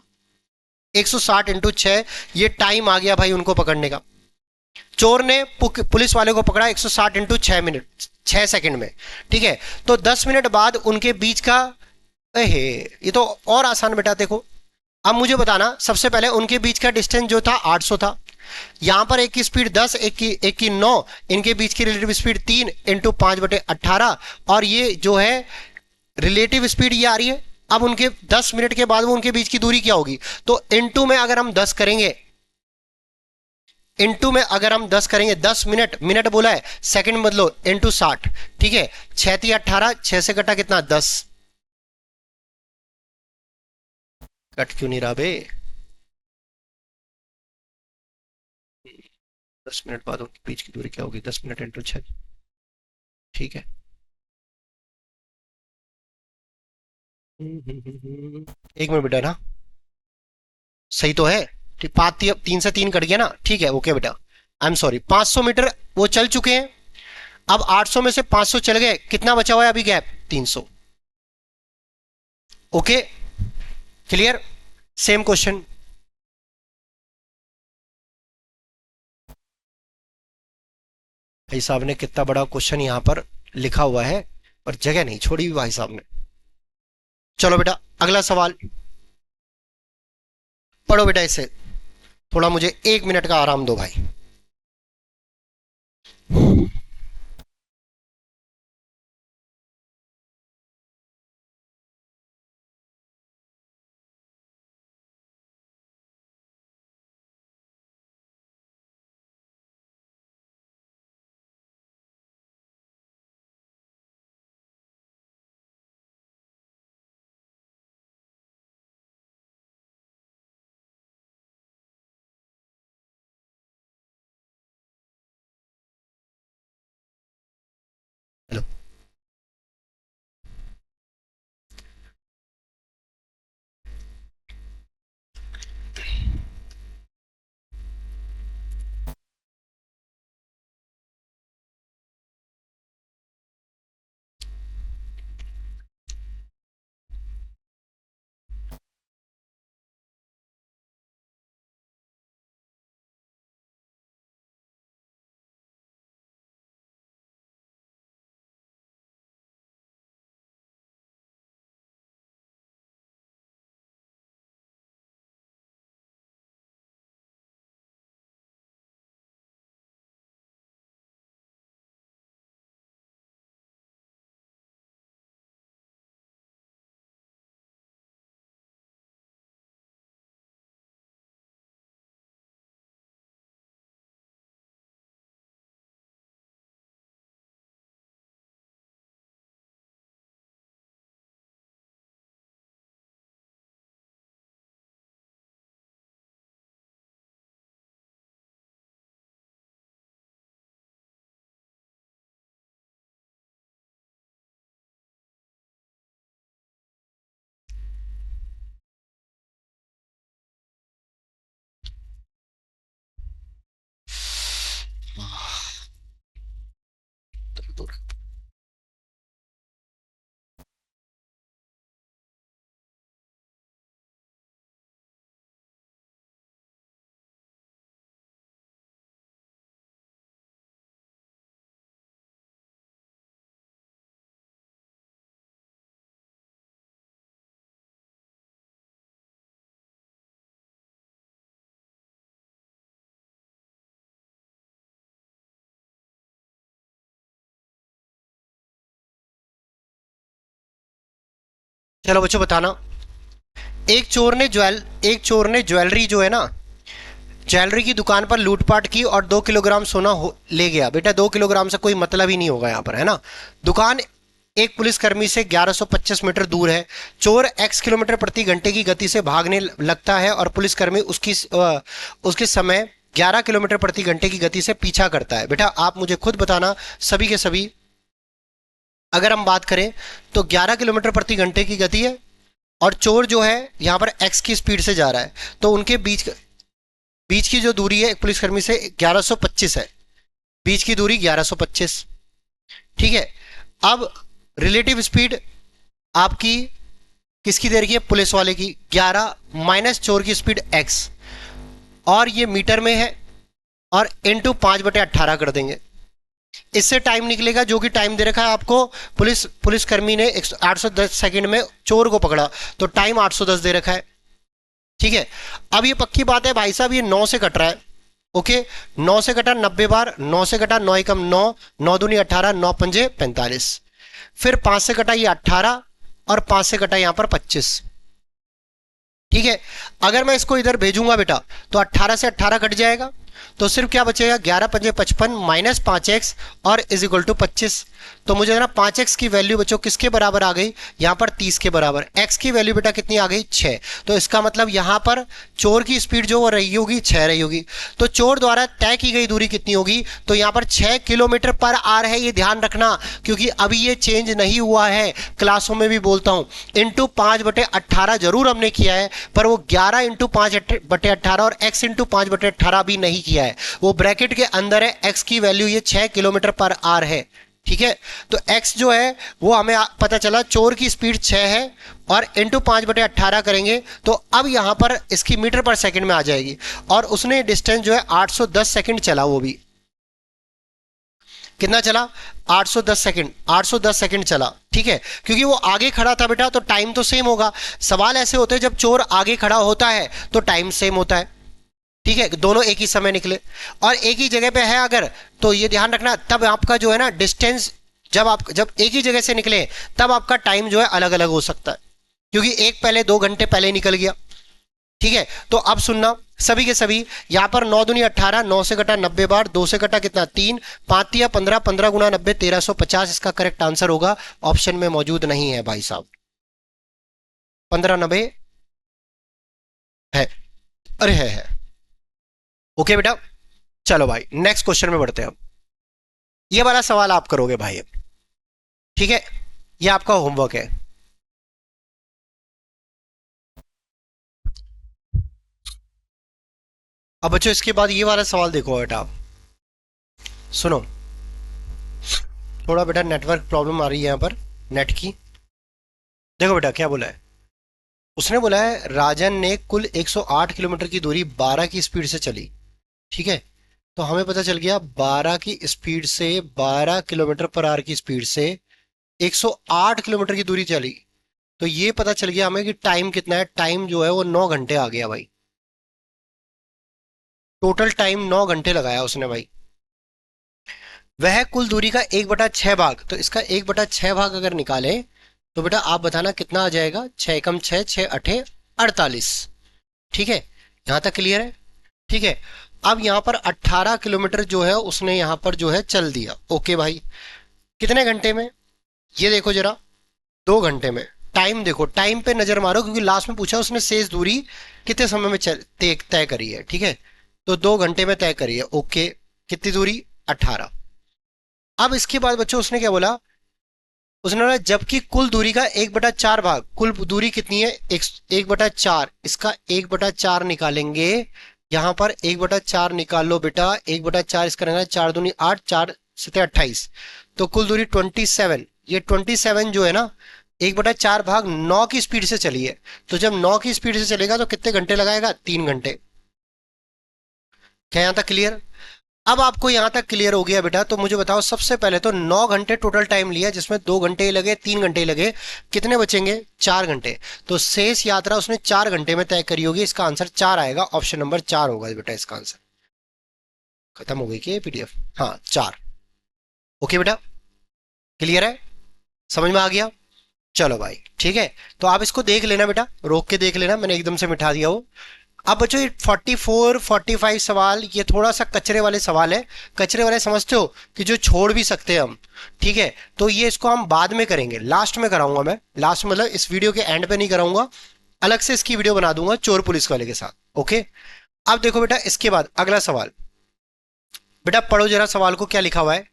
160 इंटू 6। ये टाइम आ गया भाई उनको पकड़ने का। चोर ने पुलिस वाले को पकड़ा 160 इंटू 6 मिनट 6 सेकंड में। ठीक है, तो 10 मिनट बाद उनके बीच का, अहे ये तो और आसान बेटा, देखो अब मुझे बताना सबसे पहले उनके बीच का डिस्टेंस जो था 800 था। यहां पर एक की स्पीड 10, एक की 9, इनके बीच की रिलेटिव स्पीड 3 इंटू 5/18, और ये जो है रिलेटिव स्पीड ये आ रही है। अब उनके 10 मिनट के बाद वो उनके बीच की दूरी क्या होगी, तो इनटू में अगर हम 10 करेंगे, इनटू में अगर हम 10 करेंगे, 10 मिनट, मिनट बोला है, सेकंड बदलो, इंटू 60। ठीक है, 6 × 3 = 18, 6 से कटा कितना, 10। कट क्यों नहीं रहा बे, 10 मिनट बाद उनके बीच की दूरी क्या होगी, 10 मिनट इंटू 6। ठीक है, एक मिनट बेटा ना, सही तो है। ठीक, 3 से 3 कट गया ना, ठीक है ओके बेटा। आई एम सॉरी, 500 मीटर वो चल चुके हैं। अब 800 में से 500 चल गए, कितना बचा हुआ है अभी gap, 300। Okay, clear. Same question. भाई साहब ने कितना बड़ा क्वेश्चन यहां पर लिखा हुआ है, पर जगह नहीं छोड़ी हुई भाई साहब ने। चलो बेटा अगला सवाल पढ़ो बेटा इसे, थोड़ा मुझे 1 मिनट का आराम दो भाई। चलो बच्चों बताना। एक चोर ने ज्वेलरी जो है ना, ज्वेलरी की दुकान पर लूटपाट की और 2 किलोग्राम सोना ले गया। बेटा 2 किलोग्राम से कोई मतलब ही नहीं होगा यहाँ पर, है ना। दुकान एक पुलिसकर्मी से 1125 मीटर दूर है। चोर x किलोमीटर प्रति घंटे की गति से भागने लगता है और पुलिसकर्मी उसके समय 11 किलोमीटर प्रति घंटे की गति से पीछा करता है। बेटा आप मुझे खुद बताना, सभी के सभी अगर हम बात करें तो 11 किलोमीटर प्रति घंटे की गति है और चोर जो है यहाँ पर x की स्पीड से जा रहा है, तो उनके बीच की जो दूरी है एक पुलिसकर्मी से 1125 है। बीच की दूरी 1125, ठीक है। अब रिलेटिव स्पीड आपकी किसकी दे रखी है, पुलिस वाले की 11 माइनस चोर की स्पीड x, और ये मीटर में है और इंटू 5/18 कर देंगे। इससे टाइम निकलेगा जो कि टाइम दे रखा है आपको। पुलिसकर्मी ने 810 सेकंड में चोर को पकड़ा, तो टाइम 810 दे रखा है, ठीक है। अब ये पक्की बात है भाई साहब, ये 9 से कट रहा है। ओके, 9 से कटा 90 बार, 9 से कटा 9 एकम 9, 9 दूनी 18, 9 पंजे 45, फिर 5 से कटा ये 18 और 5 से कटा यहां पर 25, ठीक है। अगर मैं इसको इधर भेजूंगा बेटा तो 18 से 18 कट जाएगा, तो सिर्फ क्या बचेगा, 11 पंजे 55 माइनस 5x और इज इक्वल टू 25। तो मुझे ना 5x की वैल्यू बच्चों किसके बराबर आ गई, यहां पर 30 के बराबर। x की वैल्यू बेटा कितनी आ गई, 6। तो इसका मतलब यहां पर चोर की स्पीड जो वो रही होगी 6 रही होगी। तो चोर द्वारा तय की गई दूरी कितनी होगी, तो यहां पर 6 किलोमीटर पर आर है, ये ध्यान रखना, क्योंकि अभी ये चेंज नहीं हुआ है। क्लासों में भी बोलता हूं इंटू 5/18 जरूर हमने किया है, पर वो 11 इंटू 5/18 और x इंटू 5/18 भी नहीं किया है, वो ब्रैकेट के अंदर है। x की वैल्यू ये 6 किलोमीटर पर आर है, ठीक है। तो x जो है वो हमें पता चला, चोर की स्पीड 6 है और इंटू 5/18 करेंगे तो अब यहां पर इसकी मीटर पर सेकंड में आ जाएगी, और उसने डिस्टेंस जो है 810 सेकंड चला। वो भी कितना चला, 810 सेकंड, 810 सेकंड चला, ठीक है। क्योंकि वो आगे खड़ा था बेटा तो टाइम तो सेम होगा। सवाल ऐसे होते हैं जब चोर आगे खड़ा होता है तो टाइम सेम होता है, ठीक है, दोनों एक ही समय निकले और एक ही जगह पे है अगर, तो ये ध्यान रखना तब आपका जो है ना डिस्टेंस, जब एक ही जगह से निकले तब आपका टाइम जो है अलग अलग हो सकता है, क्योंकि एक पहले 2 घंटे पहले निकल गया, ठीक है। तो अब सुनना सभी के सभी, यहां पर 9 दूनी 18, 9 से कटा 90 बार, 2 से कटा कितना 3, 5 या 15, 15 गुना 90 1350। इसका करेक्ट आंसर होगा, ऑप्शन में मौजूद नहीं है भाई साहब, 1590 है, अरे है। ओके बेटा, चलो भाई नेक्स्ट क्वेश्चन में बढ़ते हैं। अब ये वाला सवाल आप करोगे भाई, अब ठीक है, ये आपका होमवर्क है। अब बच्चों इसके बाद ये वाला सवाल देखो बेटा, आप सुनो, थोड़ा बेटा नेटवर्क प्रॉब्लम आ रही है यहाँ पर नेट की। देखो बेटा क्या बोला है, उसने बोला है राजन ने कुल 108 किलोमीटर की दूरी 12 की स्पीड से चली, ठीक है। तो हमें पता चल गया 12 की स्पीड से, 12 किलोमीटर पर आवर की स्पीड से 108 किलोमीटर की दूरी चली। तो ये पता चल गया हमें कि टाइम कितना है, टाइम जो है वो 9 घंटे आ गया भाई। टोटल टाइम 9 घंटे लगाया उसने भाई। वह कुल दूरी का 1/6 भाग, तो इसका 1/6 भाग अगर निकाले तो बेटा आप बताना कितना आ जाएगा, 6 एकम 6, 6 अठे 48, ठीक है। यहां तक क्लियर है, ठीक है। अब यहां पर 18 किलोमीटर जो है उसने यहां पर जो है चल दिया। ओके भाई, कितने घंटे में, ये देखो जरा, 2 घंटे में। टाइम देखो, टाइम पे नजर मारो, क्योंकि लास्ट में पूछा उसने शेष दूरी कितने समय में तय करी है, ठीक है। तो 2 घंटे में तय करी है, ओके। कितनी दूरी, 18। अब इसके बाद बच्चों उसने क्या बोला, उसने बोला जबकि कुल दूरी का 1/4 भाग, कुल दूरी कितनी है, 1/4, इसका 1/4 निकालेंगे। यहां पर 1/4 निकाल लो बेटा, 1/4 इसका रहेगा 4 दूनी 8, 4 सते 28, तो कुल दूरी 27। ये 27 जो है ना 1/4 भाग 9 की स्पीड से चली है, तो जब 9 की स्पीड से चलेगा तो कितने घंटे लगाएगा, 3 घंटे। क्या यहां तक क्लियर, अब आपको यहां तक क्लियर हो गया बेटा। तो मुझे बताओ सबसे पहले तो 9 घंटे टोटल टाइम लिया, जिसमें 2 घंटे ही लगे, 3 घंटे ही लगे, कितने बचेंगे, 4 घंटे। तो शेष यात्रा उसने 4 घंटे में तय करी होगी, इसका आंसर 4 आएगा, ऑप्शन नंबर 4 होगा बेटा इसका आंसर। खत्म हो गई कि पीडीएफ, हाँ 4। ओके बेटा, क्लियर है, समझ में आ गया, चलो भाई ठीक है। तो आप इसको देख लेना बेटा, रोक के देख लेना, मैंने एकदम से मिटा दिया वो। अब बच्चों ये 44 45 सवाल ये थोड़ा सा कचरे वाले सवाल है। कचरे वाले समझते हो कि जो छोड़ भी सकते हैं हम। ठीक है, तो ये इसको हम बाद में करेंगे, लास्ट में कराऊंगा मैं, लास्ट मतलब इस वीडियो के एंड पे नहीं कराऊंगा, अलग से इसकी वीडियो बना दूंगा चोर पुलिस वाले के साथ। ओके। अब देखो बेटा इसके बाद अगला सवाल। बेटा पढ़ो जरा सवाल को, क्या लिखा हुआ है।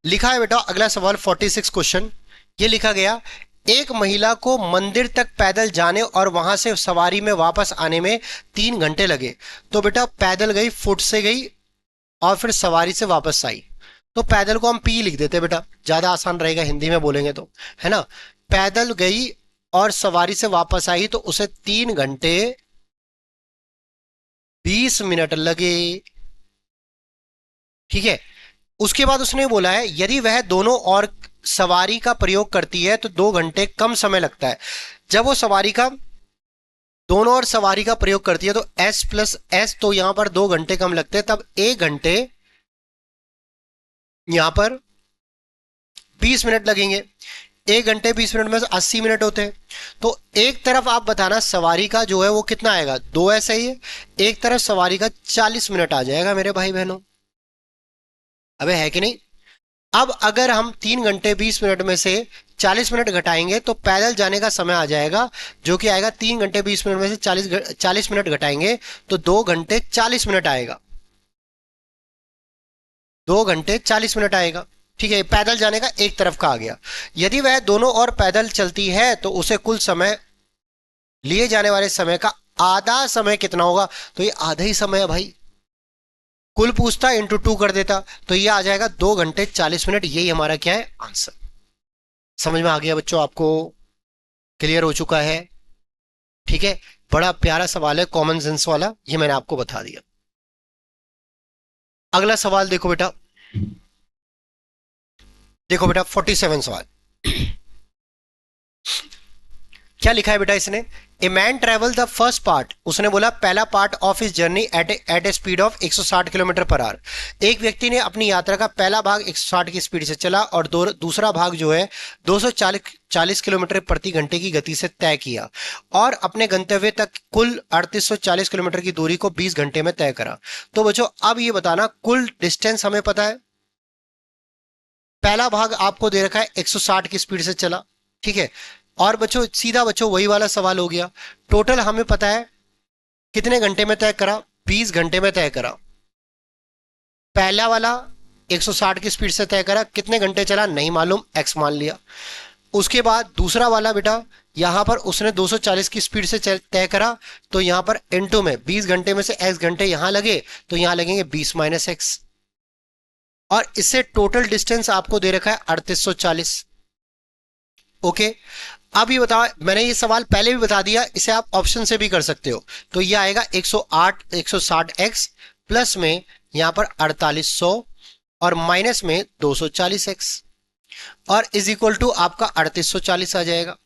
लिखा है बेटा अगला सवाल 46 क्वेश्चन। ये लिखा गया, एक महिला को मंदिर तक पैदल जाने और वहां से सवारी में वापस आने में 3 घंटे लगे। तो बेटा पैदल गई, फुट से गई और फिर सवारी से वापस आई। तो पैदल को हम पी लिख देते बेटा, ज्यादा आसान रहेगा हिंदी में बोलेंगे तो, है ना। पैदल गई और सवारी से वापस आई तो उसे 3 घंटे 20 मिनट लगे। ठीक है। उसके बाद उसने बोला है यदि वह दोनों और सवारी का प्रयोग करती है तो 2 घंटे कम समय लगता है। जब वो सवारी का दोनों और सवारी का प्रयोग करती है तो S प्लस S, तो यहां पर 2 घंटे कम लगते हैं, तब 1 घंटे यहां पर 20 मिनट लगेंगे। 1 घंटे 20 मिनट में 80 मिनट होते हैं। तो एक तरफ आप बताना सवारी का जो है वो कितना आएगा, 2 सही है। एक तरफ सवारी का 40 मिनट आ जाएगा मेरे भाई बहनों। अबे है कि नहीं। अब अगर हम 3 घंटे 20 मिनट में से 40 मिनट घटाएंगे तो पैदल जाने का समय आ जाएगा, जो कि आएगा 3 घंटे 20 मिनट में से 40 मिनट घटाएंगे तो 2 घंटे 40 मिनट आएगा। 2 घंटे 40 मिनट आएगा। ठीक है, पैदल जाने का एक तरफ का आ गया। यदि वह दोनों और पैदल चलती है तो उसे कुल समय, लिए जाने वाले समय का आधा समय कितना होगा। तो ये आधा ही समय है भाई। कुल पूछता इंटू 2 कर देता तो ये आ जाएगा 2 घंटे 40 मिनट। यही हमारा क्या है, आंसर। समझ में आ गया बच्चों आपको, क्लियर हो चुका है। ठीक है। बड़ा प्यारा सवाल है, कॉमन सेंस वाला, ये मैंने आपको बता दिया। अगला सवाल देखो बेटा। देखो बेटा 47 सवाल। क्या लिखा है बेटा इसने। A man travel the first part, उसने बोला पहला पार्ट ऑफ इस journey at a speed of 160 kilometre per our. एक व्यक्ति ने अपनी यात्रा का पहला भाग 160 की स्पीड से चला और दूसरा भाग जो है 240 किलोमीटर प्रति घंटे की गति से तय किया और अपने गंतव्य तक कुल 3840 किलोमीटर की दूरी को 20 घंटे में तय करा। तो बच्चों अब ये बताना कुल डिस्टेंस हमें पता है। पहला भाग आपको दे रखा है 160 की स्पीड से चला। ठीक है। और बच्चों सीधा बच्चों वही वाला सवाल हो गया। टोटल हमें पता है कितने घंटे में तय करा, 20 घंटे में तय करा। पहला वाला 160 की स्पीड से तय करा, कितने घंटे चला नहीं मालूम, एक्स मान लिया। उसके बाद दूसरा वाला बेटा यहां पर उसने 240 की स्पीड से तय करा, तो यहां पर इनटू में 20 घंटे में से एक्स घंटे यहां लगे तो यहां लगेंगे 20 माइनस एक्स। और इससे टोटल डिस्टेंस आपको दे रखा है 3840। ओके। अब ये बताओ, मैंने ये सवाल पहले भी बता दिया, इसे आप ऑप्शन से भी कर सकते हो। तो ये आएगा 108 160x प्लस में यहां पर 4800 और माइनस में 240x और इज इक्वल टू आपका 3840 आ जाएगा।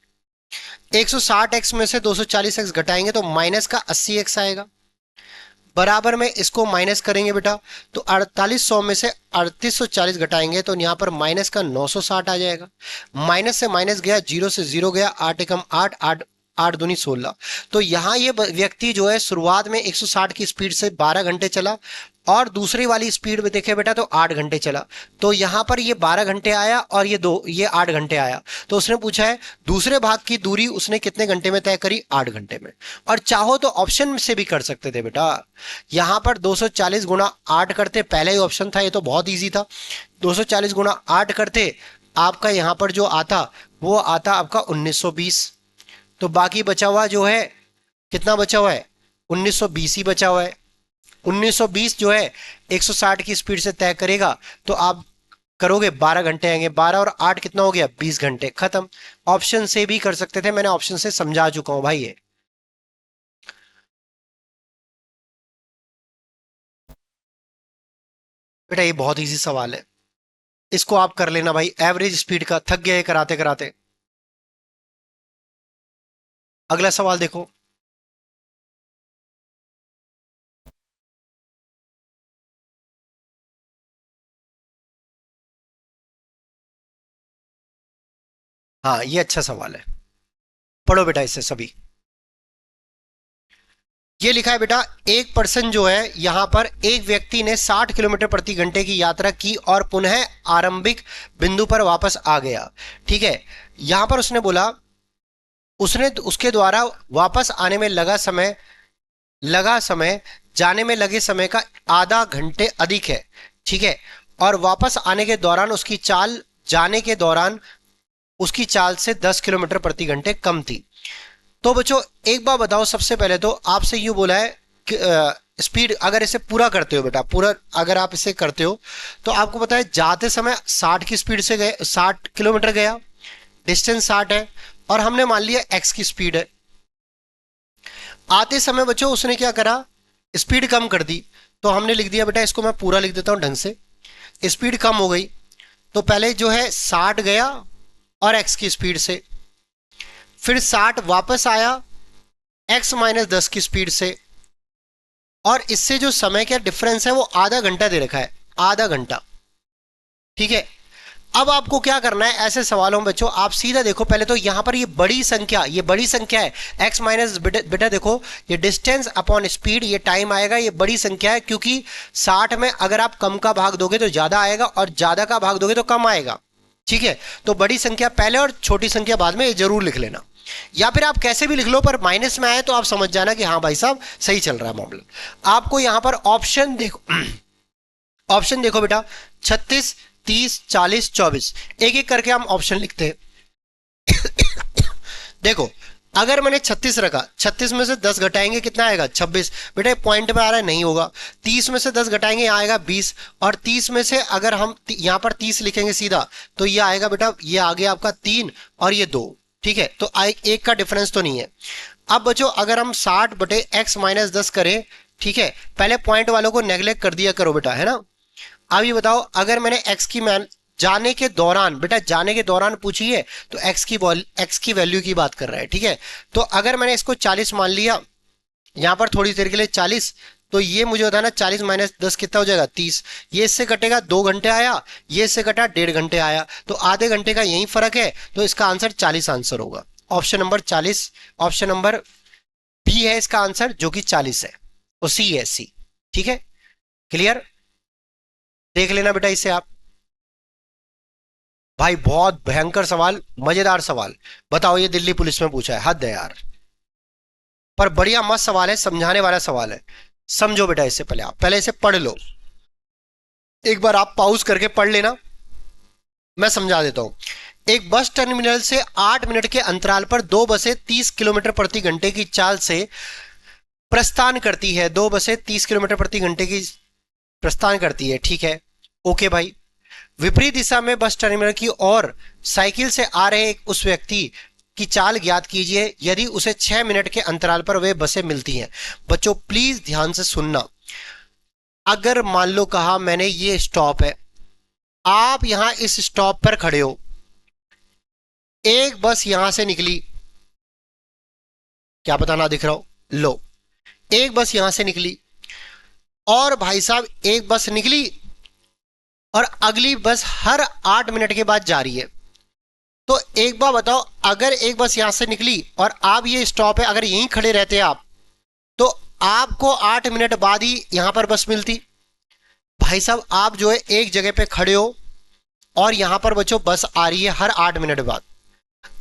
160x में से 240x घटाएंगे तो माइनस का 80x आएगा। बराबर में इसको माइनस करेंगे बेटा तो 4800 में से 3840 घटाएंगे तो यहां पर माइनस का 960 आ जाएगा। माइनस से माइनस गया, जीरो से जीरो गया, 8 एकम 8, 8 8 दूनी 16। तो यहां ये व्यक्ति जो है शुरुआत में 160 की स्पीड से 12 घंटे चला और दूसरी वाली स्पीड में देखे बेटा तो 8 घंटे चला। तो यहां पर ये 12 घंटे आया और ये 8 घंटे आया। तो उसने पूछा है दूसरे भाग की दूरी उसने कितने घंटे में तय करी, 8 घंटे में। और चाहो तो ऑप्शन से भी कर सकते थे बेटा। यहां पर 240 गुना 8 करते, पहला ही ऑप्शन था, ये तो बहुत ईजी था। 240 गुना 8 करते, आपका यहां पर जो आता वो आता आपका 1920। तो बाकी बचा हुआ जो है, कितना बचा हुआ है, 1920 ही बचा हुआ है। 1920 जो है 160 की स्पीड से तय करेगा तो आप करोगे 12 घंटे आएंगे, 12 और 8 कितना हो गया, 20 घंटे, खत्म। ऑप्शन से भी कर सकते थे, मैंने ऑप्शन से समझा चुका हूं भाई ये। बेटा ये बहुत इजी सवाल है, इसको आप कर लेना भाई, एवरेज स्पीड का, थक गए कराते कराते। अगला सवाल देखो। हाँ ये अच्छा सवाल है, पढ़ो बेटा इसे सभी। ये लिखा है बेटा, एक पर्सन जो है यहां पर, एक व्यक्ति ने 60 किलोमीटर प्रति घंटे की यात्रा की और पुनः आरंभिक बिंदु पर वापस आ गया। ठीक है, यहां पर उसने बोला, उसने उसके द्वारा वापस आने में लगा समय जाने में लगे समय का आधा घंटे अधिक है। ठीक है, और वापस आने के दौरान उसकी चाल जाने के दौरान उसकी चाल से 10 किलोमीटर प्रति घंटे कम थी। तो बच्चों एक बार बताओ, सबसे पहले तो आपसे यूं बोला है कि स्पीड, अगर इसे पूरा करते हो बेटा, पूरा अगर आप इसे करते हो तो आपको पता है जाते समय 60 की स्पीड से गए, 60 किलोमीटर गया, डिस्टेंस 60 है, और हमने मान लिया एक्स की स्पीड है। आते समय बच्चों उसने क्या करा, स्पीड कम कर दी, तो हमने लिख दिया बेटा, इसको मैं पूरा लिख देता हूं ढंग से। स्पीड कम हो गई तो पहले जो है 60 गया और एक्स की स्पीड से, फिर 60 वापस आया x-10 की स्पीड से, और इससे जो समय का डिफरेंस है वो आधा घंटा दे रखा है, आधा घंटा। ठीक है, अब आपको क्या करना है ऐसे सवालों में बच्चों, आप सीधा देखो, पहले तो यहां पर ये बड़ी संख्या है, x माइनस, बेटा देखो ये डिस्टेंस अपॉन स्पीड, ये टाइम आएगा, ये बड़ी संख्या है, क्योंकि 60 में अगर आप कम का भाग दोगे तो ज्यादा आएगा और ज्यादा का भाग दोगे तो कम आएगा। ठीक है, तो बड़ी संख्या पहले और छोटी संख्या बाद में, ये जरूर लिख लेना, या फिर आप कैसे भी लिख लो, पर माइनस में आए तो आप समझ जाना कि हाँ भाई साहब सही चल रहा है मामला। आपको यहां पर ऑप्शन देखो, ऑप्शन देखो बेटा, 36, 30, 40, 24, एक एक करके हम ऑप्शन लिखते हैं। देखो अगर मैंने 36 रखा, 36 में से 10 घटाएंगे कितना आएगा, 26। बेटा पॉइंट में आ रहा है, नहीं होगा। 30 में से 10 घटाएंगे यहाँ आएगा 20, और 30 में से अगर हम यहाँ पर 30 लिखेंगे सीधा तो ये आएगा बेटा, ये आ गया आपका 3 और ये 2। ठीक है, तो एक का डिफरेंस तो नहीं है। अब बच्चों अगर हम 60/x-10 करें, ठीक है, पहले पॉइंट वालों को नेग्लेक्ट कर दिया करो बेटा, है ना। अब ये बताओ, अगर मैंने x की जाने के दौरान, बेटा जाने के दौरान पूछी है तो x की वैल्यू की बात कर रहा है। ठीक है, तो अगर मैंने इसको 40 मान लिया यहां पर थोड़ी देर के लिए 40, तो ये मुझे बताना 40-10 कितना हो जाएगा, 30। ये इससे कटेगा 2 घंटे आया, ये इससे कटा 1.5 घंटे आया, तो आधे घंटे का यही फर्क है, तो इसका आंसर 40 आंसर होगा। Option number 40, option number B है इसका आंसर, जो कि 40 है, और सी है सी। ठीक है, क्लियर, देख लेना बेटा इसे आप। भाई बहुत भयंकर सवाल, मजेदार सवाल, बताओ ये दिल्ली पुलिस में पूछा है, हद है यार, पर बढ़िया मस्त सवाल है, समझाने वाला सवाल है। समझो बेटा इससे पहले, आप पहले इसे पढ़ लो, एक बार आप पॉज करके पढ़ लेना, मैं समझा देता हूं। एक बस टर्मिनल से 8 मिनट के अंतराल पर 2 बसें 30 किलोमीटर प्रति घंटे की चाल से प्रस्थान करती है, 2 बसें 30 किलोमीटर प्रति घंटे की प्रस्थान करती है। ठीक है, ओके भाई। विपरीत दिशा में बस टर्मिनल की ओर साइकिल से आ रहे उस व्यक्ति की चाल ज्ञात कीजिए यदि उसे 6 मिनट के अंतराल पर वे बसें मिलती हैं। बच्चों प्लीज ध्यान से सुनना, अगर मान लो कहा मैंने ये स्टॉप है, आप यहां इस स्टॉप पर खड़े हो, एक बस यहां से निकली, क्या पता ना दिख रहा हो, लो एक बस यहां से निकली, और भाई साहब एक बस निकली और अगली बस हर 8 मिनट के बाद जा रही है। तो एक बार बताओ, अगर एक बस यहां से निकली और आप ये स्टॉप है, अगर यहीं खड़े रहते आप तो आपको 8 मिनट बाद ही यहां पर बस मिलती। भाई साहब आप जो है एक जगह पे खड़े हो और यहां पर बच्चों बस आ रही है हर 8 मिनट बाद।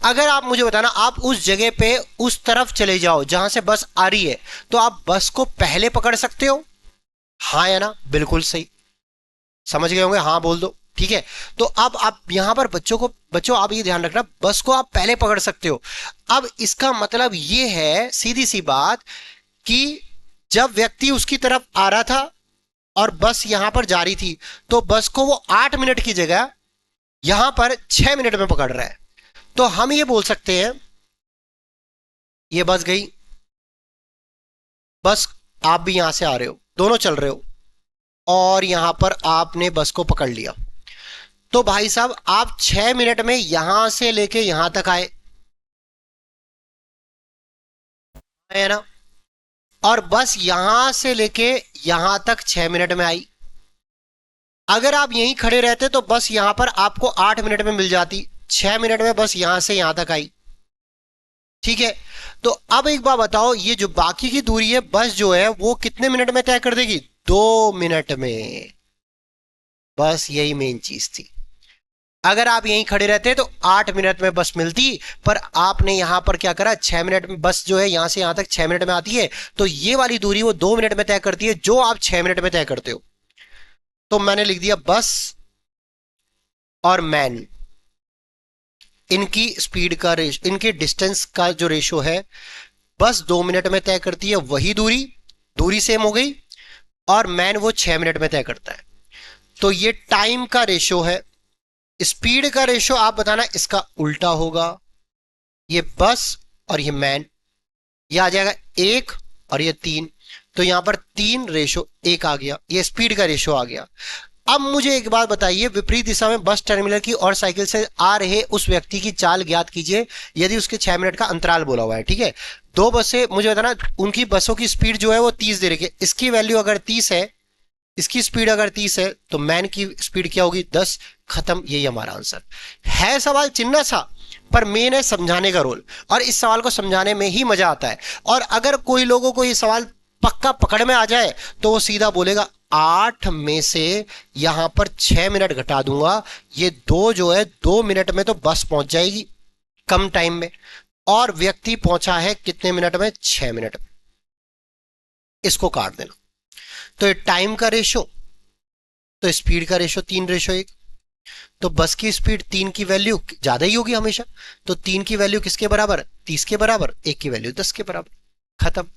अगर आप मुझे बताना, आप उस जगह पे उस तरफ चले जाओ जहां से बस आ रही है, तो आप बस को पहले पकड़ सकते हो, हाँ या ना, बिल्कुल सही, समझ गए होंगे, हाँ बोल दो। ठीक है, तो अब आप यहां पर बच्चों आप ये ध्यान रखना, बस को आप पहले पकड़ सकते हो। अब इसका मतलब ये है सीधी सी बात कि जब व्यक्ति उसकी तरफ आ रहा था और बस यहां पर जा रही थी, तो बस को वो 8 मिनट की जगह यहां पर 6 मिनट में पकड़ रहा है। तो हम ये बोल सकते हैं, ये बस गई, बस आप भी यहां से आ रहे हो, दोनों चल रहे हो, और यहां पर आपने बस को पकड़ लिया, तो भाई साहब आप 6 मिनट में यहां से लेके यहां तक आए, है ना, और बस यहां से लेके यहां तक 6 मिनट में आई। अगर आप यहीं खड़े रहते तो बस यहां पर आपको 8 मिनट में मिल जाती, 6 मिनट में बस यहां से यहां तक आई। ठीक है, तो अब एक बात बताओ, ये जो बाकी की दूरी है बस जो है वो कितने मिनट में तय कर देगी? 2 मिनट में। बस यही मेन चीज थी। अगर आप यहीं खड़े रहते तो 8 मिनट में बस मिलती, पर आपने यहां पर क्या करा, 6 मिनट में बस जो है यहां से यहां तक 6 मिनट में आती है, तो ये वाली दूरी वो 2 मिनट में तय करती है जो आप 6 मिनट में तय करते हो। तो मैंने लिख दिया बस और मैन, इनकी स्पीड का रेश, इनके डिस्टेंस का जो रेशो है, बस 2 मिनट में तय करती है वही दूरी, दूरी सेम हो गई, और मैन वो 6 मिनट में तय करता है। तो ये टाइम का रेशो है। स्पीड का रेशो आप बताना इसका उल्टा होगा, ये बस और ये मैन, ये आ जाएगा 1 और ये 3, तो यहां पर 3:1 आ गया, ये स्पीड का रेशो आ गया। अब मुझे एक बात बताइए, विपरीत दिशा में बस टर्मिनल की और साइकिल से आ रहे उस व्यक्ति की चाल ज्ञात कीजिए यदि उसके 6 मिनट का अंतराल बोला हुआ है। ठीक है, दो बसें, मुझे बताना उनकी बसों की स्पीड जो है वो 30 दे रही है, इसकी वैल्यू अगर 30 है, इसकी स्पीड अगर 30 है, तो मैन की स्पीड क्या होगी? 10। खत्म, यही हमारा आंसर है। सवाल चिन्ना सा, पर मेन है समझाने का रोल, और इस सवाल को समझाने में ही मजा आता है। और अगर कोई लोगों को ये सवाल पक्का पकड़ में आ जाए तो वो सीधा बोलेगा 8 में से यहां पर 6 मिनट घटा दूंगा, ये दो जो है 2 मिनट में तो बस पहुंच जाएगी कम टाइम में, और व्यक्ति पहुंचा है कितने मिनट में? 6 मिनट में। इसको काट देना, तो ये टाइम का रेशो, तो स्पीड का रेशो 3:1, तो बस की स्पीड 3 की वैल्यू ज्यादा ही होगी हमेशा, तो 3 की वैल्यू किसके बराबर? 30 के बराबर, 1 की वैल्यू 10 के बराबर। खत्म,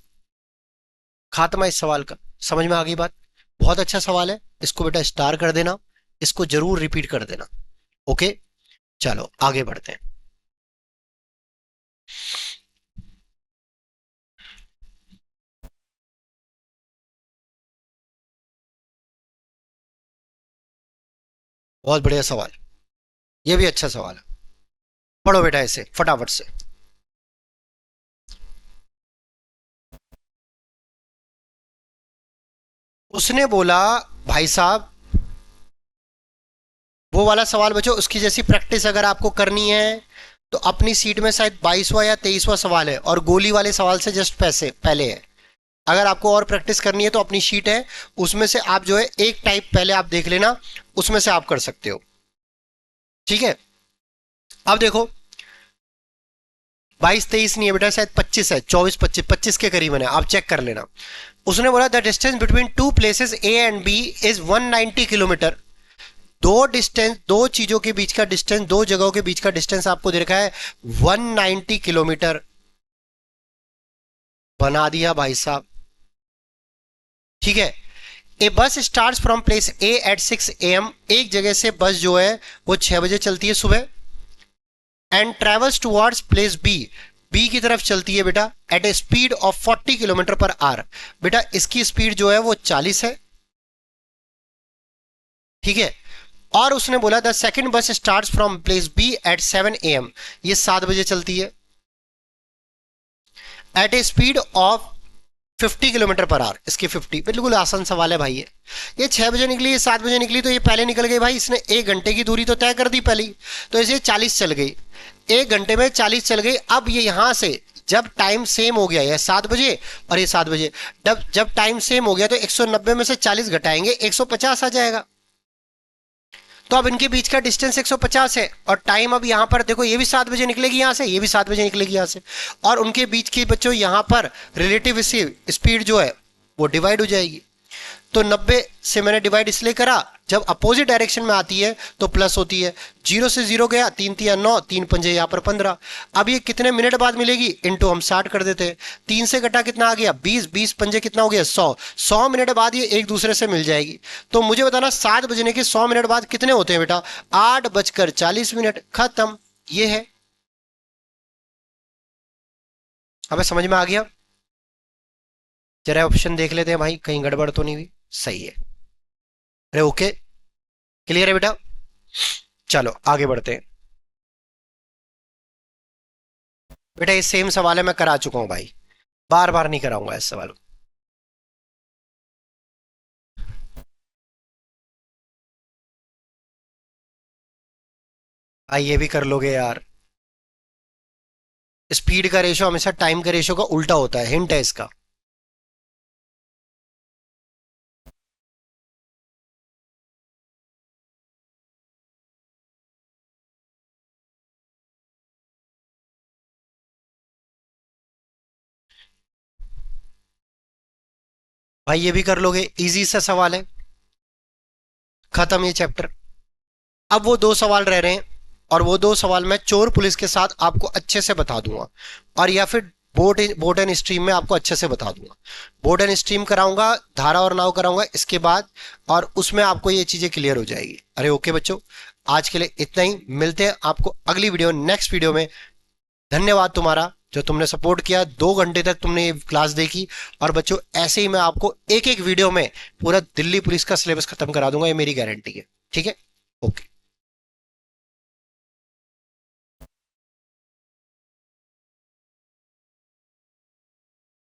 खात्मा इस सवाल का। समझ में आ गई बात? बहुत अच्छा सवाल है, इसको बेटा स्टार कर देना, इसको जरूर रिपीट कर देना। ओके, चलो आगे बढ़ते हैं। बहुत बढ़िया सवाल, ये भी अच्छा सवाल है। पढ़ो बेटा इसे फटाफट से। उसने बोला, भाई साहब, वो वाला सवाल बच्चों, उसकी जैसी प्रैक्टिस अगर आपको करनी है तो अपनी सीट में शायद 22वां या 23वां सवाल है, और गोली वाले सवाल से जस्ट पैसे पहले है। अगर आपको और प्रैक्टिस करनी है तो अपनी शीट है, उसमें से आप जो है एक टाइप पहले आप देख लेना, उसमें से आप कर सकते हो। ठीक है, अब देखो, 22-23 नहीं है बेटा, शायद 25 है, 24-25 के करीब है, आप चेक कर लेना। उसने बोला the distance between two places A and B is 190 kilometre. दो चीजों के बीच का डिस्टेंस, दो जगहों के बीच का डिस्टेंस आपको दे रखा है 190 किलोमीटर। बना दिया भाई साहब। ठीक है, a bus start from place A at 6 AM, एक जगह से बस जो है वो 6 बजे चलती है सुबह, and travels towards place B, B की तरफ चलती है बेटा at a speed of 40 kilometre per hour. बेटा इसकी स्पीड जो है वो 40 है। ठीक है, और उसने बोला the second bus start from place B at 7 AM, ये 7 बजे चलती है at a speed of 50 kilometre per hour, इसकी 50। बिल्कुल आसान सवाल है भाई ये 6 बजे निकली, ये 7 बजे निकली, तो ये पहले निकल गई भाई, इसने 1 घंटे की दूरी तो तय कर दी पहले ही, तो इसे 40 चल गई, 1 घंटे में 40 चल गई। अब ये यहां से जब टाइम सेम हो गया, ये 7 बजे और ये 7 बजे, जब जब टाइम सेम हो गया तो 190 में से 40 घटाएंगे, 150 आ जाएगा। तो अब इनके बीच का डिस्टेंस 150 है, और टाइम अब यहां पर देखो, ये भी 7 बजे निकलेगी यहां से, ये भी 7 बजे निकलेगी यहां से, और उनके बीच की बच्चों यहां पर रिलेटिव स्पीड जो है वो डिवाइड हो जाएगी। तो 90 से मैंने डिवाइड इसलिए करा, जब अपोजिट डायरेक्शन में आती है तो प्लस होती है। 0 से 0 गया, 3×3=9, 3×5 यहाँ पर 15। अब ये कितने मिनट बाद मिलेगी? इनटू हम 60 कर देते हैं, 3 से घटा कितना आ गया? 20, 20×5 कितना हो गया? 100, 100 मिनट बाद ये एक दूसरे से मिल जाएगी। तो मुझे बताना 7 बजने के 100 मिनट बाद कितने होते हैं बेटा? 8:40। खत्म, ये है। हमें समझ में आ गया? जरा ऑप्शन देख लेते हैं भाई, कहीं गड़बड़ तो नहीं हुई? सही है, अरे ओके, क्लियर है बेटा? चलो आगे बढ़ते हैं। बेटा ये सेम सवाल है, मैं करा चुका हूं भाई, बार बार नहीं कराऊंगा इस सवाल को। भाई ये भी कर लोगे यार। स्पीड का रेशो हमेशा टाइम के रेशो का उल्टा होता है, हिंट है इसका। भाई ये भी कर लोगे, इजी सा सवाल है। खत्म ये चैप्टर। अब वो दो सवाल रह रहे हैं, और वो दो सवाल मैं चोर पुलिस के साथ आपको अच्छे से बता दूंगा, और या फिर बोट एंड स्ट्रीम में आपको अच्छे से बता दूंगा। बोट एंड स्ट्रीम कराऊंगा, धारा और नाव कराऊंगा इसके बाद, और उसमें आपको ये चीजें क्लियर हो जाएगी। अरे ओके बच्चों, आज के लिए इतना ही। मिलते हैं आपको अगली वीडियो, नेक्स्ट वीडियो में। धन्यवाद तुम्हारा जो तुमने सपोर्ट किया, 2 घंटे तक तुमने ये क्लास देखी। और बच्चों ऐसे ही मैं आपको एक एक वीडियो में पूरा दिल्ली पुलिस का सिलेबस खत्म करा दूंगा, ये मेरी गारंटी है। ठीक है, ओके।